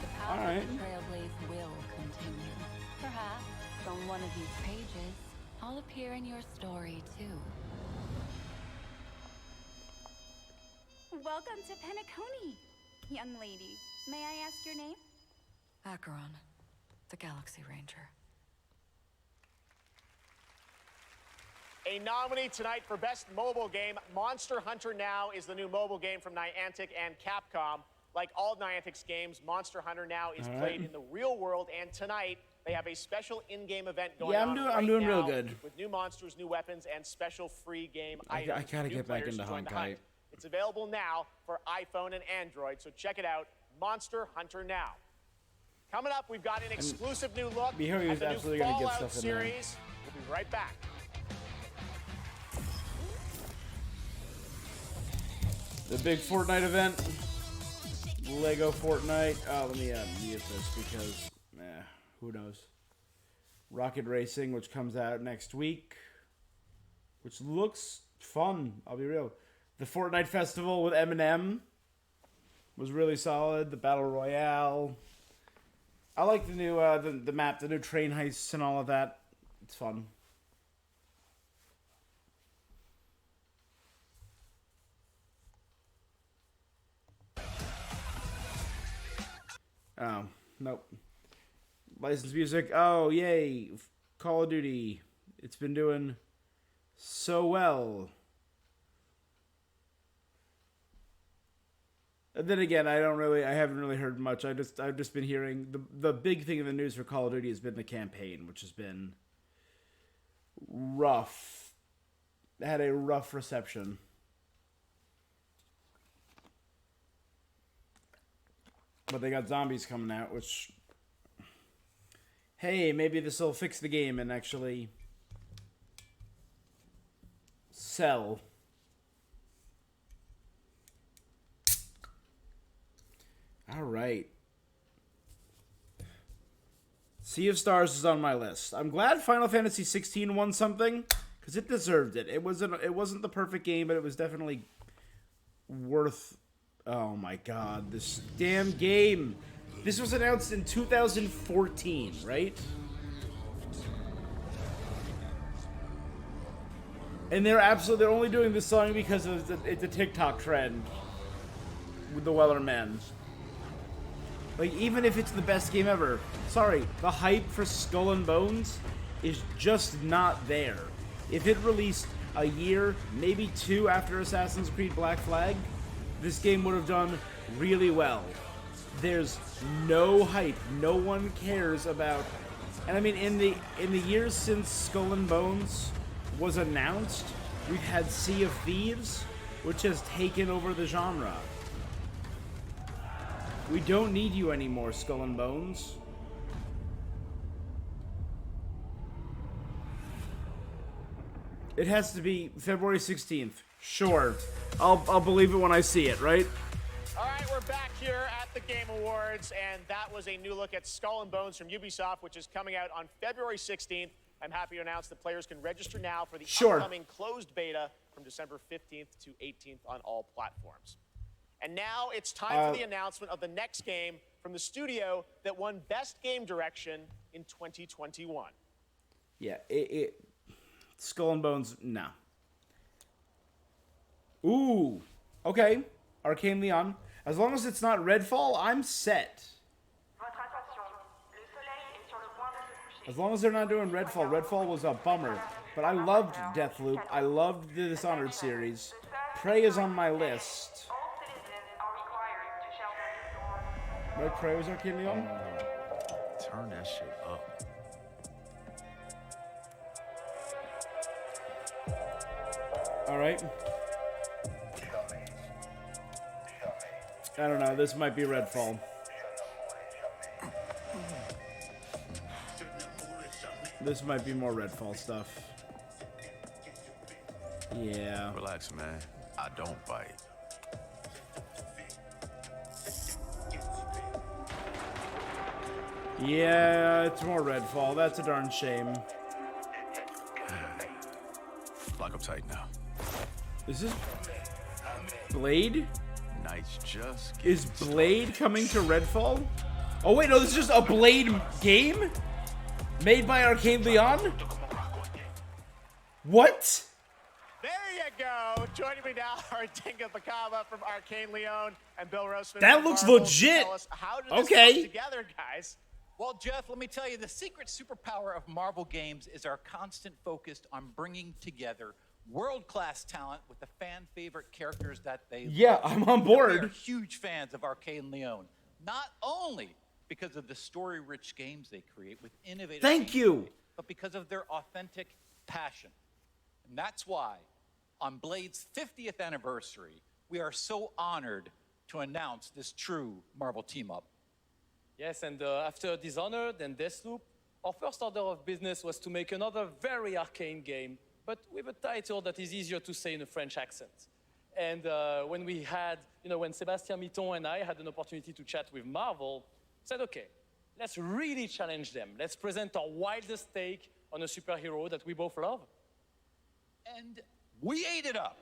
The path All right. of the Trailblaze will continue. Perhaps on one of these pages, I'll appear in your story too. Welcome to Penacony, young lady. May I ask your name? Acheron, the Galaxy Ranger. A nominee tonight for Best Mobile Game, Monster Hunter Now is the new mobile game from Niantic and Capcom. Like all Niantic's games, Monster Hunter Now is All right. played in the real world, and tonight they have a special in-game event going Yeah, on I'm doing real now good. with new monsters, new weapons, and special free game I items. gotta for new get back players into to join the Honkai. hunt. It's available now for iPhone and Android, so check it out, Monster Hunter Now. Coming up, we've got an exclusive new look Be here, at he's the new absolutely gonna get Fallout stuff in there. series. We'll be right back. The big Fortnite event. Lego Fortnite. Oh, let me mute this because, who knows. Rocket Racing, which comes out next week, which looks fun. I'll be real. The Fortnite Festival with Eminem was really solid. The Battle Royale. I like the new the map, the new train heists and all of that. It's fun. Oh, nope. Licensed music. Oh, yay. Call of Duty. It's been doing so well. And then again, I haven't really heard much. I've just been hearing the big thing in the news for Call of Duty has been the campaign, which has been rough. It had a rough reception. But they got zombies coming out, which, hey, maybe this will fix the game and actually sell. All right. Sea of Stars is on my list. I'm glad Final Fantasy 16 won something because it deserved it. It wasn't the perfect game, but it was definitely worth. Oh my God, this damn game! This was announced in 2014, right? And they're only doing this song because it's a TikTok trend with the Wellerman. Like, even if it's the best game ever, sorry, the hype for Skull and Bones is just not there. If it released a year, maybe 2 after Assassin's Creed Black Flag, this game would have done really well. There's no hype. No one cares about. And I mean, in the years since Skull and Bones was announced, we've had Sea of Thieves, which has taken over the genre. We don't need you anymore, Skull and Bones. It has to be February 16th. Sure. I'll believe it when I see it, right? All right, we're back here at the Game Awards, and that was a new look at Skull and Bones from Ubisoft, which is coming out on February 16th. I'm happy to announce that players can register now for the upcoming closed beta from December 15th to 18th on all platforms. And now it's time for the announcement of the next game from the studio that won Best Game Direction in 2021. Yeah, Skull and Bones, no. Ooh, okay. Arcane Leon. As long as it's not Redfall, I'm set. As long as they're not doing Redfall. Redfall was a bummer. But I loved Deathloop. I loved the Dishonored series. Prey is on my list. Right, Prey was Arcane Leon? Turn that shit up. Alright. I don't know, this might be Redfall. This might be more Redfall stuff. Yeah. Relax, man. I don't bite. Yeah, it's more Redfall. That's a darn shame. Lock up tight now. Is this Blade? Nice, just is Blade coming to Redfall? Oh wait, no, this is just a Blade game made by Arcane Leon. What? There you go. Joining me now are Tinka Bakava from Arcane Leon and Bill Roseman. That looks legit. Tell us, how did this come together, guys? Well, Jeff, let me tell you, the secret superpower of Marvel Games is our constant focus on bringing together world-class talent with the fan-favorite characters that they love. I'm on board. We are huge fans of Arcane Leon, not only because of the story-rich games they create with innovative gameplay, but because of their authentic passion. And that's why, on Blade's 50th anniversary, we are so honored to announce this true Marvel team-up. Yes, and after Dishonored and Deathloop, our first order of business was to make another very arcane game, but with a title that is easier to say in a French accent. And when we had, when Sébastien Mitton and I had an opportunity to chat with Marvel, said, okay, let's really challenge them. Let's present our wildest take on a superhero that we both love. And we ate it up.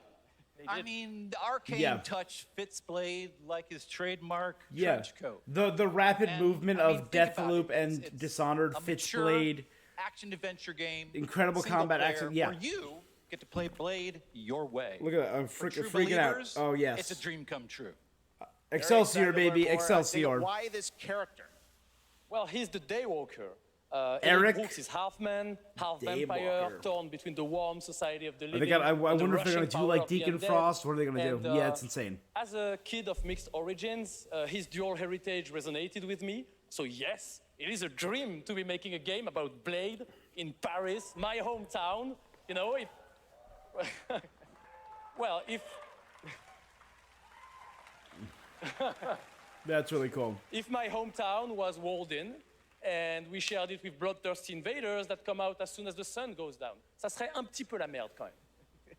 I mean, the arcane touch fits Blade like his trademark trench coat. The rapid movement of Deathloop and Dishonored fits Blade. Action-adventure game. Incredible combat action. Yeah. Where you get to play Blade your way. Look at that. I'm freaking out. Oh, yes. It's a dream come true. Excelsior, baby. Excelsior. Why this character? Well, he's the Daywalker. Eric Brooks is half man, half vampire, Daywalker. torn between the warm society of the I living. think I and the wonder if they're gonna rushing do power like of the Deacon undead. Frost. What are they gonna do? And, Yeah, it's insane. As a kid of mixed origins, his dual heritage resonated with me. So yes, it is a dream to be making a game about Blade in Paris, my hometown. You know, if well, if That's really cool. if my hometown was walled in and we shared it with bloodthirsty invaders that come out as soon as the sun goes down, ça serait un petit peu la merde quand même.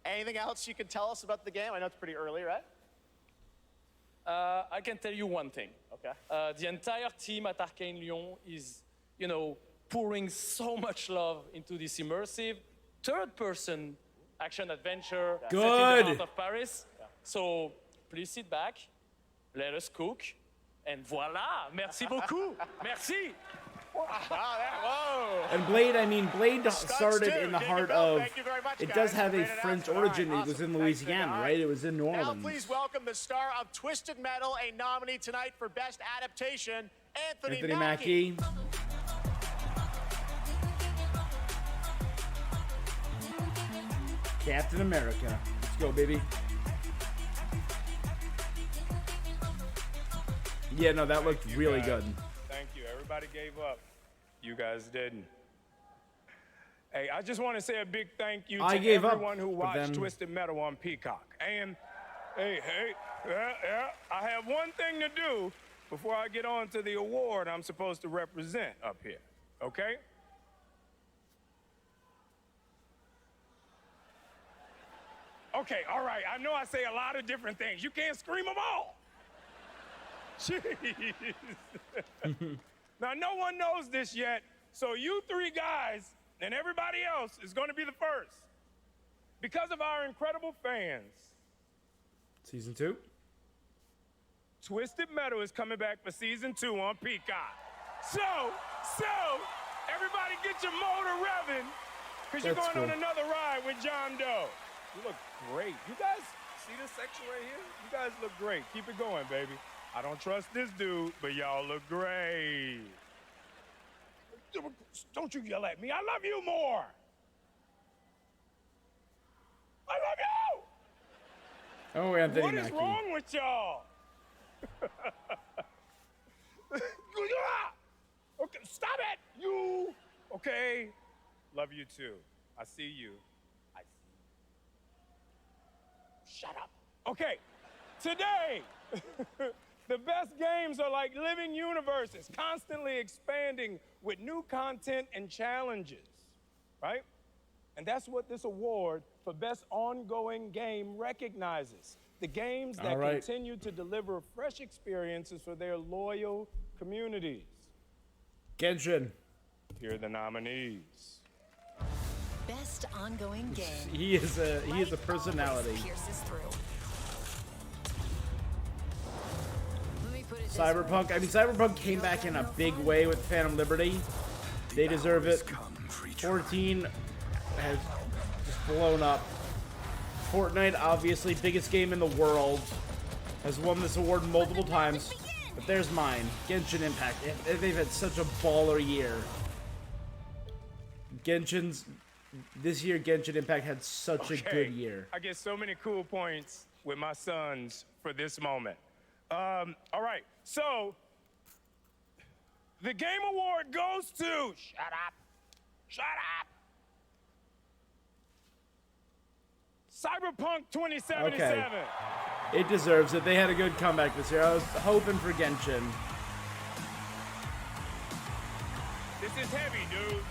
Anything else you can tell us about the game? I know it's pretty early, right? I can tell you one thing. Okay. The entire team at Arcane Lyon is, you know, pouring so much love into this immersive third-person action adventure set in the Good. heart of Paris. So please sit back, let us cook, and voila! Merci beaucoup. Merci. Whoa. And Blade, I mean, Blade started too. in the King heart Bill, of. thank you very much, It guys, does for have a bringing it out. French All right, origin. It was awesome. in Thanks, Louisiana, Nick. All right? It was in New Now Orleans. please welcome the star of Twisted Metal, a nominee tonight for Best Adaptation, Anthony Mackie. Captain America. Let's go, baby. Yeah, no, that looked really good. Thank you. Everybody gave up. You guys didn't. Hey, I just want to say a big thank you I to gave up, everyone who but watched then- Twisted Metal on Peacock. And, hey, I have one thing to do before I get on to the award I'm supposed to represent up here, okay? Okay, all right. I know I say a lot of different things. You can't scream them all. Jeez. Now, no one knows this yet, so you three guys and everybody else is going to be the first. Because of our incredible fans, Season 2? Twisted Metal is coming back for season 2 on Peacock. So, everybody get your motor revving, because you're That's going on cool. another ride with John Doe. You look great. You guys see this section right here? You guys look great. Keep it going, baby. I don't trust this dude, but y'all look great. Don't you yell at me. I love you more. I love you. Oh, Anthony What is Mackie. wrong with y'all? Okay, stop it. You. Okay. Love you too. I see you. I see you. Shut up. Okay. Today, the best games are like living universes, constantly expanding with new content and challenges, right? And that's what this award for Best Ongoing Game recognizes. The games that All right. continue to deliver fresh experiences for their loyal communities. Genshin. Here are the nominees. Best ongoing game. He is a personality. Pierces through. Cyberpunk. I mean, Cyberpunk came back in a big way with Phantom Liberty. They deserve it. 14 has just blown up. Fortnite, obviously, biggest game in the world, has won this award multiple times. But there's mine. Genshin Impact. They've had such a baller year. This year, Genshin Impact had such a good year. I get so many cool points with my sons for this moment. All right, so the game award goes to. Shut up. Shut up. Cyberpunk 2077. Okay. It deserves it. They had a good comeback this year. I was hoping for Genshin. This is heavy, dude.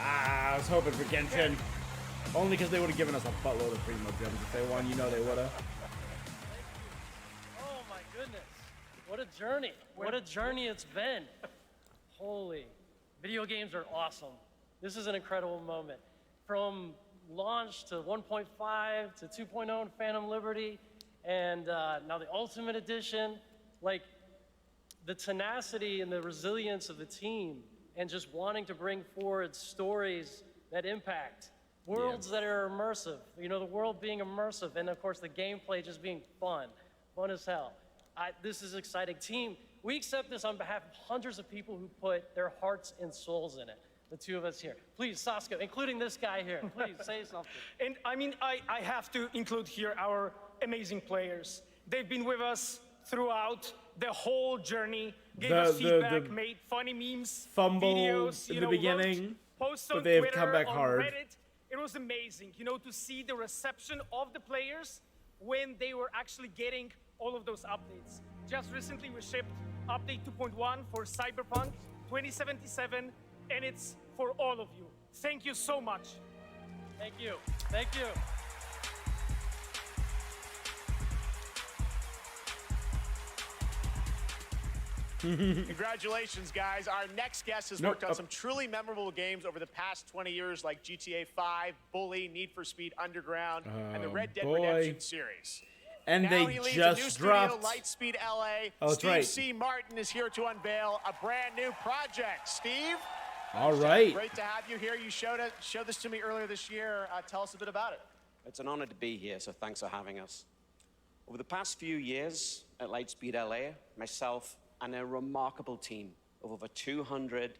I was hoping for Genshin. Only because they would have given us a buttload of Primo Gems. If they won, you know they would have. Oh my goodness. What a journey. What a journey it's been. Holy. Video games are awesome. This is an incredible moment. From launch to 1.5 to 2.0 in Phantom Liberty, and now the Ultimate Edition. Like, the tenacity and the resilience of the team, and just wanting to bring forward stories that impact, worlds that are immersive, you know, the world being immersive, and of course the gameplay just being fun as hell. This is exciting. Team, We accept this on behalf of hundreds of people who put their hearts and souls in it. The two of us here. Please, Saskia, including this guy here. Please, say something. And I mean, I have to include here our amazing players. They've been with us throughout the whole journey, gave us feedback, made funny memes, fumble videos, in the beginning, posts but on they have Twitter, come back on hard. Reddit. It was amazing, you know, to see the reception of the players when they were actually getting all of those updates. Just recently, we shipped update 2.1 for Cyberpunk 2077, and it's for all of you. Thank you so much. Thank you. Thank you. Congratulations, guys. Our next guest has worked on some truly memorable games over the past 20 years, like GTA 5, Bully, Need for Speed Underground, and the Red Dead Redemption series. And now they he leads just a new dropped studio, Lightspeed LA. Oh, that's Steve right. C. Martin is here to unveil a brand new project. Steve? All right. Great to have you here. You showed this to me earlier this year. Tell us a bit about it. It's an honor to be here, so thanks for having us. Over the past few years at Lightspeed LA, myself and a remarkable team of over 200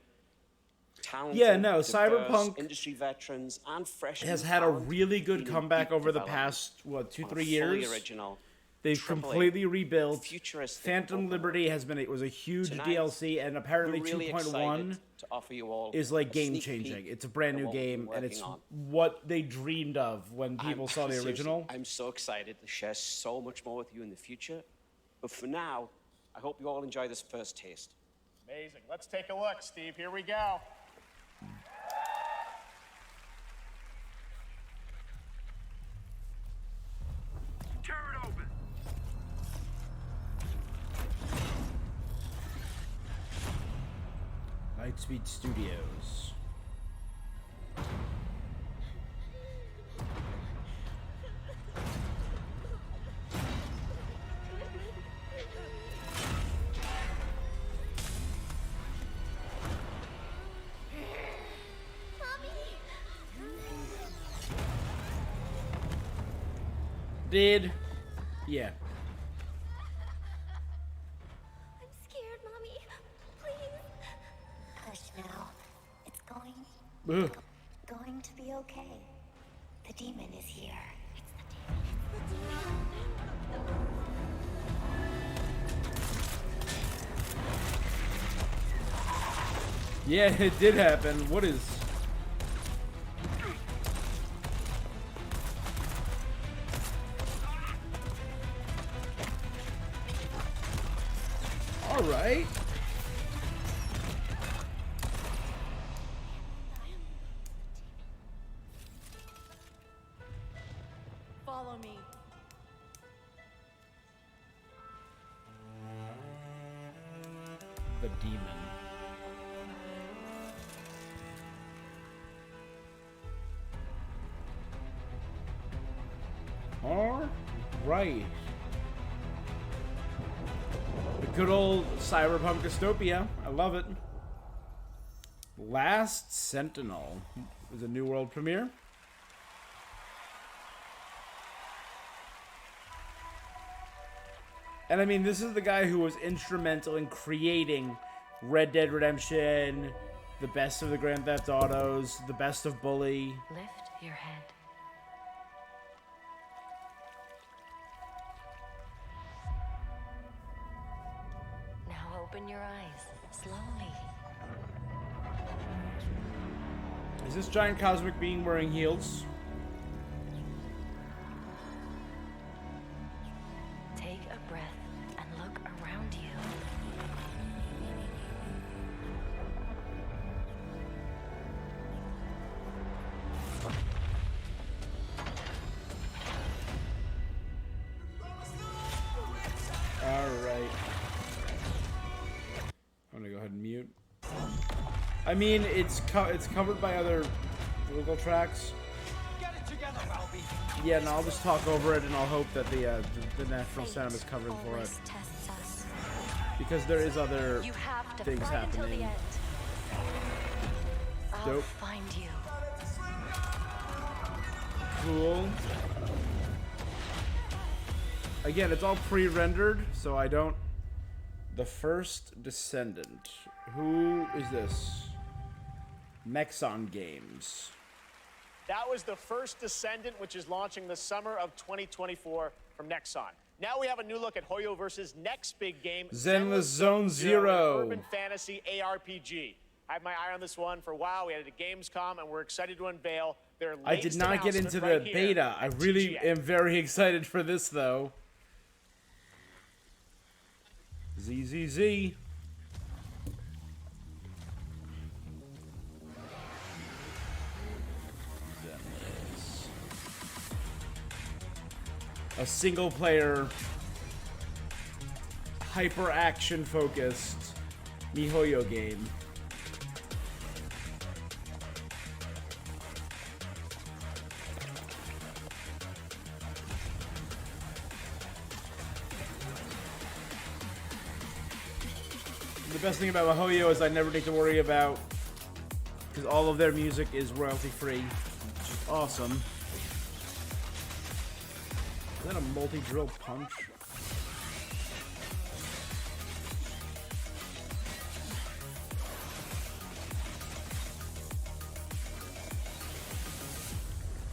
talented, diverse Cyberpunk industry veterans and fresh has had a really good comeback over the past 2-3 years. Original, They've completely rebuilt. futuristic Phantom Liberty was a huge Tonight, DLC, and apparently we're really 2.1 to offer you all is like a game sneak changing. peek It's a brand at new what we've been game, and it's working on. what they dreamed of when people saw the Seriously, original. I'm so excited to share so much more with you in the future. But for now, I hope you all enjoy this first taste. Amazing. Let's take a look, Steve. Here we go. Tear it open. Lightspeed Studios. Yeah. I'm scared, Mommy. Please. Hush now. It's going to be okay. The demon is here. It's the demon. Yeah, it did happen. What is... All right. Follow me. The demon. All right. The good old Cyberpunk dystopia. I love it. Last Sentinel is a new world premiere. And I mean, this is the guy who was instrumental in creating Red Dead Redemption, the best of the Grand Theft Autos, the best of Bully. Lift your head. Now open your eyes, slowly. Is this giant cosmic being wearing heels? Take a breath and look around you. Alright. I'm gonna go ahead and mute. I mean, it's covered by other vocal tracks. Get it together, Albie. Yeah, and I'll just talk over it, and I'll hope that the national sound is covered for it. Tests us. Because there is other You have to things fight until happening. the end. I'll Dope. find you. Cool. Again, it's all pre-rendered, so I don't The First Descendant. Who is this? Mexon Games. That was The First Descendant, which is launching the summer of 2024 from Nexon. Now we have a new look at Hoyo versus next big game, Zenless Zone Zero. Urban fantasy ARPG. I had my eye on this one for a while. We had it at Gamescom, and we're excited to unveil their latest I did not get into the right beta. I really TGA. am very excited for this, though. ZZZ. A single player, hyper action focused MiHoYo game. The best thing about MiHoYo is I never need to worry about, because all of their music is royalty free, which is awesome. Is that a multi-drill punch?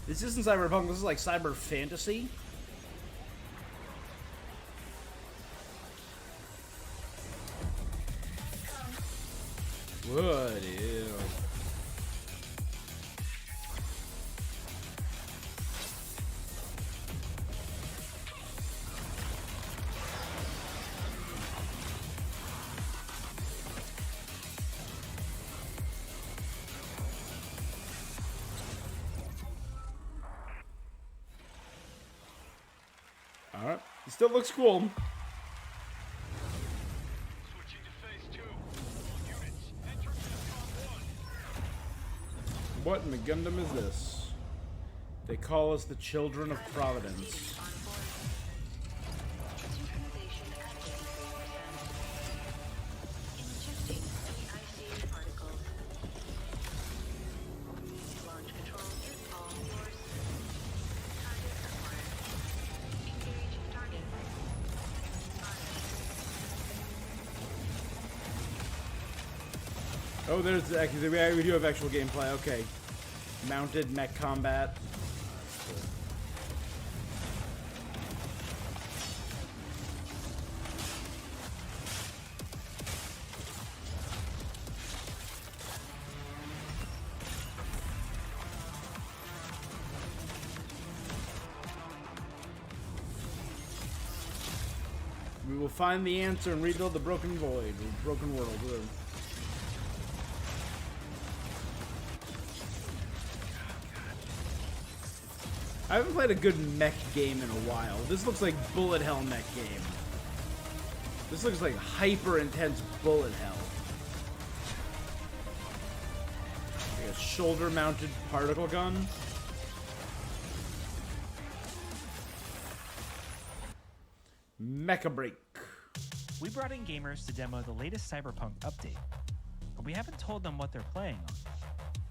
This isn't cyberpunk, this is like cyber fantasy. What? Ew. Alright. It still looks cool. What in the Gundam is this? They call us the Children of Providence. Oh, there's actually, we do have actual gameplay. Okay. Mounted mech combat. We will find the answer and rebuild the broken void, or broken world. Whatever. I haven't played a good mech game in a while. This looks like bullet hell mech game. This looks like hyper intense bullet hell. Like a shoulder mounted particle gun. Mecha Break. We brought in gamers to demo the latest Cyberpunk update, but we haven't told them what they're playing on.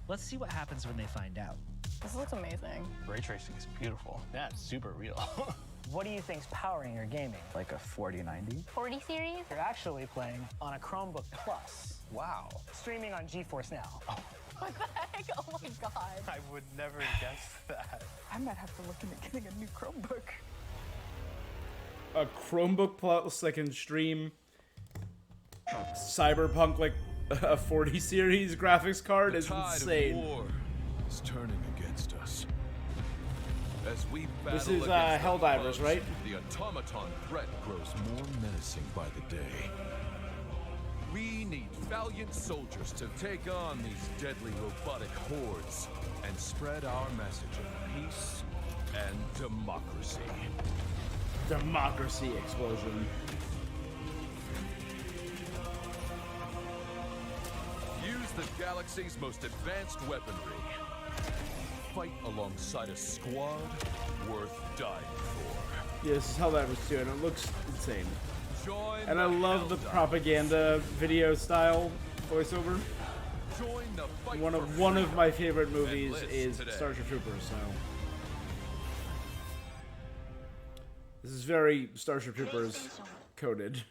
Let's see what happens when they find out. This looks amazing. Ray tracing is beautiful. Yeah, it's super real. What do you think's powering your gaming? Like a 4090? 40 series? You're actually playing on a Chromebook Plus. Wow. Streaming on GeForce Now. What the heck? Oh my god. I would never guess that. I might have to look into getting a new Chromebook. A Chromebook Plus that can stream Cyberpunk like a 40 series graphics card is insane. The tide of war is turning against us. As we battle This is against the Helldivers, bugs, right? The automaton threat grows more menacing by the day. We need valiant soldiers to take on these deadly robotic hordes and spread our message of peace and democracy. Democracy explosion. Use the galaxy's most advanced weaponry. Fight alongside a squad worth dying for. Yeah, this is Helldivers 2, and it looks insane. Join And I love the propaganda video style voiceover. Join the fight One of my favorite movies is Starship Troopers, so this is very Starship Troopers coded.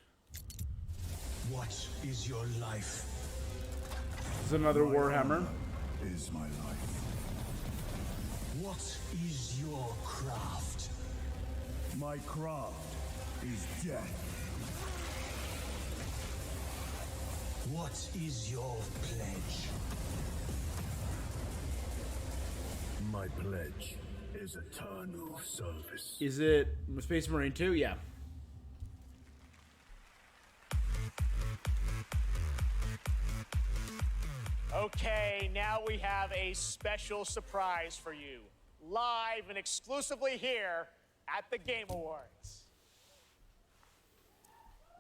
What is your life? This is another Warhammer. Is my life. What is your craft? My craft is death. What is your pledge? My pledge is eternal service. Is it Space Marine 2? Yeah. Okay, now we have a special surprise for you. Live and exclusively here at the Game Awards.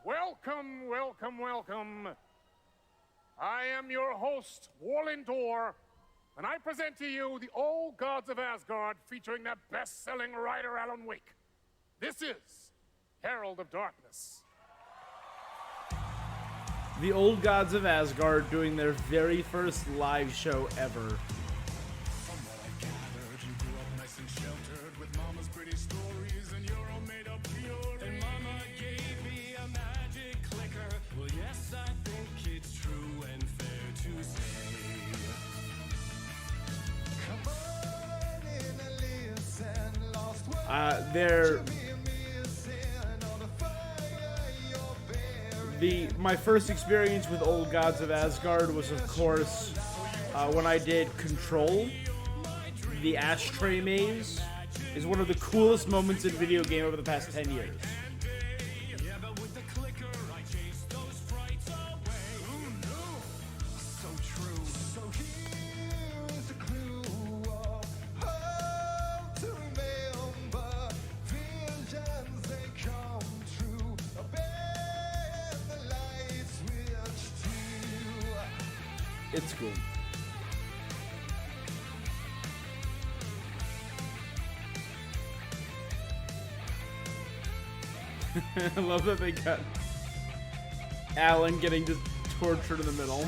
Welcome, welcome, welcome. I am your host, Warlindor, and I present to you the Old Gods of Asgard featuring that best-selling writer Alan Wake. This is Herald of Darkness. The Old Gods of Asgard doing their very first live show ever. My first experience with Old Gods of Asgard was, of course, when I did Control. The ashtray maze is one of the coolest moments in video game over the past 10 years. It's cool. I love that they got Alan getting just tortured in the middle.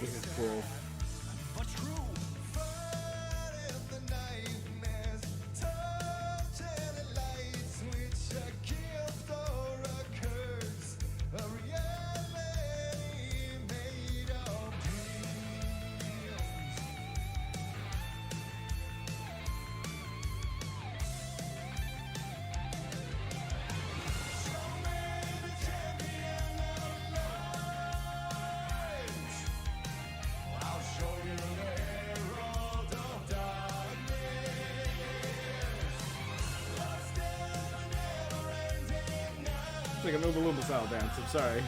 This is cool. It's like an Oompa Loompa style dance, I'm sorry.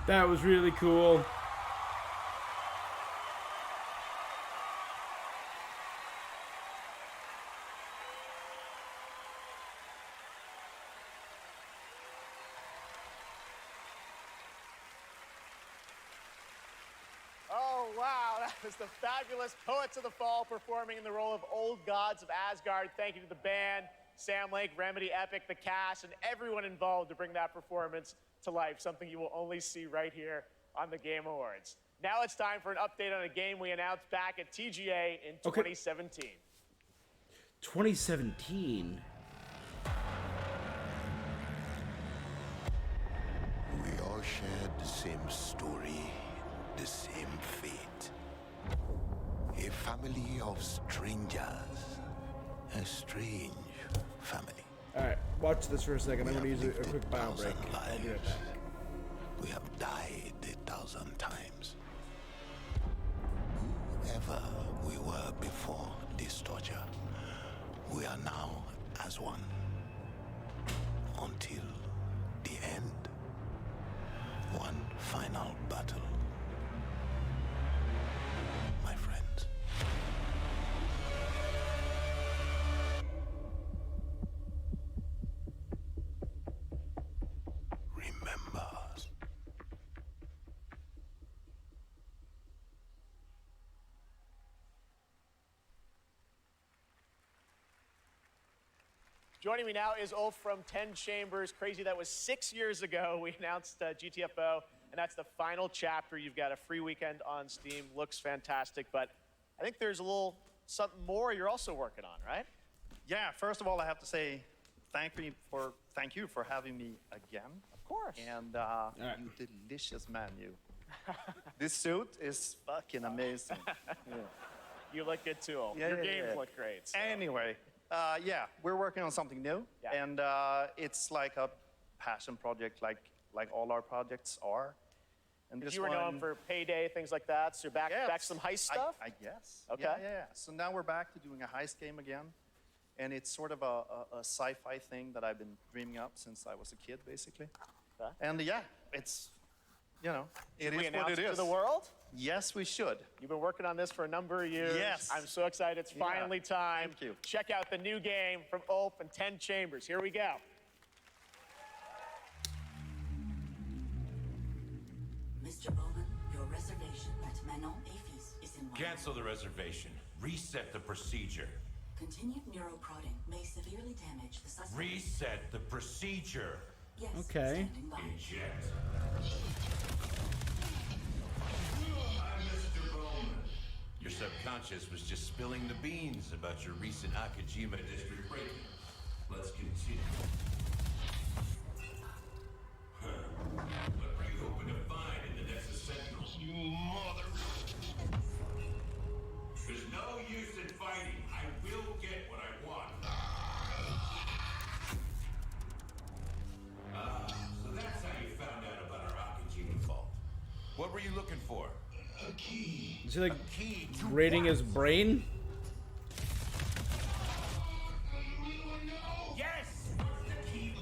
That was really cool. All Oh, wow. That was the fabulous Poets of the Fall performing in the role of Old Gods of Asgard. Thank you to the band, Sam Lake, Remedy, Epic, the cast, and everyone involved to bring that performance to life, something you will only see right here on the Game Awards. Now it's time for an update on a game we announced back at TGA in 2017. 2017? We all shared the same story, the same fate. A family of strangers. A strange family. Alright, watch this for a second. I'm going to use a quick bio break. I'll be right back. We have died 1,000 times. Whoever we were before this torture, we are now as one. Until the end. One final battle. My friends. Remember us. Joining me now is Ulf from 10 Chambers. Crazy, that was 6 years ago. We announced GTFO, and that's the final chapter. You've got a free weekend on Steam. Looks fantastic, but I think there's a little something more you're also working on, right? Yeah, first of all, I have to say thank you for having me again. Of course. And you delicious menu. This suit is fucking amazing. Yeah. You look good too, Ulf. Yeah, Your yeah, games yeah. look great. So. Anyway, yeah, we're working on something new, and it's like a passion project, like all our projects are. And this You were known for Payday, things like that, so you're back to some heist stuff? I guess. Okay. Yeah. So now we're back to doing a heist game again, and it's sort of a sci-fi thing that I've been dreaming up since I was a kid, basically. Okay. And yeah, it's, it Should is we what announce it it is. to the world? Yes, we should. You've been working on this for a number of years. Yes. I'm so excited. It's finally time. Thank you. Check out the new game from Ulf and 10 Chambers. Here we go. Mr. Bowman, your reservation at Manon Afis is in Cancel the reservation. Reset the procedure. Continued neuroprodding may severely damage the suspect. Reset the procedure. Yes, Okay. standing by. Eject. I'm Mr. Bowman. Your subconscious was just spilling the beans about your recent Akajima district break-in. Let's continue. What are you hoping to find in the Nexus Sentinels? You mother... There's no use in fighting. I will get what I want. So that's how you found out about our Akajima vault. What were you looking for? A key. Is he like A key to raiding what? his brain? Yes! The key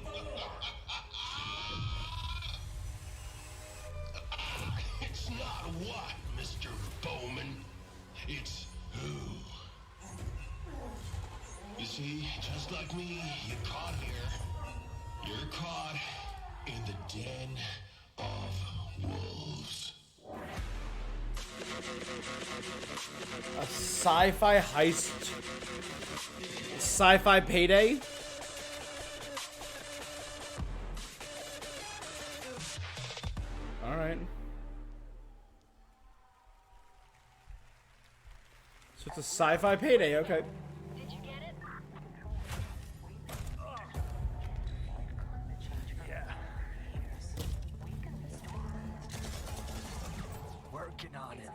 It's not what, Mr. Bowman. It's who. You see, just like me, you're caught here. You're caught in the den of wolves. A sci-fi heist. Sci-fi Payday? Alright. So it's a sci-fi Payday, okay. Did you get it? Working on it.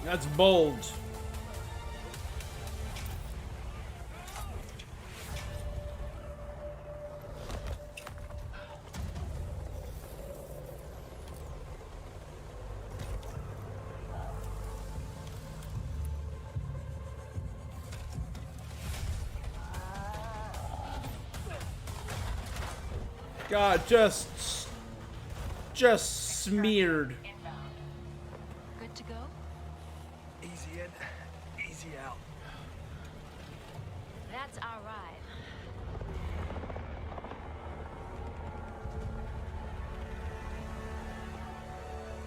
That's bold. God, just smeared. Good to go? Easy in, easy out. That's our ride.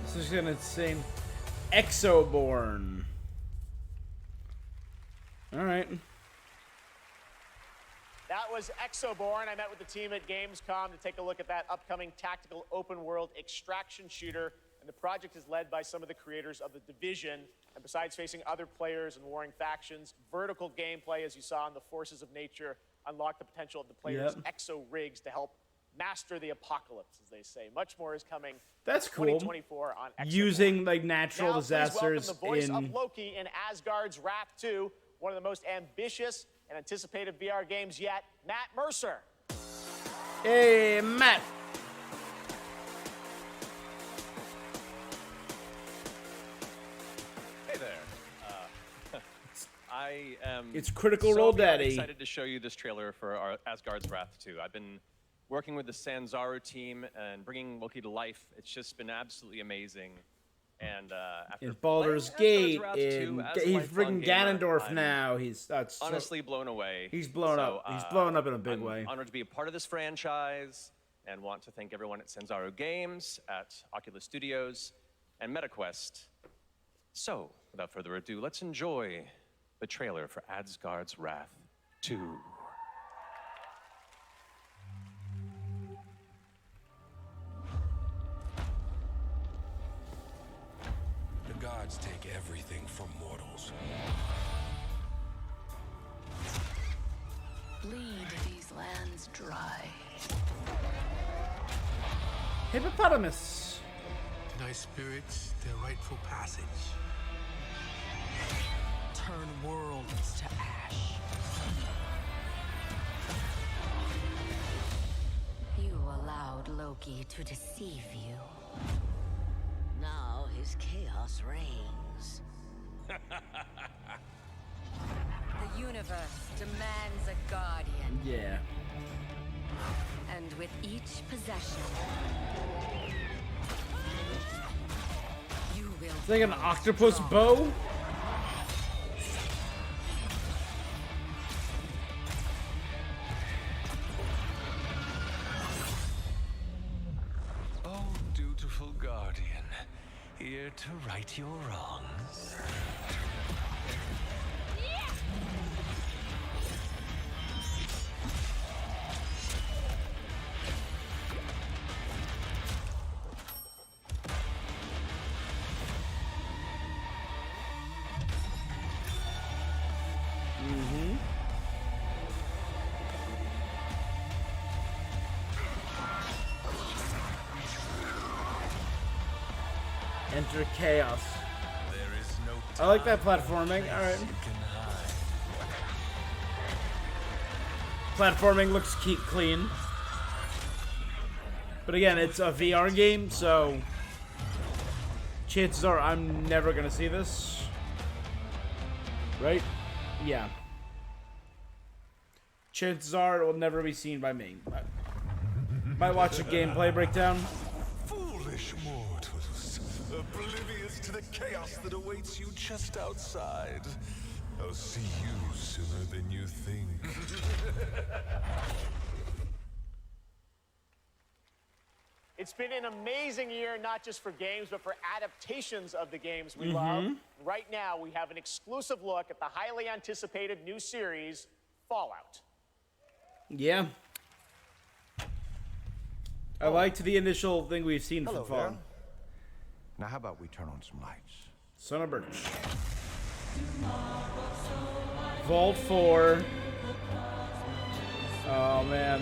This is an insane Exoborn. All right. That was Exoborn. I met with the team at Gamescom to take a look at that upcoming tactical open world extraction shooter. And the project is led by some of the creators of The Division. And besides facing other players and warring factions, vertical gameplay, as you saw in the Forces of Nature, unlock the potential of the players' exo rigs to help master the apocalypse, as they say. Much more is coming. That's cool. 2024 on Exoborn. Using like natural Now, disasters please welcome the voice in. of Loki in Asgard's Wrath 2, one of the most ambitious and anticipated VR games yet, Matt Mercer. Hey, Matt. Hey there. I am. It's Critical Role Daddy. Excited to show you this trailer for our Asgard's Wrath 2. I've been working with the Sanzaru team and bringing Loki to life. It's just been absolutely amazing. And after In Baldur's playing Gate, Asgard's Wrath 2 in as a he's lifelong freaking gamer, Ganondorf I'm now. He's that's so- honestly blown away. He's blown up. He's blown up in a big I'm way. Honored to be a part of this franchise, and want to thank everyone at Sanzaru Games, at Oculus Studios, and MetaQuest. So, without further ado, let's enjoy the trailer for Asgard's Wrath 2. The gods take everything from mortals. Bleed these lands dry. Hippopotamus. Deny spirits their rightful passage. Turn worlds to ash. You allowed Loki to deceive you. Now his chaos reigns. The universe demands a guardian. Yeah. And with each possession, you will. It's like an octopus bow. Oh, dutiful guardian, here to right your wrongs. Enter chaos. There is no I like that platforming. All right. you can hide. Platforming looks clean. But again, it's a VR game, so chances are I'm never gonna see this. Right? Yeah. Chances are it will never be seen by me. Might watch a gameplay breakdown. Foolish mortals, oblivious to the chaos that awaits you just outside. I'll see you sooner than you think. It's been an amazing year, not just for games, but for adaptations of the games we love. Right now, we have an exclusive look at the highly anticipated new series, Fallout. Yeah. I liked the initial thing we've seen Hello from Fallout. there. Now how about we turn on some lights? Son of Birch. Vault 4. Oh man.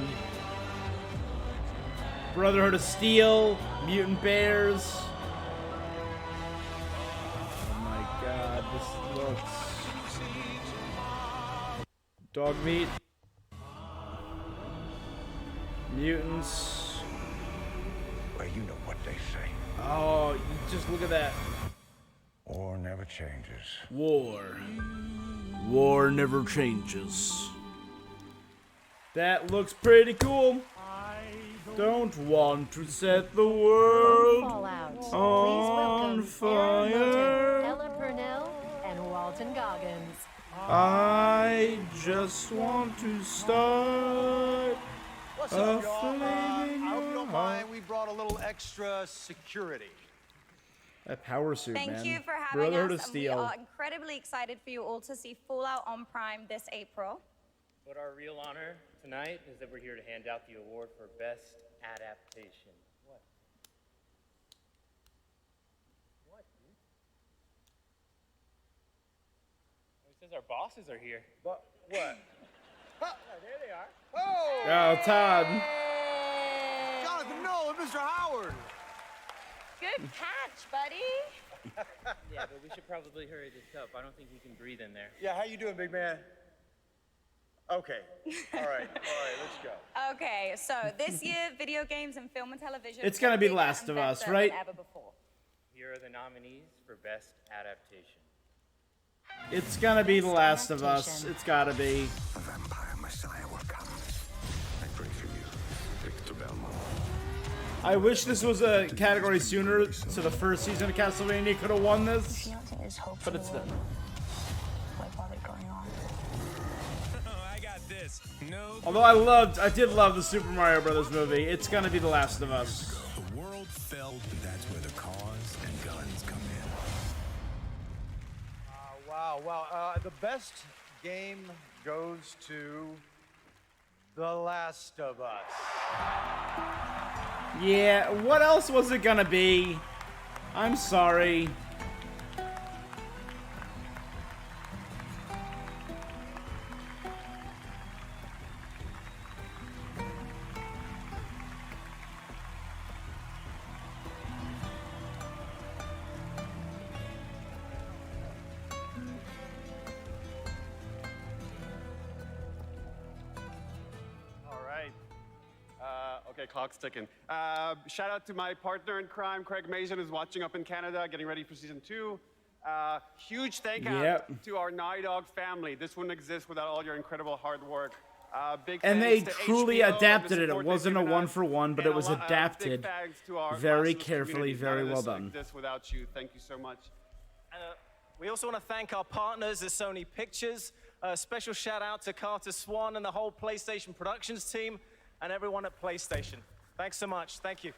Brotherhood of Steel, Mutant Bears. Oh my god, this looks. Dog meat. Mutants. Well, you know what they say. Oh, you just look at that. War never changes. War. War never changes. That looks pretty cool. Don't want to set the world Fallout. on Please welcome Aaron Moten, fire. Ella Purnell, and Walton Goggins. I just want to start What's a up, y'all? flaming I hope you don't heart. mind. We brought a little extra security. That power suit, Thank man. you for having Brotherhood us. of And we Steel. are incredibly excited for you all to see Fallout on Prime this April. But our real honor tonight is that we're here to hand out the award for Best Adaptation. What? What, dude? It says our bosses are here. But what? Oh, there they are. Oh, Todd. Jonathan Nolan, Mr. Howard. Good catch, buddy. Yeah, but we should probably hurry this up. I don't think he can breathe in there. Yeah, how you doing, big man? Okay. All right, let's go. Okay, so this year, video games and film and television. It's gonna be bigger Last and of Us, better right? than ever before. Here are the nominees for Best Adaptation. It's gonna be The Last of Us. It's gotta be. The vampire messiah will come. I pray for you, Victor Belmont. I wish this was a category sooner, so the first season of Castlevania could have won this. But it's done. Like while they're going on. I got this. No. Although I did love the Super Mario Brothers movie. It's gonna be The Last of Us. The world fell, and that's where the cars and guns come in. Wow. The best game goes to The Last of Us. Yeah, what else was it gonna be? I'm sorry. All right. Okay, clock's ticking. Shout out to my partner in crime, Craig Mason, who's watching up in Canada, getting ready for season 2. Huge thank out Yep. to our Naughty Dog family. This wouldn't exist without all your incredible hard work. Big And they thanks to truly HBO and the adapted it. It support they've wasn't a given one us. for one, but And it was a lot- adapted big thanks to our very Last of Us carefully, community. very None of well this done. exists without you. Thank you so much. We also want to thank our partners at Sony Pictures. A special shout out to Carter Swan and the whole PlayStation Productions team and everyone at PlayStation. Thanks so much. Thank you.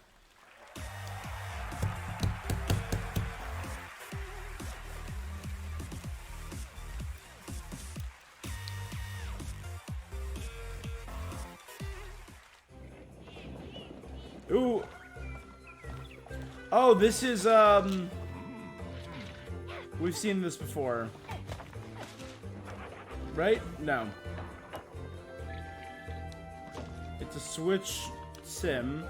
Ooh. Oh, this is we've seen this before. Right? No. It's a Switch sim.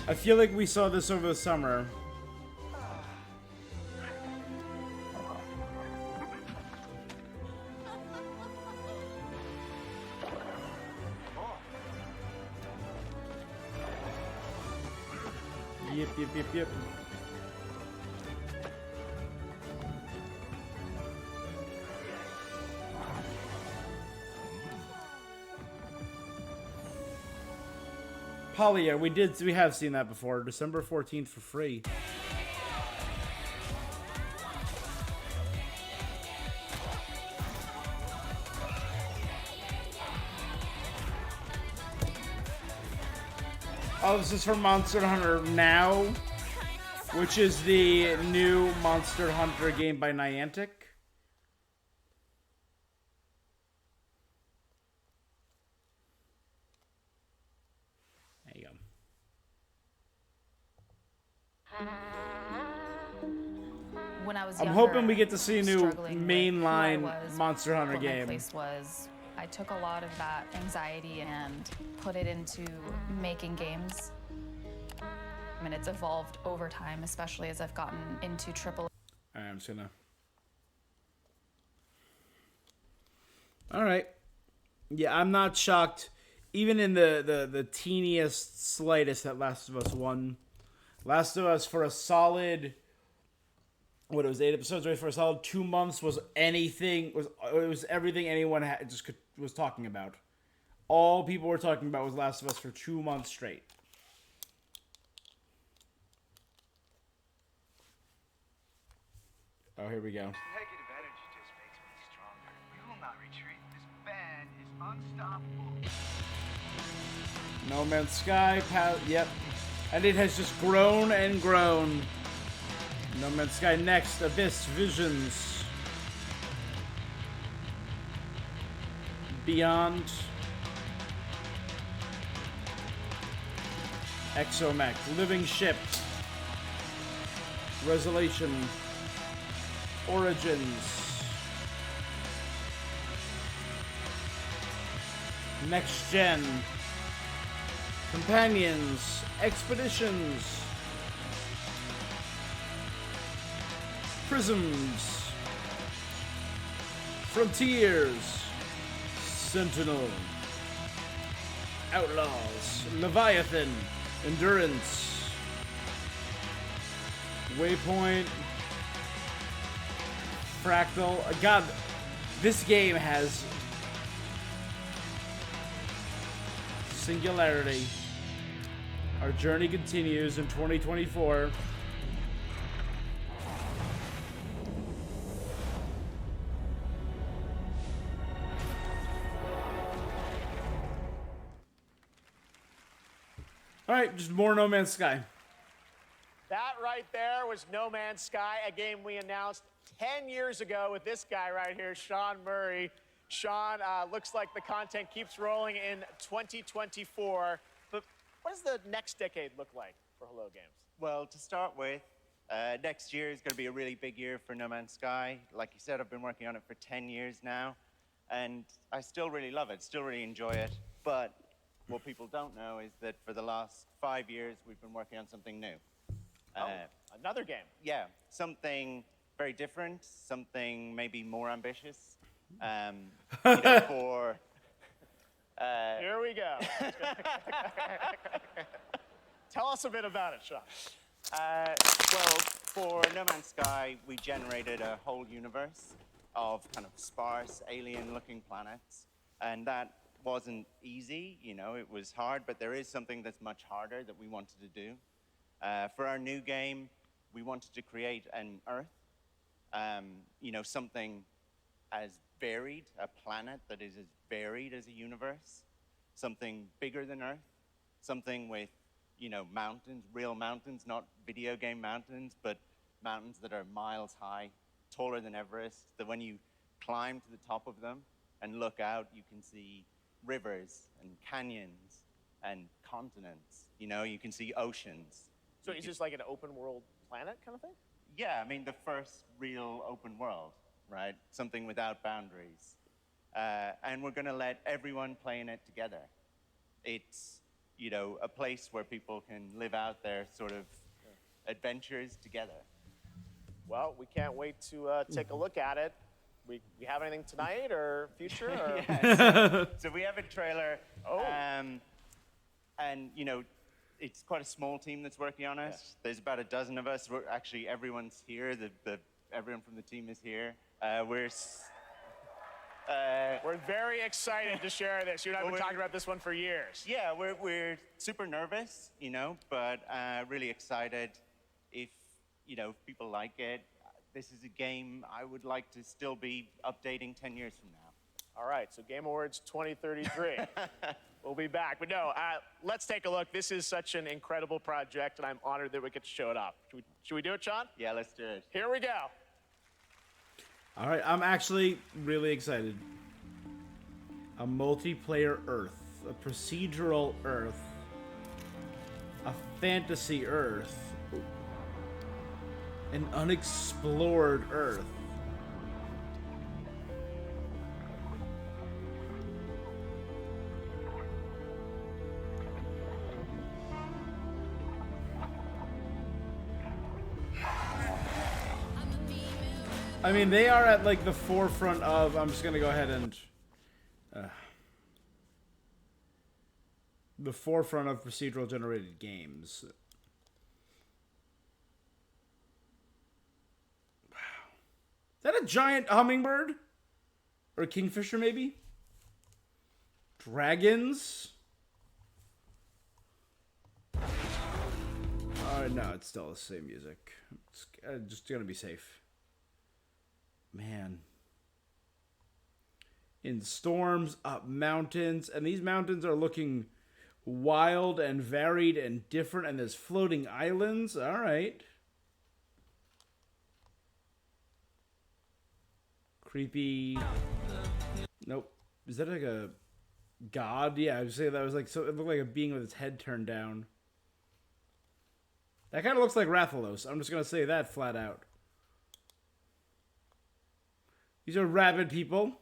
I feel like we saw this over the summer. Yep. Polya, we have seen that before. December 14th for free. Oh, this is for Monster Hunter Now, which is the new Monster Hunter game by Niantic. There you go. When I was I'm younger, hoping we get to see a new struggling with who I mainline was, Monster Hunter what my game. place was. I took a lot of that anxiety and put it into making games. I mean, it's evolved over time, especially as I've gotten into AAA. Alright, I'm just gonna. Alright. Yeah, I'm not shocked. Even in the teeniest, slightest that Last of Us won Last of Us for a solid, what, it was 8 episodes, right? For a solid 2 months was everything anyone was talking about. All people were talking about was Last of Us for 2 months straight. Oh, here we go. Negative energy just makes me stronger. We will not retreat. This band is unstoppable. No Man's Sky, yep. And it has just grown and grown. No Man's Sky next, Abyss, Visions. Beyond. Exomech, Living Ship. Resolution. Origins. Next Gen. Companions. Expeditions. Prisms. Frontiers. Sentinel. Outlaws. Leviathan. Endurance. Waypoint. Fractal. God, this game has Singularity. Our journey continues in 2024. Alright, just more No Man's Sky. That right there was No Man's Sky, a game we announced 10 years ago with this guy right here, Sean Murray. Sean, looks like the content keeps rolling in 2024. But what does the next decade look like for Hello Games? Well, to start with, next year is going to be a really big year for No Man's Sky. Like you said, I've been working on it for 10 years now, and I still really love it, still really enjoy it. But what people don't know is that for the last 5 years, we've been working on something new. Another game. Yeah, something very different, something maybe more ambitious. You know, for... Here we go. Tell us a bit about it, Sean. Well, for No Man's Sky, we generated a whole universe of kind of sparse, alien-looking planets, and that wasn't easy, you know, it was hard, but there is something that's much harder that we wanted to do. For our new game, we wanted to create an Earth, you know, something as varied, a planet that is as varied as a universe, something bigger than Earth, something with, you know, mountains, real mountains, not video game mountains, but mountains that are miles high, taller than Everest, that when you climb to the top of them and look out, you can see rivers and canyons and continents, you know, you can see oceans. So is this like an open world planet kind of thing? Yeah, I mean, the first real open world, right? Something without boundaries. And we're going to let everyone play in it together. It's, you know, a place where people can live out their sort of adventures together. Well, we can't wait to take a look at it. We have anything tonight or future? Or? Yeah, so we have a trailer. Oh. And, you know, it's quite a small team that's working on it. Yeah. There's about a dozen of us. Actually, everyone's here. Everyone from the team is here. We're very excited to share this. You and I have been talking about this one for years. Yeah, we're super nervous, you know, but really excited. If, you know, if people like it, this is a game I would like to still be updating 10 years from now. All right, so Game Awards 2033. We'll be back. But no, let's take a look. This is such an incredible project, and I'm honored that we get to show it up. Should we do it, Sean? Yeah, let's do it. Here we go. All right, I'm actually really excited. A multiplayer Earth, a procedural Earth, a fantasy Earth, an unexplored Earth. I mean, they are at like the forefront of, I'm just gonna go ahead and the forefront of procedural generated games. that a giant hummingbird? Or a kingfisher, maybe? Dragons? No, it's still the same music. It's just gonna be safe. Man. In storms, up mountains. And these mountains are looking wild and varied and different. And there's floating islands. All right. Creepy. Nope. Is that like a god? Yeah, I would say that was like, so it looked like a being with its head turned down. That kind of looks like Rathalos. I'm just going to say that flat out. These are rabid people.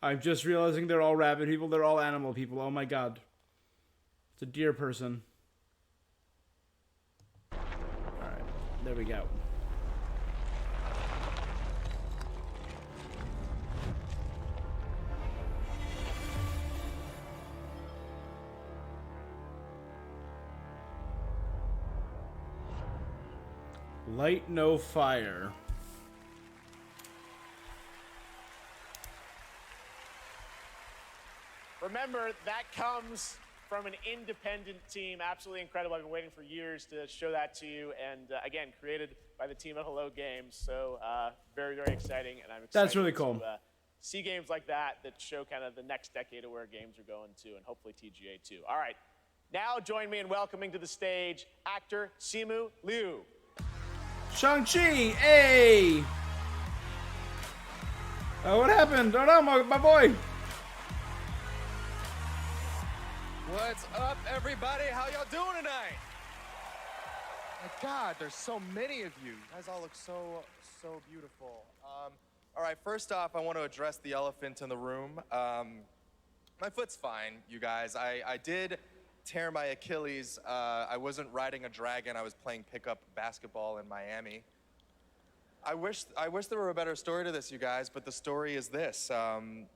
I'm just realizing they're all rabid people. They're all animal people. Oh my god. It's a deer person. Alright. There we go. Light no fire. Remember, that comes from an independent team. Absolutely incredible. I've been waiting for years to show that to you. And again, created by the team at Hello Games. So very, very exciting. And I'm excited That's really cool. to see games like that that show kind of the next decade of where games are going to, and hopefully TGA too. All right. Now join me in welcoming to the stage actor Simu Liu. Shang-Chi, hey! What happened? Oh no, my boy! What's up, everybody? How y'all doing tonight? My God, there's so many of you. You guys all look so beautiful. All right, first off, I want to address the elephant in the room. My foot's fine, you guys. I did tear my Achilles. I wasn't riding a dragon. I was playing pickup basketball in Miami. I wish there were a better story to this, you guys, but the story is this.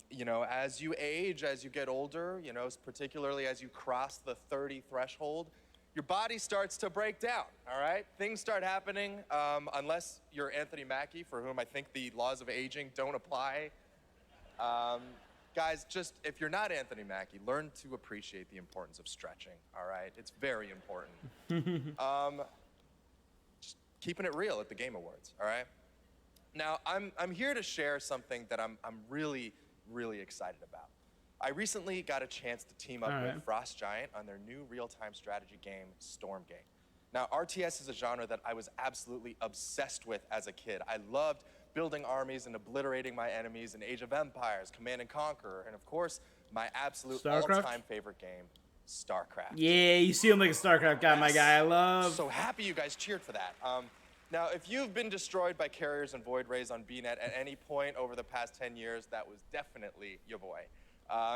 You know, as you age, as you get older, you know, particularly as you cross the 30 threshold, your body starts to break down, all right? Things start happening, unless you're Anthony Mackie, for whom I think the laws of aging don't apply. Guys, just, if you're not Anthony Mackie, learn to appreciate the importance of stretching, all right? It's very important. Just keeping it real at the Game Awards, all right? Now, I'm here to share something that I'm really, really excited about. I recently got a chance to team up with Frost Giant on their new real-time strategy game, Stormgate. Now, RTS is a genre that I was absolutely obsessed with as a kid. I loved building armies and obliterating my enemies in Age of Empires, Command & Conquer, and of course, my absolute all-time favorite game, StarCraft. Yeah, you seem like a StarCraft guy, my guy. I love. So happy you guys cheered for that. Now, if you've been destroyed by carriers and void rays on BNet at any point over the past 10 years, that was definitely your boy.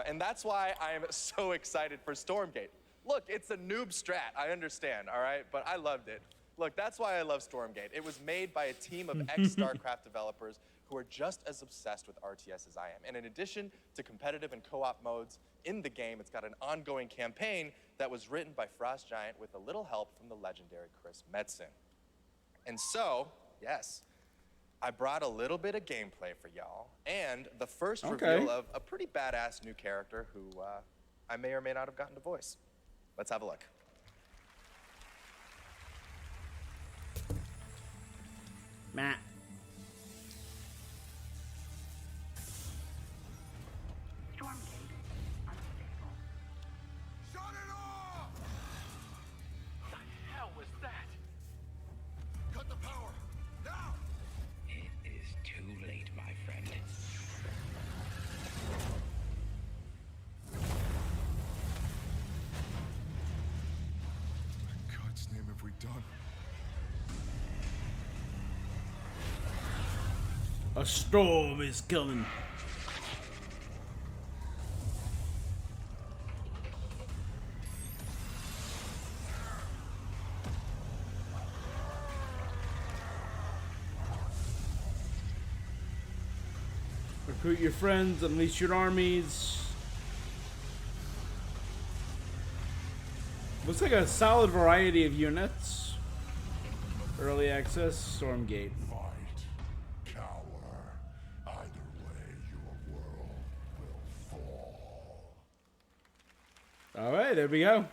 And that's why I am so excited for Stormgate. Look, it's a noob strat, I understand, all right? But I loved it. Look, that's why I love Stormgate. It was made by a team of ex-StarCraft developers who are just as obsessed with RTS as I am. And in addition to competitive and co-op modes in the game, it's got an ongoing campaign that was written by Frost Giant with a little help from the legendary Chris Metzen. And so, yes, I brought a little bit of gameplay for y'all, and the first reveal of a pretty badass new character who I may or may not have gotten to voice. Let's have a look. Matt. A storm is coming. Recruit your friends, unleash your armies. Looks like a solid variety of units. Early access, Stormgate. Fight. All right, there we go.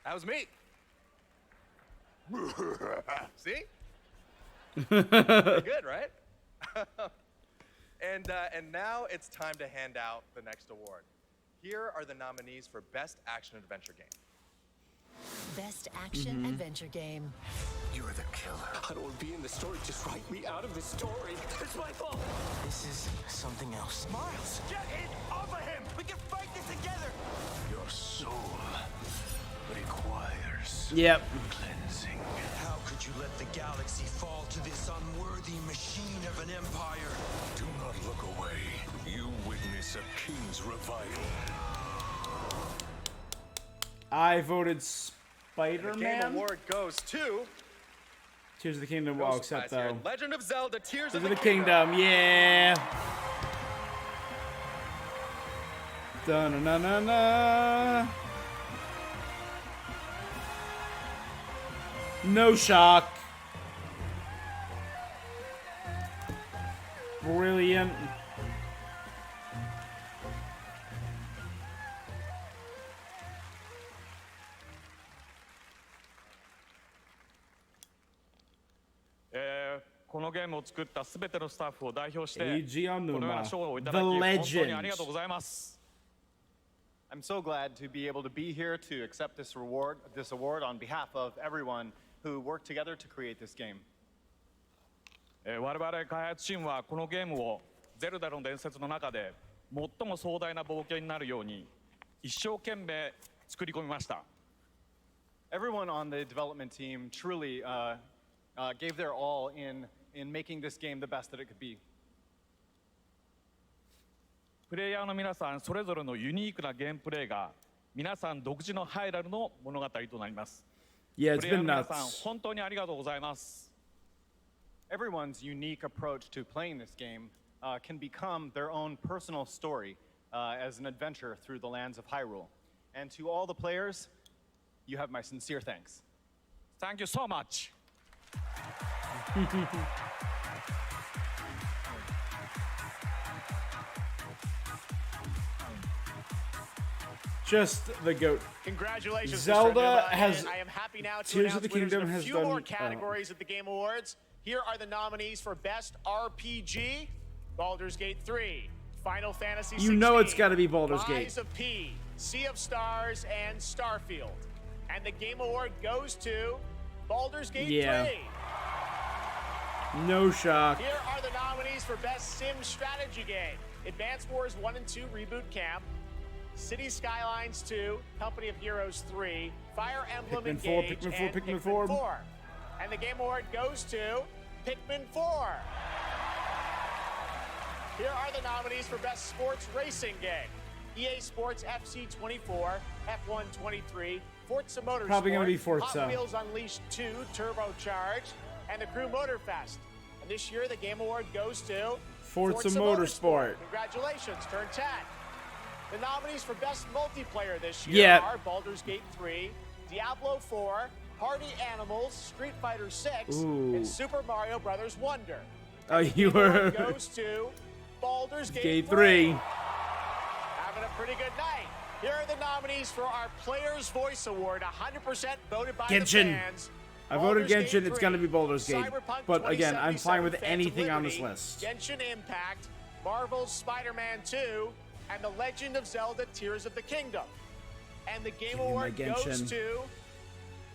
That was me. See? Pretty good, right? And now it's time to hand out the next award. Here are the nominees for Best Action Adventure Game. Best action adventure game. You're the killer. I don't want to be in the story. Just write me out of this story. It's my fault. This is something else. Miles, get it off of him. We can fight this together. Your soul requires cleansing. How could you let the galaxy fall to this unworthy machine of an empire? Do not look away. You witness a king's revival. I voted The Spider-Man. Game Award goes to Tears of the Kingdom. Well, except though. Legend of Zelda: Tears Tears of the Kingdom. Yeah. Da-na-na-na-na. No shock. Brilliant. Eiji このゲームを作ったすべてのスタッフを代表して Eiji このよう Aonuma, な賞をいただ the き本当に legend. ありがとうございます。 I'm so glad to be able to be here to accept this award on behalf of everyone who worked together to create this game. 我々開発チームはこのゲームをゼルダの伝説の中で最も壮大な冒険になるように一生懸命作り込みました。 Everyone on the development team truly gave their all in making this game the best that it could be. プレイヤーの皆さんそれぞれのユニークなゲームプレイが皆さん独自のハイラルの物語となります。 Yeah, プ it's レイヤー been の皆さん nuts. 本当にありがとうございます。 Everyone's unique approach to playing this game can become their own personal story as an adventure through the lands of Hyrule. And to all the players, you have my sincere thanks. Thank you so much. Just the GOAT. Congratulations, Zelda Mr. Aonuma, has. and I am happy now to Tears announce of the winners in Kingdom a has few done. more categories at the Game Awards. Here are the nominees for Best RPG: Baldur's Gate 3, Final Fantasy 16, You know it's gotta be Baldur's Gate. Rise of P, Sea of Stars, and Starfield. And the Game Award goes to Baldur's Gate Yeah. 3. No shock. Here are the nominees for Best Sim Strategy Game: Advance Wars 1 and 2 Reboot Camp, City Skylines 2, Company of Heroes 3, Fire Emblem Pikmin 4, Engage, Pikmin 4, and Pikmin Pikmin 4. 4. And the Game Award goes to Pikmin 4. Here are the nominees for Best Sports Racing Game: EA Sports FC 24, F1 23, Forza Motorsport, Probably gonna be Forza. Hot Wheels Unleashed 2 Turbocharged, and the Crew Motorfest. And this year, the Game Award goes to Forza Motorsport. Congratulations, turn 10. The nominees for Best Multiplayer this year Yeah. are Baldur's Gate 3, Diablo 4, Party Animals, Street Fighter 6, Ooh. and Super Mario Bros. Wonder. You were. Goes to Baldur's Gate Gate 3. 3. Having a pretty good night. Here are the nominees for our Player's Voice Award, 100% voted by the Genshin. fans. I voted Baldur's Gate Genshin. It's gonna be 3, Baldur's Gate. Cyberpunk But again, I'm fine 2077, with Phantom anything on this Liberty, list. Genshin Impact, Marvel's Spider-Man 2, and The Legend of Zelda: Tears of the Kingdom. And the Game Give me my Award goes Genshin. to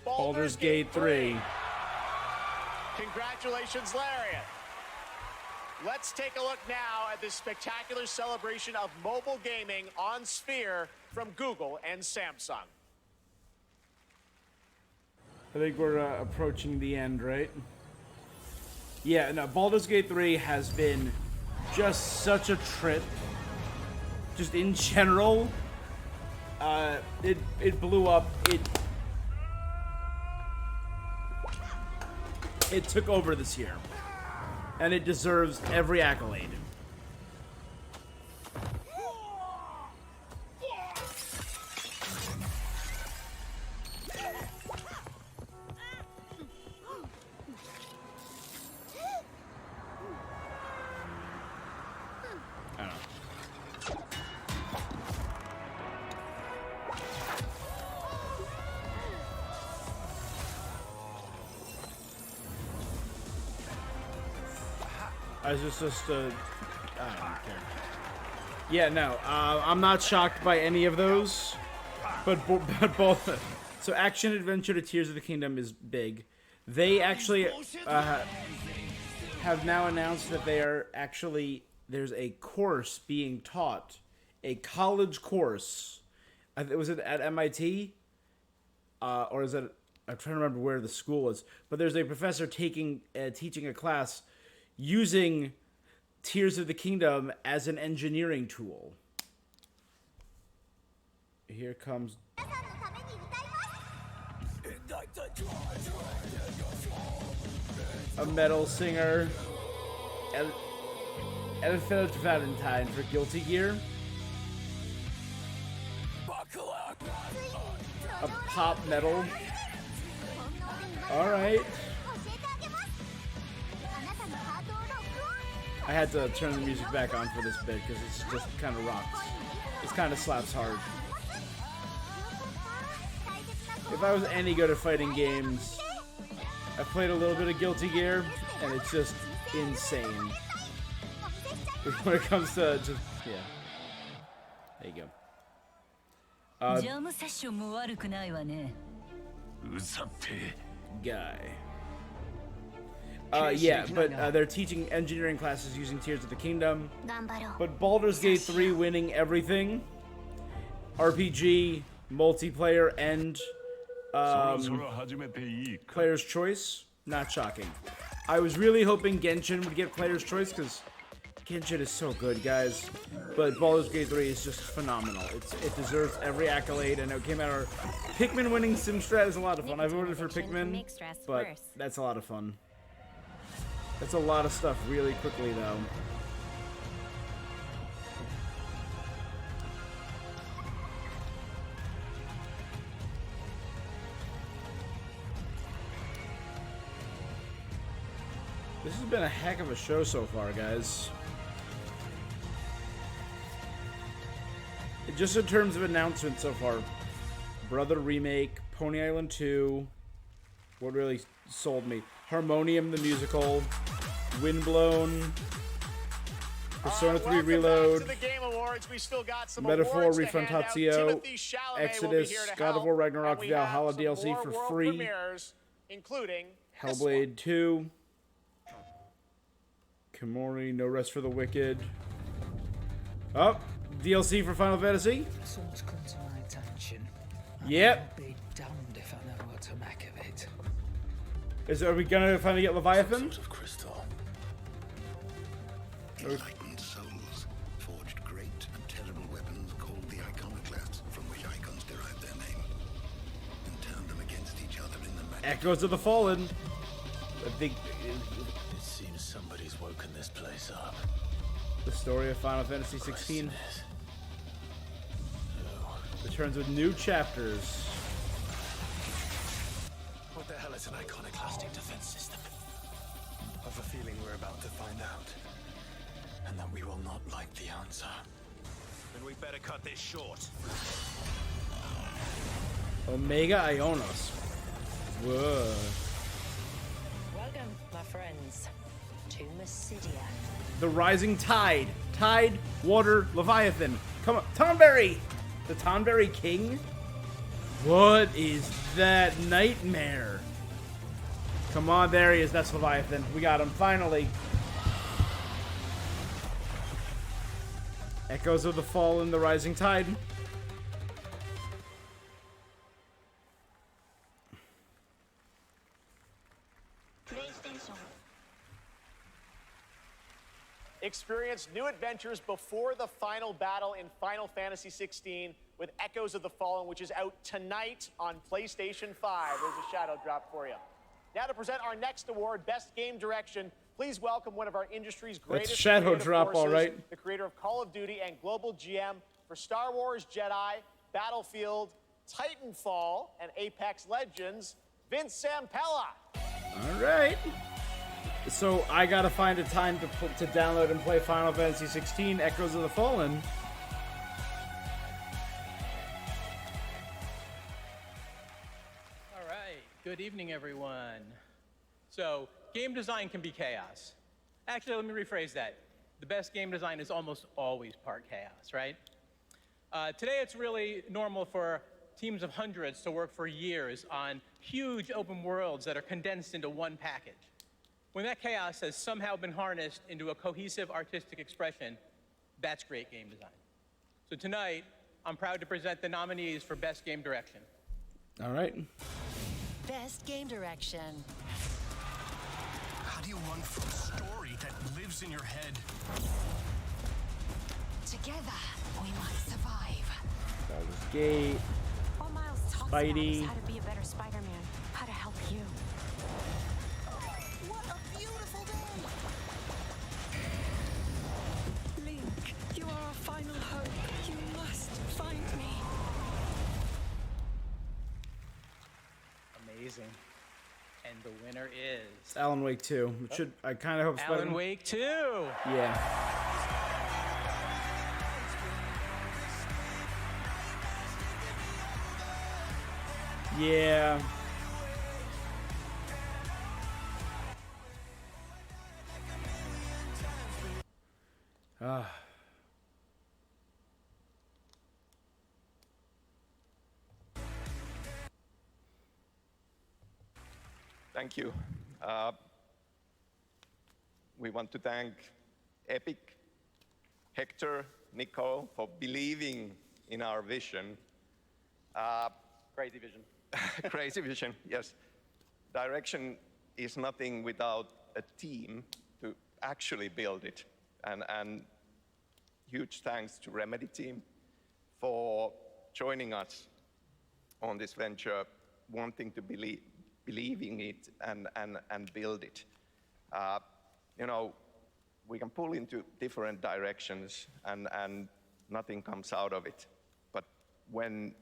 Baldur's Gate 3. Congratulations, Lariat. Let's take a look now at this spectacular celebration of mobile gaming on Sphere from Google and Samsung. I think we're approaching the end, right? Yeah, no, Baldur's Gate 3 has been just such a trip. Just in general, it blew up. It took over this year, and it deserves every accolade. I don't know. I was just I don't care. Yeah, no, I'm not shocked by any of those, but both. So, Action Adventure to Tears of the Kingdom is big. They actually have now announced that they are actually, there's a course being taught, a college course. Was it at MIT? Or is it, I'm trying to remember where the school is, but there's a professor teaching a class using Tears of the Kingdom as an engineering tool. Here comes a metal singer, Elizabeth Valentine for Guilty Gear. A pop metal. Alright. I had to turn the music back on for this bit because it's just kind of rocks. It kind of slaps hard. If I was any good at fighting games, I played a little bit of Guilty Gear, and it's just insane. When it comes to just, yeah. There you go. Guy. Yeah, but they're teaching engineering classes using Tears of the Kingdom. But Baldur's Gate 3 winning everything. RPG, multiplayer, and player's choice. Not shocking. I was really hoping Genshin would get player's choice because Genshin is so good, guys. But Baldur's Gate 3 is just phenomenal. It deserves every accolade, and it came out. Our Pikmin winning Simstrat is a lot of fun. I voted for Pikmin, but that's a lot of fun. That's a lot of stuff really quickly, though. This has been a heck of a show so far, guys. Just in terms of announcements so far, Brother Remake, Pony Island 2, what really sold me? Harmonium the Musical, Windblown, Persona 3 Reload, Metaphor Refrontatio, Exodus, God of War Ragnarok Valhalla DLC for free, Hellblade 2, Kimori, No Rest for the Wicked. Oh, DLC for Final Fantasy. Someone's come to my attention. Yep. I'll be damned if I know what to make of it. Are we gonna finally get Leviathan? Sort of crystal. Enlightened souls forged great and terrible weapons called the iconoclasts, from which icons derive their name, and turned them against each other in the magic. Echoes of the Fallen. I think it seems somebody's woken this place up. The story of Final Fantasy 16 returns with new chapters. What the hell is an iconoclastic defense system? I have a feeling we're about to find out. And that we will not like the answer. Then we better cut this short. Omega Ionos. Whoa. Welcome, my friends, to Mysidia. The Rising Tide. Tide, Water, Leviathan. Come on. Tonberry! The Tonberry King? What is that nightmare? Come on, there he is. That's Leviathan. We got him, finally. Echoes of the Fallen, the Rising Tide. Experience new adventures before the final battle in Final Fantasy XVI with Echoes of the Fallen, which is out tonight on PlayStation 5. There's a shadow drop for you. Now to present our next award, Best Game Direction, please welcome one of our industry's greatest shadow creative drop, forces, all right. the creator of Call of Duty and global GM for Star Wars Jedi, Battlefield, Titanfall, and Apex Legends, Vince Zampella. All right. So I gotta find a time to download and play Final Fantasy 16 Echoes of the Fallen. All right, good evening, everyone. So, game design can be chaos. Actually, let me rephrase that. The best game design is almost always part chaos, right? Today, it's really normal for teams of hundreds to work for years on huge open worlds that are condensed into one package. When that chaos has somehow been harnessed into a cohesive artistic expression, that's great game design. So tonight, I'm proud to present the nominees for Best Game Direction. All right. Best Game Direction. How do you run from a story that lives in your head? Together, we must survive. Baldur's Gate. All Miles talks Spidey. about is how to be a better Spider-Man, how to help you. What a beautiful day! Link, you are our final hope. You must find me. Amazing. And the winner is... It's Alan Wake 2. It should, I kind of hope Alan Spider-Man. Wake 2! Yeah. Yeah. Ah. Thank you. We want to thank Epic, Hector, Nicole for believing in our vision. Crazy vision. Crazy vision, yes. Direction is nothing without a team to actually build it. And huge thanks to Remedy team for joining us on this venture, wanting to believe in it and build it. You know, we can pull into different directions and nothing comes out of it. But when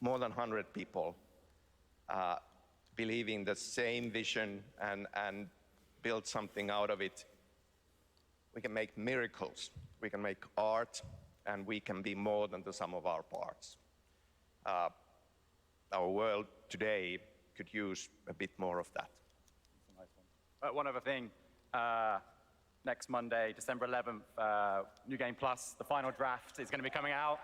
more than 100 people believe in the same vision and build something out of it, we can make miracles. We can make art, and we can be more than the sum of our parts. Our world today could use a bit more of that. One other thing. Next Monday, December 11th, New Game Plus, the final draft is going to be coming out.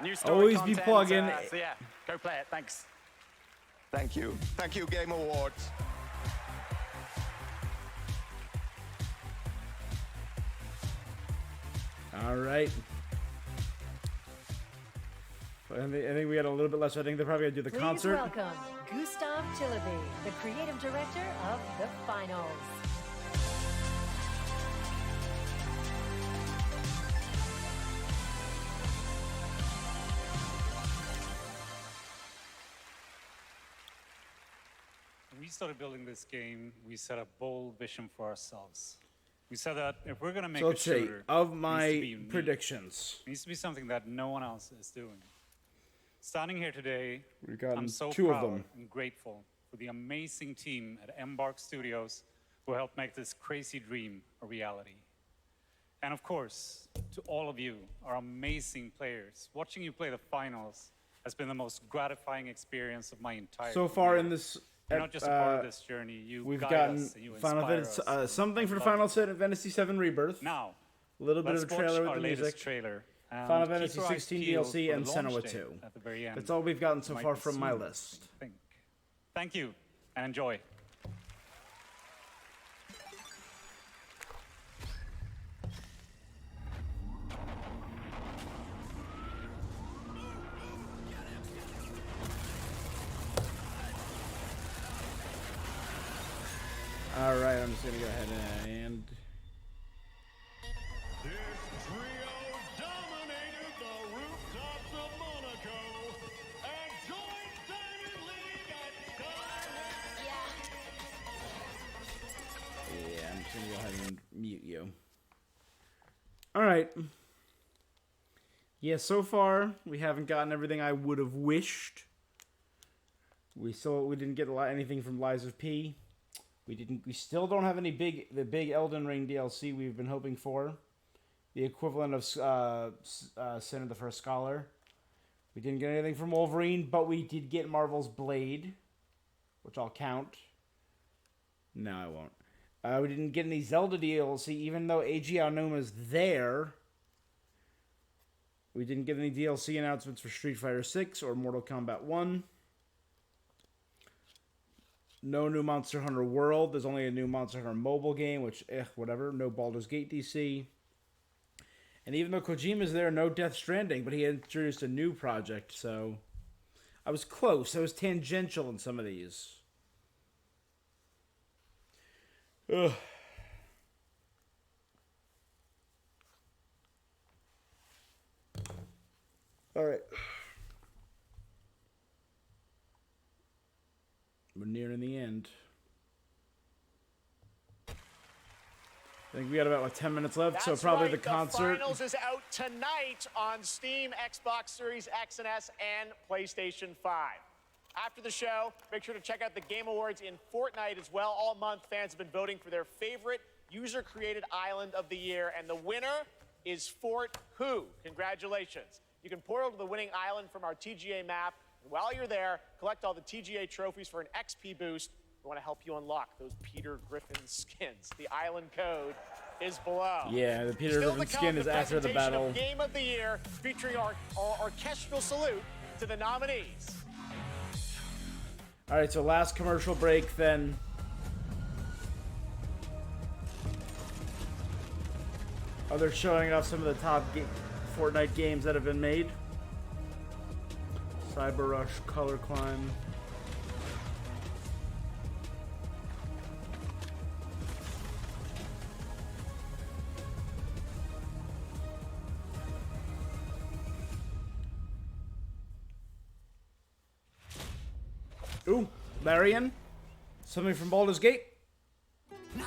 New story Always content, be plugging. so yeah, go play it. Thanks. Thank you. Thank you, Game Awards. All right. I think we got a little bit less. I think they're probably going to do the Please concert. welcome Gustav Tillaby, the creative director of The Finals. When we started building this game, we set a bold vision for ourselves. We said that if we're going to make So a let's see. shooter, Of it needs to my be unique. predictions, It needs to be something that no one else is doing. Standing here today, We've gotten I'm so 2 of proud them. and grateful for the amazing team at Embark Studios who helped make this crazy dream a reality. And of course, to all of you, our amazing players, watching you play the finals has been the most gratifying experience of my entire so far career. in this, You're not just a part of this journey, you we've guide gotten us and you Final inspire Fantasy, us. something for I love Final it. Fantasy VII Rebirth. Now, a little bit let's of a watch trailer our with the latest music. trailer and Final keep Fantasy your eyes 16 peeled DLC for and the launch Senua date 2. at the very end. That's all we've gotten so Might far be from my soon, list. I think. Thank you and enjoy. All right, I'm just gonna go ahead and. Yeah, I'm just gonna go ahead and mute you. All right. Yeah, so far we haven't gotten everything I would have wished. We didn't get anything from Lies of P. We still don't have any the big Elden Ring DLC we've been hoping for. The equivalent of Sin of the First Scholar. We didn't get anything from Wolverine, but we did get Marvel's Blade, which I'll count. No, I won't. We didn't get any Zelda DLC, even though Eiji Aonuma's there. We didn't get any DLC announcements for Street Fighter 6 or Mortal Kombat 1. No new Monster Hunter World. There's only a new Monster Hunter mobile game, which, whatever. No Baldur's Gate DC. And even though Kojima's there, no Death Stranding, but he introduced a new project, so I was close. I was tangential in some of these. Ugh. All right. We're nearing the end. I think we got about 10 minutes left, so probably the concert. The finals is out tonight on Steam, Xbox Series X and S, and PlayStation 5. After the show, make sure to check out the Game Awards in Fortnite as well. All month, fans have been voting for their favorite user-created island of the year, and the winner is Fort Who. Congratulations. You can portal to the winning island from our TGA map, and while you're there, collect all the TGA trophies for an XP boost. We want to help you unlock those Peter Griffin skins. The island code is below. Yeah, the Peter Griffin skin is after the battle. Game of the Year, featuring our orchestral salute to the nominees. All right, so last commercial break, then. Oh, they're showing off some of the top Fortnite games that have been made. Cyber Rush, Color Climb. Ooh, Larian. Something from Baldur's Gate. Now,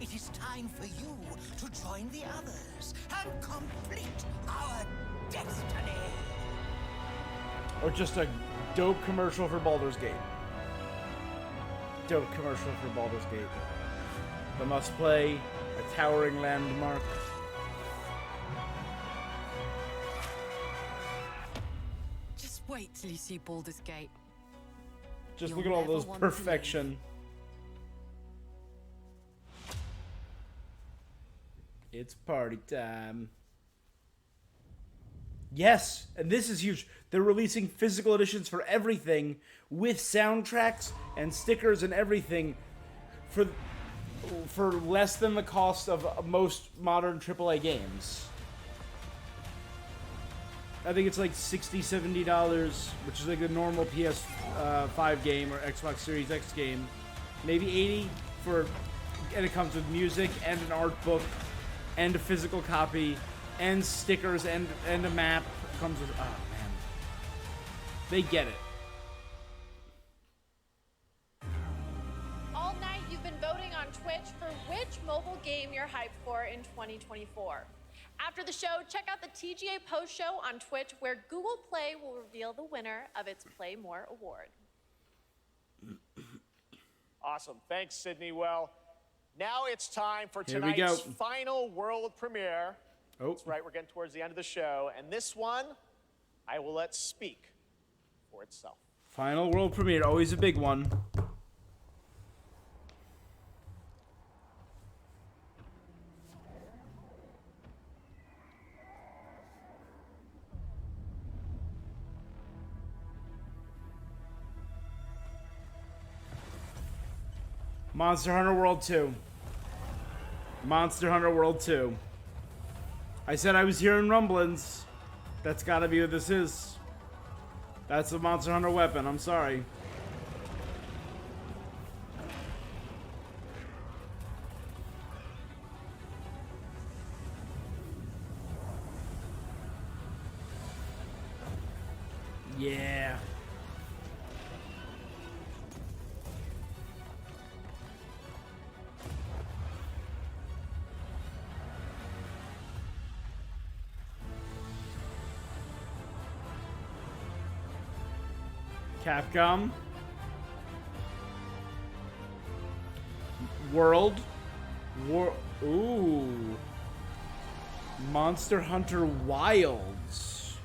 it is time for you to join the others and complete our destiny. Or just a dope commercial for Baldur's Gate. Dope commercial for Baldur's Gate. The must-play, a towering landmark. Just wait till you see Baldur's Gate. Just You'll look at all never those want to perfection. It's party time. Yes, and this is huge. They're releasing physical editions for everything with soundtracks and stickers and everything for less than the cost of most modern AAA games. I think it's like $60, $70, which is like the normal PS5 game or Xbox Series X game. Maybe $80 and it comes with music and an art book and a physical copy and stickers and a map. It comes with, oh man, they get it. All night you've been voting on Twitch for which mobile game you're hyped for in 2024. After the show, check out the TGA post show on Twitch, where Google Play will reveal the winner of its Play More award. Awesome. Thanks, Sydney. Well, now it's time for Here we tonight's go. final world premiere. Oh. That's right, we're getting towards the end of the show. And this one, I will let speak for itself. Final world premiere, always a big one. Monster Hunter World 2. Monster Hunter World 2. I said I was hearing rumblings. That's gotta be what this is. That's a Monster Hunter weapon, I'm sorry. Yeah. Capcom. World. Ooh. Monster Hunter Wilds.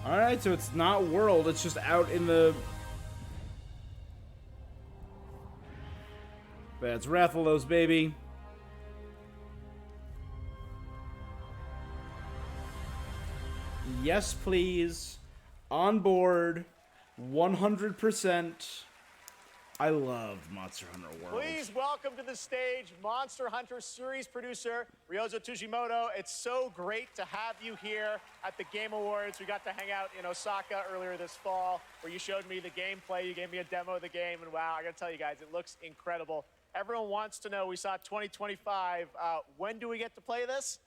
Alright, so it's not World, it's just out in the... That's Rathalos, baby. Yes, please. On board. 100%. I love Monster Hunter World. Please welcome to the stage Monster Hunter series producer Ryozo Tujimoto. It's so great to have you here at the Game Awards. We got to hang out in Osaka earlier this fall where you showed me the gameplay. You gave me a demo of the game, and wow, I gotta tell you guys, it looks incredible. Everyone wants to know, we saw 2025. When do we get to play this?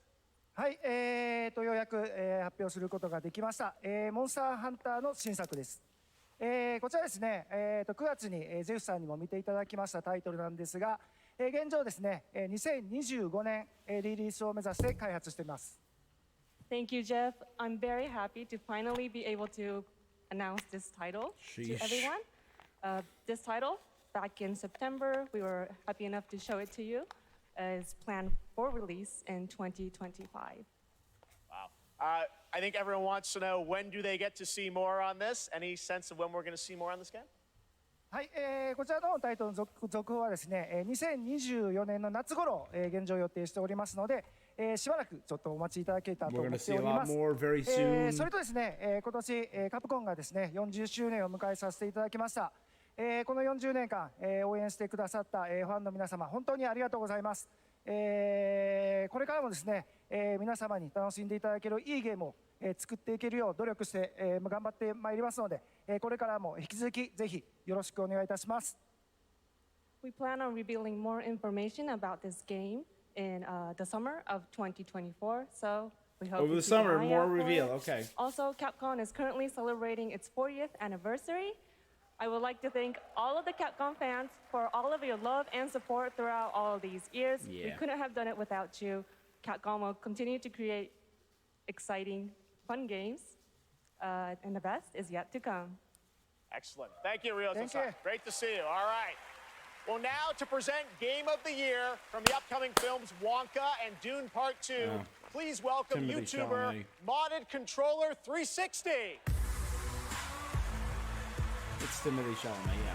はい、ようやく、発表することができました。モンスターハンターの新作です。こちらですね、9月に、ゼウスさんにも見ていただきましたタイトルなんですが、現状ですね、2025年、リリースを目指して開発しています。Thank you, Jeff. I'm very happy to finally be able to announce this title to everyone. This title, back in September, we were happy enough to show it to you. Is planned for release in 2025. Wow. I think everyone wants to know, when do they get to see more on this? Any sense of when we're going to see more on this game? はい、こちらのタイトルの続報はですね、2024年の夏頃、現状予定しておりますので、しばらくちょっとお待ちいただけたらと思っております。それとですね、今年、カプコンがですね、40周年を迎えさせていただきました。この40年間、応援してくださった、ファンの皆様、本当にありがとうございます。これからもですね、皆様に楽しんでいただけるいいゲームを、作っていけるよう努力して、頑張ってまいりますので、これからも引き続きぜひよろしくお願いいたします。We plan on revealing more information about this game in the summer of 2024. So we hope over the summer, more reveal. Okay. Also, Capcom is currently celebrating its 40th anniversary. I would like to thank all of the Capcom fans for all of your love and support throughout all of these years. Yeah. We couldn't have done it without you. Capcom will continue to create exciting, fun games, and the best is yet to come. Excellent. Thank you, Ryozo-san. Great to see you. All right. Well, now to present Game of the Year from the upcoming films Wonka and Dune Part 2, please welcome Timothy YouTuber Chalamet. Modded Controller 360. It's Timothy Chalamet, yeah.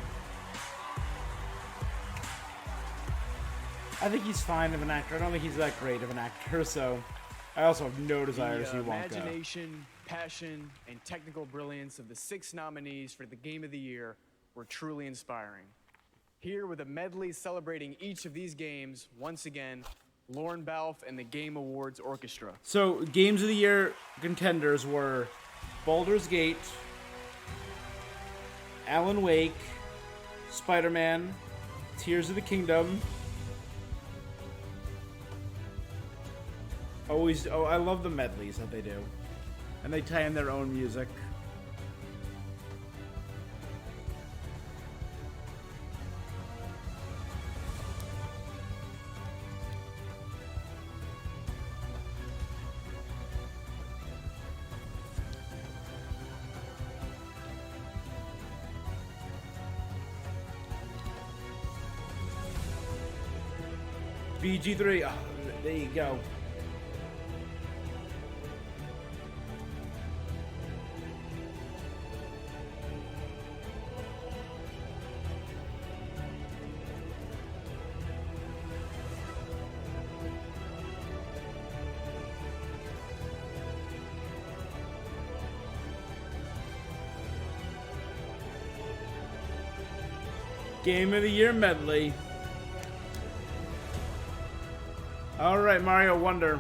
I think he's fine of an actor. I don't think he's that great of an actor, so I also have no desire to see Wonka. Imagination, passion, and technical brilliance of the 6 nominees for the Game of the Year were truly inspiring. Here with a medley celebrating each of these games, once again, Lorne Balfe and the Game Awards Orchestra. So, Games of the Year contenders were Baldur's Gate, Alan Wake, Spider-Man, Tears of the Kingdom. I love the medleys that they do. And they tie in their own music. BG3, oh, there you go. Game of the Year medley. All right, Mario Wonder.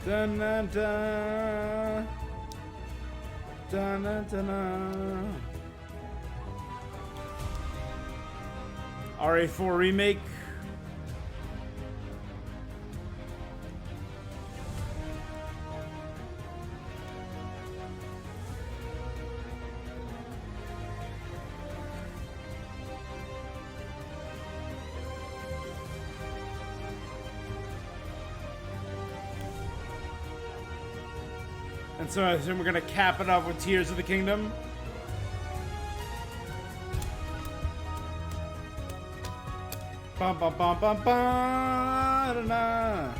Dun dun dun. Dun dun dun. RA4 remake. And so I assume we're gonna cap it off with Tears of the Kingdom. Bum bum bum bum bum. Da-da.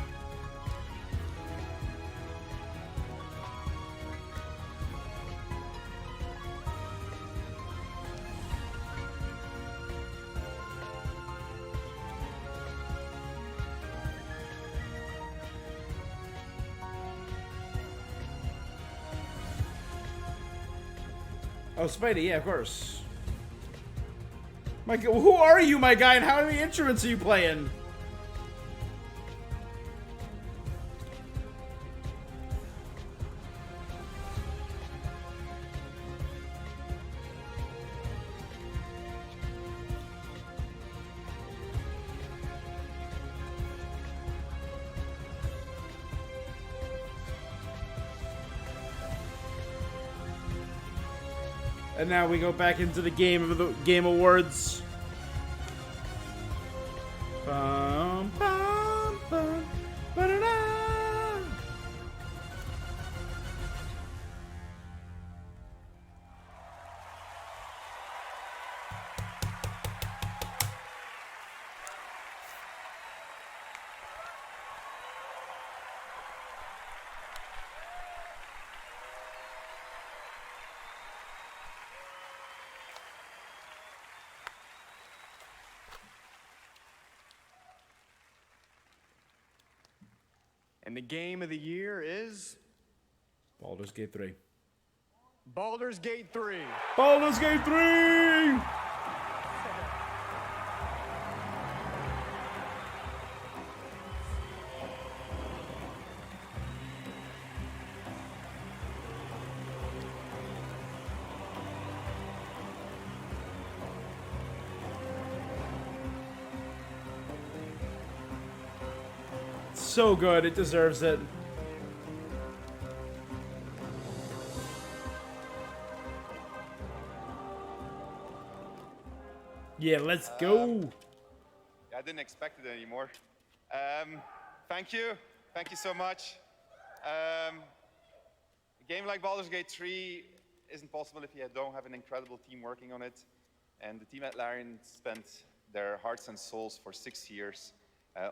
Oh, Spidey, yeah, of course. Who are you, my guy, and how many instruments are you playing? And now we go back into the Game Awards. Bum, bum, bum, ba-da-da. And the game of the year is Baldur's Gate 3. Baldur's Gate 3. Baldur's Gate 3! So good, it deserves it. Yeah, let's go. I didn't expect it anymore. Thank you so much. A game like Baldur's Gate 3 isn't possible if you don't have an incredible team working on it. And the team at Larian spent their hearts and souls for 6 years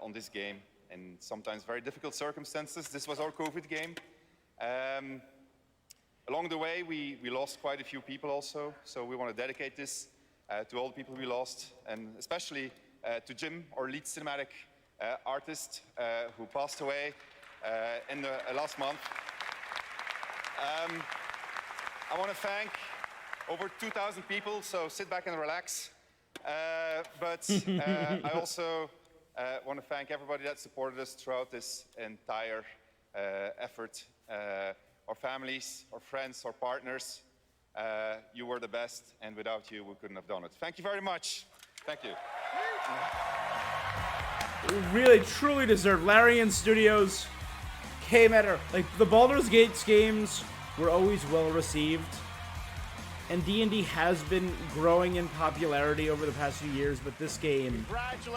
on this game. In sometimes very difficult circumstances. This was our COVID game. Along the way, we lost quite a few people also, so we want to dedicate this to all the people we lost, and especially to Jim, our lead cinematic artist, who passed away in the last month. I want to thank over 2,000 people, so sit back and relax. But I also want to thank everybody that supported us throughout this entire effort. Our families, our friends, our partners. You were the best, and without you, we couldn't have done it. Thank you very much. Thank you. Really, truly deserved. Larian Studios came at her. Like, the Baldur's Gate games were always well received. And D&D has been growing in popularity over the past few years, but this game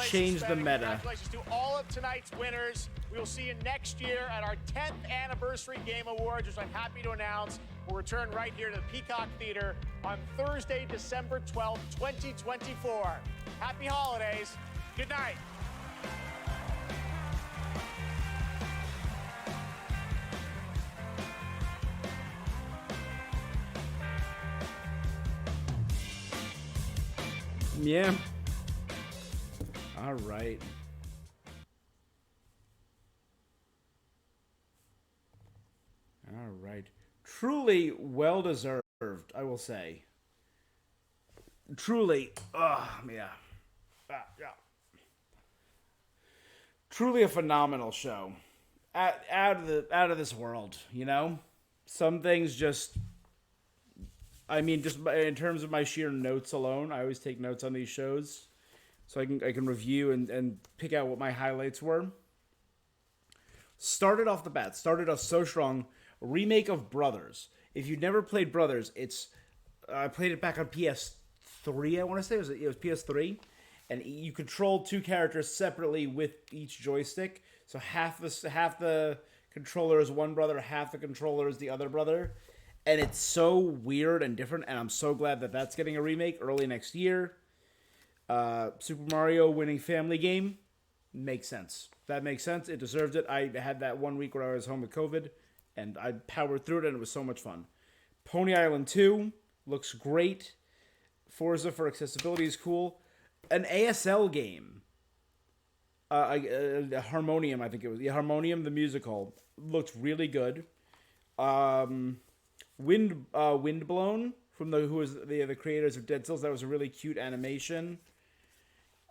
changed the meta. Congratulations to all of tonight's winners. We will see you next year at our 10th Anniversary Game Awards, which I'm happy to announce will return right here to the Peacock Theater on Thursday, December 12th, 2024. Happy holidays. Good night. Yeah. All right. All right. Truly well deserved, I will say. Truly. Yeah. Yeah. Truly a phenomenal show. Out of this world, you know? Some things just, I mean, just in terms of my sheer notes alone, I always take notes on these shows so I can review and pick out what my highlights were. Started off so strong. Remake of Brothers. If you've never played Brothers, I played it back on PS3, I want to say. It was PS3. And you control two characters separately with each joystick. So half the controller is one brother, half the controller is the other brother. And it's so weird and different, and I'm so glad that that's getting a remake early next year. Super Mario winning family game makes sense. That makes sense. It deserved it. I had that 1 week where I was home with COVID, and I powered through it, and it was so much fun. Pony Island 2 looks great. Forza for accessibility is cool. An ASL game, Harmonium, I think it was. Yeah, Harmonium, the musical, looked really good. Windblown from who was the creators of Dead Cells. That was a really cute animation.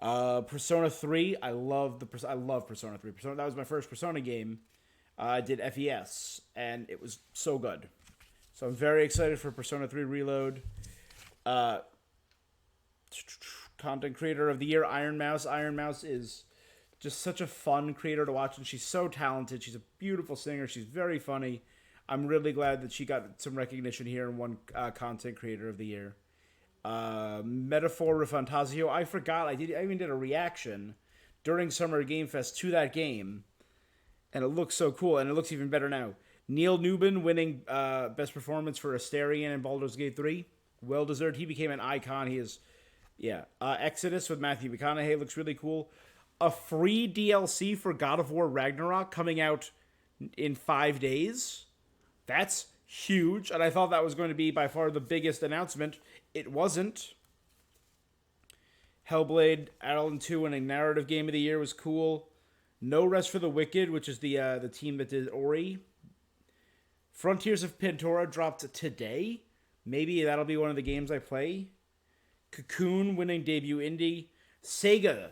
Persona 3, I love Persona 3. That was my first Persona game. I did FES, and it was so good. So I'm very excited for Persona 3 Reload. Content creator of the year, Iron Mouse. Iron Mouse is just such a fun creator to watch, and she's so talented. She's a beautiful singer. She's very funny. I'm really glad that she got some recognition here and won Content Creator of the Year. Metaphor Fantasio. I forgot. I even did a reaction during Summer Game Fest to that game, and it looks so cool, and it looks even better now. Neil Newbin winning Best Performance for Asterion in Baldur's Gate 3. Well deserved. He became an icon. He is, Exodus with Matthew McConaughey looks really cool. A free DLC for God of War Ragnarok coming out in 5 days. That's huge, and I thought that was going to be by far the biggest announcement. It wasn't. Hellblade, Alan 2 winning Narrative Game of the Year was cool. No Rest for the Wicked, which is the team that did Ori. Frontiers of Pandora dropped today. Maybe that'll be one of the games I play. Cocoon winning debut indie. Sega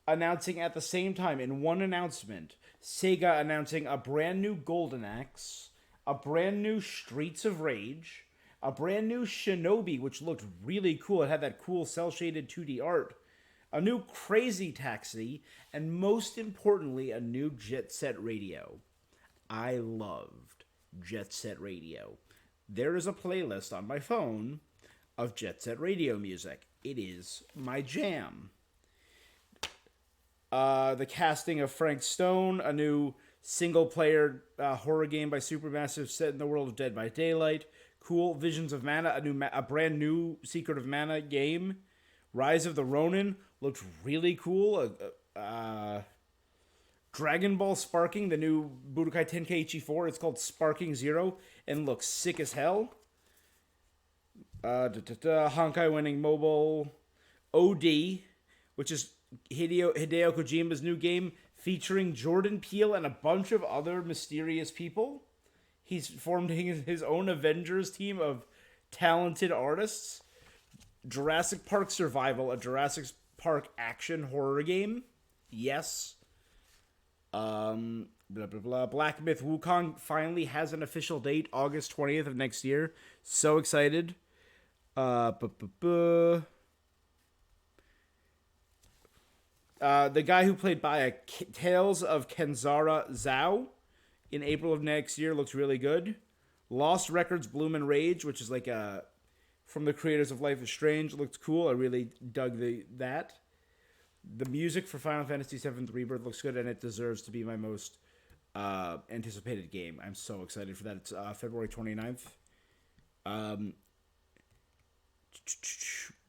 announcing at the same time in one announcement. Sega announcing a brand new Golden Axe, a brand new Streets of Rage, a brand new Shinobi, which looked really cool. It had that cool cel-shaded 2D art. A new Crazy Taxi, and most importantly, a new Jet Set Radio. I loved Jet Set Radio. There is a playlist on my phone of Jet Set Radio music. It is my jam. The casting of Frank Stone, a new single-player horror game by Supermassive set in the world of Dead by Daylight. Cool. Visions of Mana, a brand new Secret of Mana game. Rise of the Ronin looked really cool. Dragon Ball Sparking, the new Budokai Tenkaichi 4. It's called Sparking Zero and looks sick as hell. Honkai winning mobile. OD, which is Hideo Kojima's new game featuring Jordan Peele and a bunch of other mysterious people. He's formed his own Avengers team of talented artists. Jurassic Park Survival, a Jurassic Park action horror game. Yes. Blah, blah, blah. Black Myth Wukong finally has an official date, August 20th of next year. So excited. The guy who played Bayek, Tales of Kenzara Zhao, in April of next year, looks really good. Lost Records Bloom and Rage, which is like from the creators of Life is Strange, looked cool. I really dug that. The music for Final Fantasy VII Rebirth looks good, and it deserves to be my most anticipated game. I'm so excited for that. It's February 29th.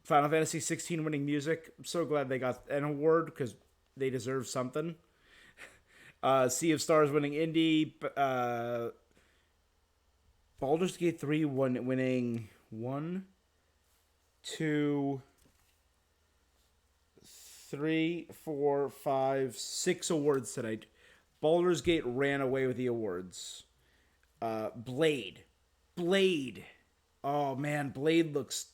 Final Fantasy 16 winning music. I'm so glad they got an award because they deserve something. Sea of Stars winning indie. Baldur's Gate 3 winning 1, 2, 3, 4, 5, 6 awards tonight. Baldur's Gate ran away with the awards. Blade. Oh man, Blade looks...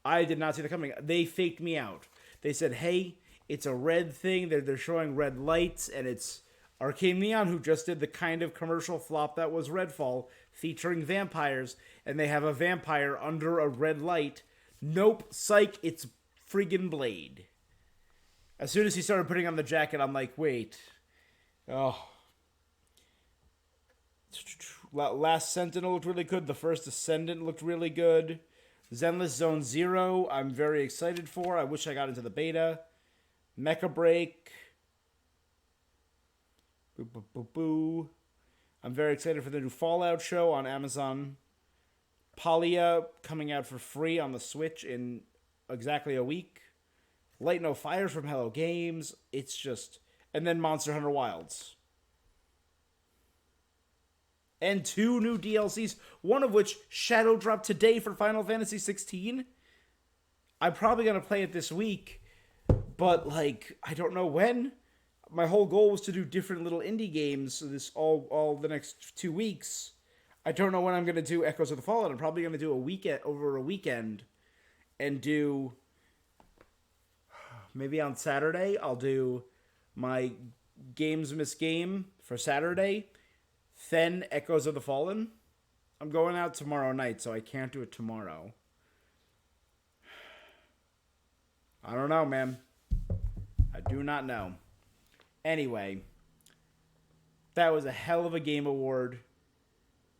I did not see that coming. They faked me out. They said, hey, it's a red thing. They're showing red lights, and it's Arcane Neon who just did the kind of commercial flop that was Redfall, featuring vampires, and they have a vampire under a red light. Nope, psych, it's friggin' Blade. As soon as he started putting on the jacket, I'm like, wait. Oh. Last Sentinel looked really good. The First Ascendant looked really good. Zenless Zone Zero, I'm very excited for. I wish I got into the beta. Mecha Break. I'm very excited for the new Fallout show on Amazon. Palia coming out for free on the Switch in exactly a week. Light No Fires from Hello Games. It's just... And then Monster Hunter Wilds. And 2 new DLCs, one of which shadow dropped today for Final Fantasy 16. I'm probably going to play it this week, but, like, I don't know when. My whole goal was to do different little indie games this all the next 2 weeks. I don't know when I'm going to do Echoes of the Fallen. I'm probably going to do over a weekend and do... Maybe on Saturday, I'll do my Games Miss Game for Saturday. Then Echoes of the Fallen. I'm going out tomorrow night, so I can't do it tomorrow. I don't know, man. I do not know. Anyway, that was a hell of a game award.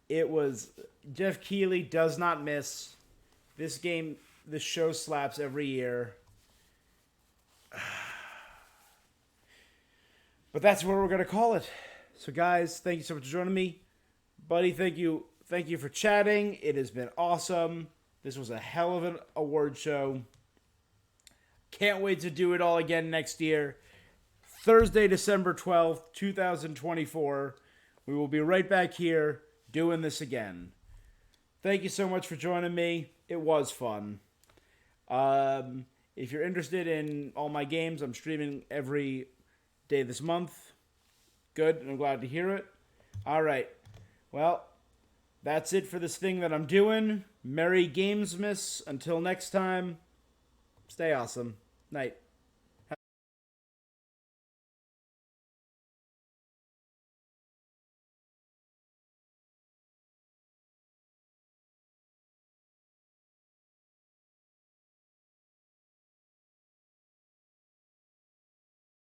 It was... Jeff Keighley does not miss. This show slaps every year. But that's what we're going to call it. So guys, thank you so much for joining me. Buddy, thank you for chatting. It has been awesome. This was a hell of an award show. Can't wait to do it all again next year. Thursday, December 12th, 2024. We will be right back here doing this again. Thank you so much for joining me. It was fun. If you're interested in all my games, I'm streaming every day this month. Good, and I'm glad to hear it. All right. Well, that's it for this thing that I'm doing. Merry Gamesmas. Until next time, stay awesome. Night.